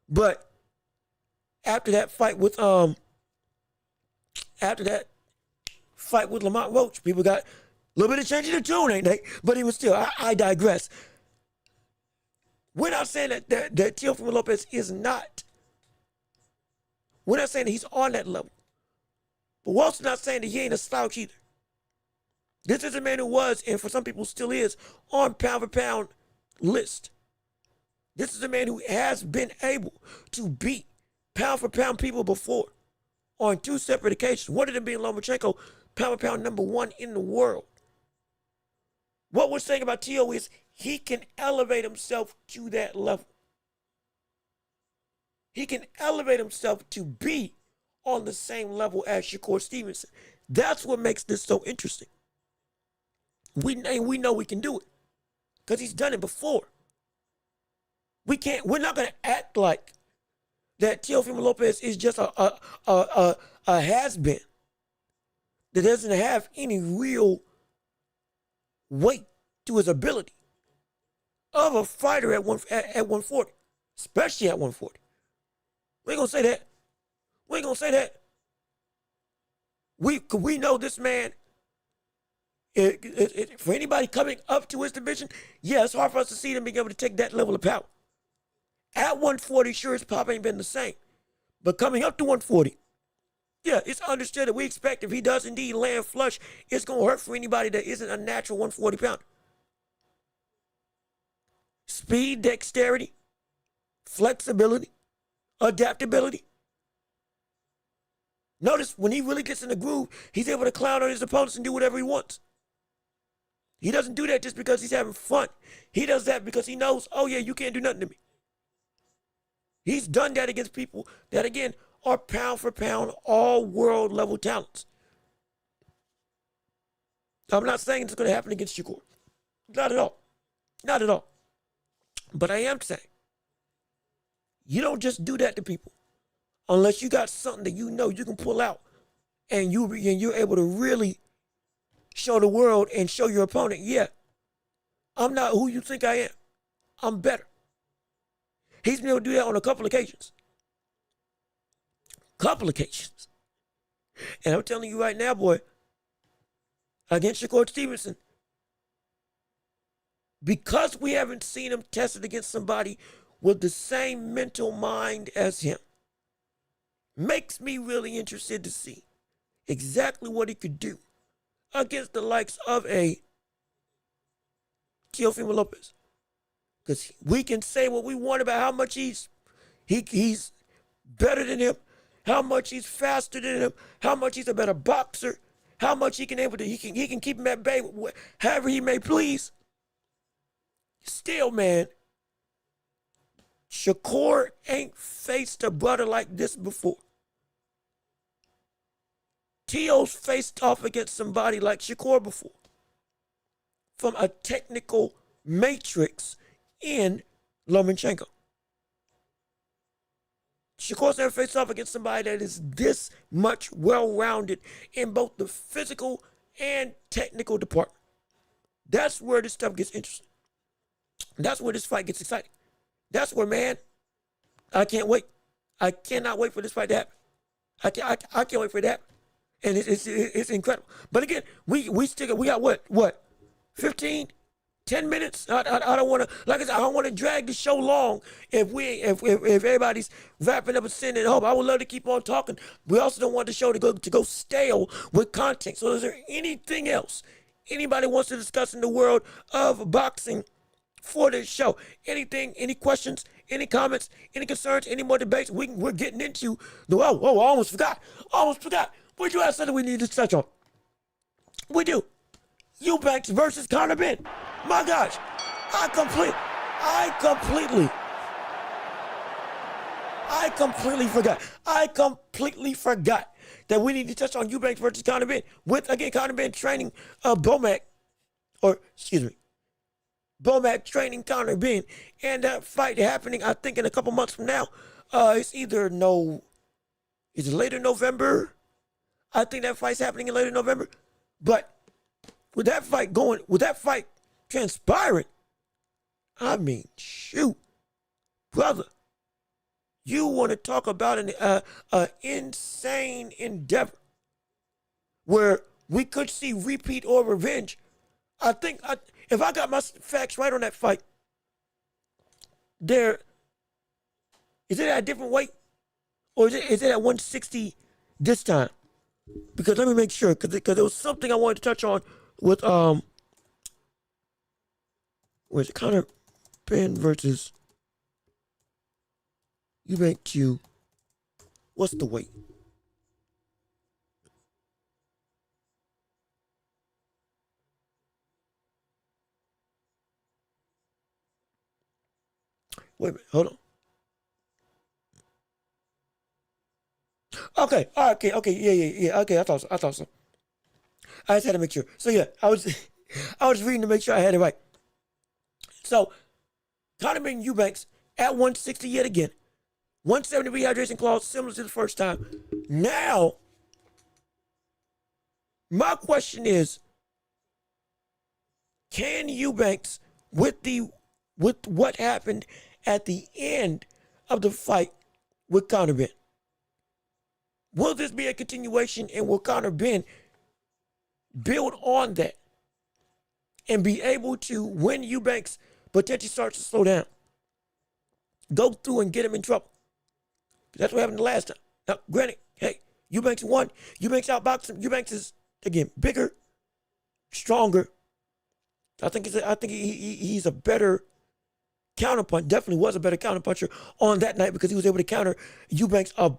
But after that fight with Lamont Roach, people got a little bit of change in the tune, ain't they? But he was still, I digress. We're not saying that Teofimo Lopez is not. We're not saying that he's on that level. But Welch not saying that he ain't a slouch either. This is a man who was, and for some people still is, on pound-for-pound list. This is a man who has been able to beat pound-for-pound people before on 2 separate occasions. One of them being Lomachenko, pound-for-pound number 1 in the world. What we're saying about Teo is he can elevate himself to that level. He can elevate himself to be on the same level as Shakur Stevenson. That's what makes this so interesting. We know we can do it because he's done it before. We're not going to act like that Teofimo Lopez is just a has-been that doesn't have any real weight to his ability of a fighter at 140, especially at 140. We ain't going to say that. We ain't going to say that. We know this man, for anybody coming up to his division, yeah, it's hard for us to see them being able to take that level of power. At 140, sure, his pop ain't been the same. But coming up to 140, yeah, it's understood that we expect if he does indeed land flush, it's going to hurt for anybody that isn't a natural 140 pounder. Speed, dexterity, flexibility, adaptability. Notice when he really gets in the groove, he's able to clown on his opponents and do whatever he wants. He doesn't do that just because he's having fun. He does that because he knows, oh yeah, you can't do nothing to me. He's done that against people that, again, are pound for pound, all world level talents. I'm not saying it's going to happen against Shakur. Not at all. Not at all. But I am saying, you don't just do that to people unless you got something that you know you can pull out and you're able to really show the world and show your opponent, yeah, I'm not who you think I am. I'm better. He's been able to do that on a couple occasions. Couple occasions. And I'm telling you right now, boy, against Shakur Stevenson, because we haven't seen him tested against somebody with the same mental mind as him, makes me really interested to see exactly what he could do against the likes of a Teofimo Lopez. Because we can say what we want about how much he's better than him, how much he's faster than him, how much he's a better boxer, how much he can keep him at bay however he may please. Still, man, Shakur ain't faced a brother like this before. Teo's faced off against somebody like Shakur before. From a technical matrix in Lomachenko. Shakur's never faced off against somebody that is this much well-rounded in both the physical and technical department. That's where this stuff gets interesting. That's where this fight gets exciting. That's where, man, I can't wait. I cannot wait for this fight to happen. I can't wait for it to happen. And it's incredible. But again, we got what? 15? 10 minutes. I don't want to, like I said, I don't want to drag the show long. If everybody's wrapping up and sending hope, I would love to keep on talking. We also don't want the show to go stale with content. So is there anything else anybody wants to discuss in the world of boxing for this show? Anything, any questions, any comments, any concerns, any more debates? We're getting into the, I almost forgot. What do you have something we need to touch on? We do. Eubanks versus Conor Ben. My gosh, I completely forgot that we need to touch on Eubanks versus Conor Ben. With, again, Conor Ben training Bomac training Conor Ben, and that fight happening, I think, in a couple months from now. It's later November. I think that fight's happening in later November. But with that fight transpiring, I mean, shoot, brother, you want to talk about an insane endeavor where we could see repeat or revenge. I think if I got my facts right on that fight, is it at a different weight, or is it at 160 this time? Because let me make sure, because there was something I wanted to touch on with where's it? Conor Ben versus Eubank Q. What's the weight? Wait a minute, hold on. Okay, yeah. Okay, I thought so. I just had to make sure. So yeah, I was reading to make sure I had it right. So, Conor Ben Eubanks at 160 yet again. 170 rehydration clause, similar to the first time. Now, my question is, can Eubanks, with what happened at the end of the fight with Conor Ben, will this be a continuation, and will Conor Ben build on that and be able to, when Eubanks potentially starts to slow down, go through and get him in trouble. That's what happened the last time. Now, granted, hey, Eubanks won. Eubanks outboxed him. Eubanks is, again, bigger, stronger. I think he's a better counterpuncher. Definitely was a better counterpuncher on that night because he was able to counter Eubanks a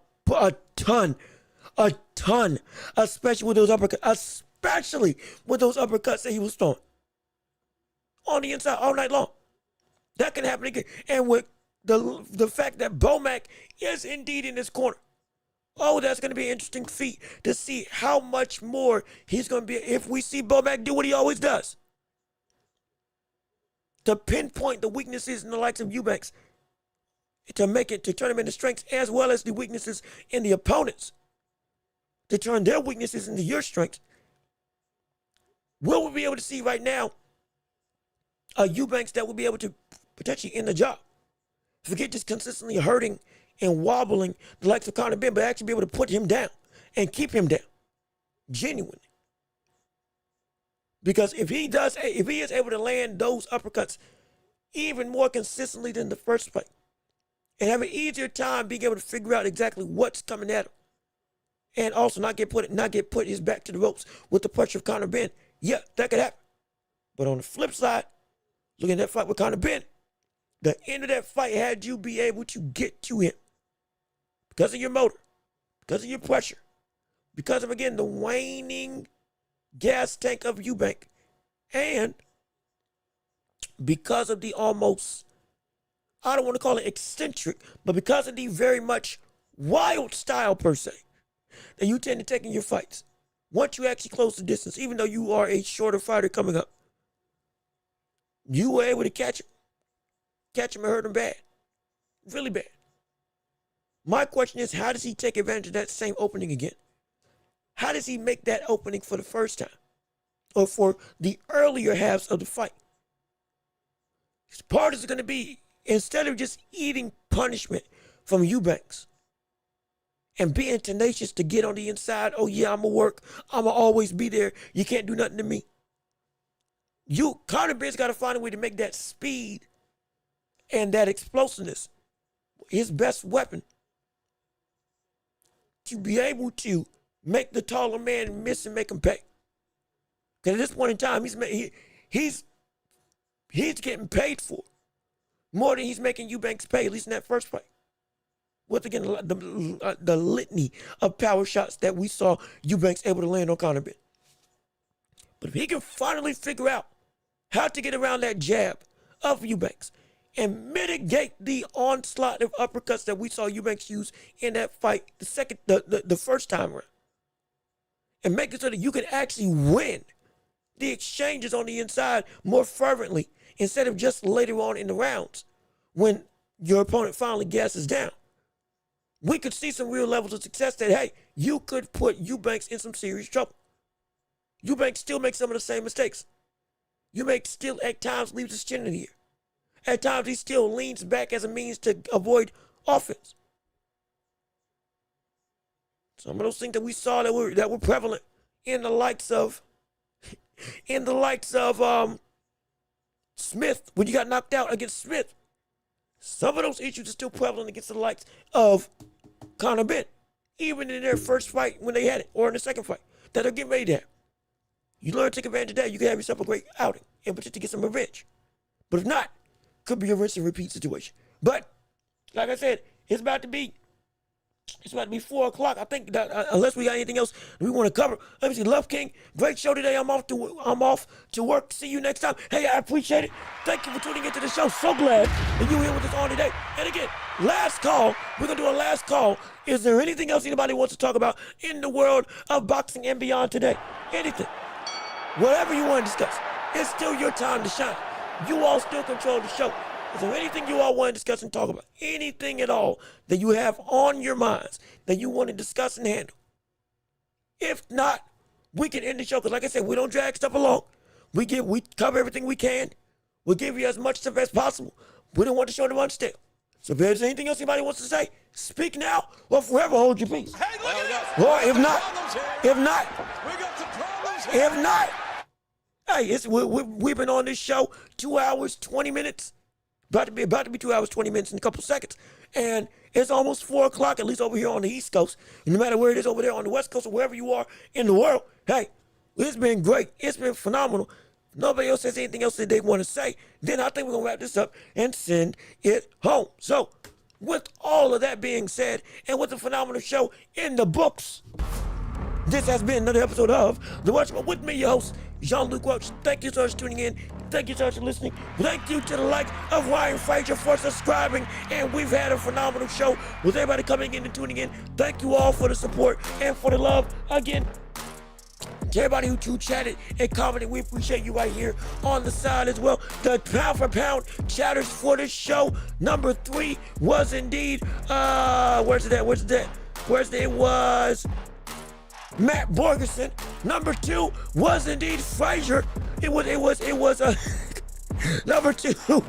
ton, especially with those uppercuts, that he was throwing on the inside all night long. That can happen again. And with the fact that Bomac is indeed in this corner, oh, that's going to be an interesting feat to see how much more he's going to be if we see Bomac do what he always does. To pinpoint the weaknesses in the likes of Eubanks, to turn them into strengths as well as the weaknesses in the opponents, to turn their weaknesses into your strengths. Will we be able to see right now a Eubanks that will be able to potentially end the job? Forget just consistently hurting and wobbling the likes of Conor Benn, but actually be able to put him down and keep him down, genuinely. Because if he is able to land those uppercuts even more consistently than the first fight, and have an easier time being able to figure out exactly what's coming at him, and also not get put his back to the ropes with the pressure of Conor Benn, yeah, that could happen. But on the flip side, looking at that fight with Conor Benn, the end of that fight had you be able to get to him because of your motor, because of your pressure, because of, again, the waning gas tank of Eubank, and because of the almost, I don't want to call it eccentric, but because of the very much wild style per se that you tend to take in your fights. Once you actually close the distance, even though you are a shorter fighter coming up, you were able to catch him and hurt him bad, really bad. My question is, how does he take advantage of that same opening again? How does he make that opening for the first time or for the earlier halves of the fight? His part is going to be, instead of just eating punishment from Eubanks and being tenacious to get on the inside, oh yeah, I'm going to work, I'm going to always be there, you can't do nothing to me. Conor Benn's got to find a way to make that speed and that explosiveness his best weapon to be able to make the taller man miss and make him pay. Because at this point in time, he's getting paid for more than he's making Eubanks pay, at least in that first fight. With, again, the litany of power shots that we saw Eubanks able to land on Conor Benn. But if he can finally figure out how to get around that jab of Eubanks and mitigate the onslaught of uppercuts that we saw Eubanks use in that fight, the first time around, and make it so that you can actually win the exchanges on the inside more fervently instead of just later on in the rounds when your opponent finally gasses down. We could see some real levels of success that, hey, you could put Eubanks in some serious trouble. Eubanks still makes some of the same mistakes. Eubanks still at times leaves his chin in the air. At times he still leans back as a means to avoid offense. Some of those things that we saw that were prevalent in the likes of Smith, when you got knocked out against Smith. Some of those issues are still prevalent against the likes of Conor Benn, even in their first fight when they had it, or in the second fight that they're getting ready to have. You learn to take advantage of that, you can have yourself a great outing and potentially get some revenge. But if not, could be a rinse and repeat situation. But like I said, it's about to be 4 o'clock. I think that unless we got anything else we want to cover. Let me see. Love King, great show today. I'm off to work. See you next time. Hey, I appreciate it. Thank you for tuning into the show. So glad that you're here with us on today. And again, last call. We're gonna do a last call. Is there anything else anybody wants to talk about in the world of boxing and beyond today? Anything, whatever you want to discuss. It's still your time to shine. You all still control the show. Is there anything you all want to discuss and talk about? Anything at all that you have on your minds that you want to discuss and handle? If not, we can end the show. Because like I said, we don't drag stuff along. We cover everything we can. We'll give you as much stuff as possible. We don't want the show to run stale. So if there's anything else anybody wants to say, speak now or forever hold your peace. Hey, look at us. Or if not, We got some problems here. if not, hey, we've been on this show 2 hours, 20 minutes. About to be 2 hours, 20 minutes in a couple seconds. And it's almost 4 o'clock, at least over here on the East Coast. And no matter where it is over there on the West Coast or wherever you are in the world, hey, it's been great. It's been phenomenal. Nobody else has anything else that they want to say. Then I think we're going to wrap this up and send it home. So, with all of that being said, and with the phenomenal show in the books, this has been another episode of The Watchman with me, your host, Jean-Luc Welch. Thank you so much for tuning in. Thank you so much for listening. Thank you to the likes of Ryan Frazier for subscribing. And we've had a phenomenal show with everybody coming in and tuning in. Thank you all for the support and for the love. Again, to everybody who chatted and commented, we appreciate you right here on the side as well. The pound for pound chatters for this show. Number 3 was indeed, it was Matt Borgerson. Number 2 was indeed Frazier. It was number 2.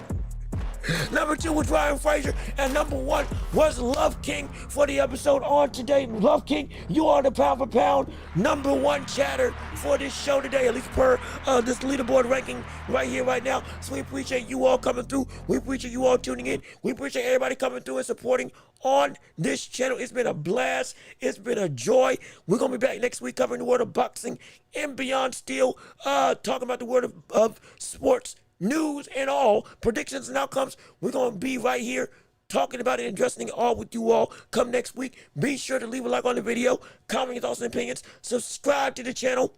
Number 2 was Ryan Frazier, and number 1 was Love King for the episode on today. Love King, you are the pound for pound number 1 chatter for this show today, at least per this leaderboard ranking right here, right now. So we appreciate you all coming through. We appreciate you all tuning in. We appreciate everybody coming through and supporting on this channel. It's been a blast. It's been a joy. We're going to be back next week covering the world of boxing and beyond, still talking about the world of sports news and all predictions and outcomes. We're going to be right here talking about it and addressing it all with you all come next week. Be sure to leave a like on the video, comment your thoughts and opinions, subscribe to the channel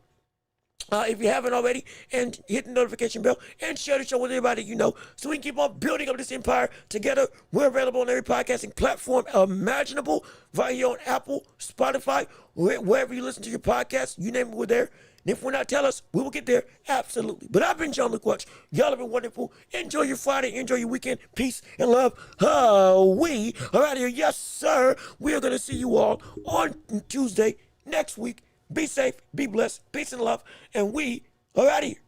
if you haven't already, and hit the notification bell and share the show with everybody you know so we can keep on building up this empire together. We're available on every podcasting platform imaginable, right here on Apple, Spotify, wherever you listen to your podcast. You name it, we're there. And if we're not, tell us. We will get there. Absolutely. But I've been Jean-Luc Welch. Y'all have been wonderful. Enjoy your Friday. Enjoy your weekend. Peace and love. We are out of here. Yes, sir. We are going to see you all on Tuesday next week. Be safe. Be blessed. Peace and love. And we are out of here.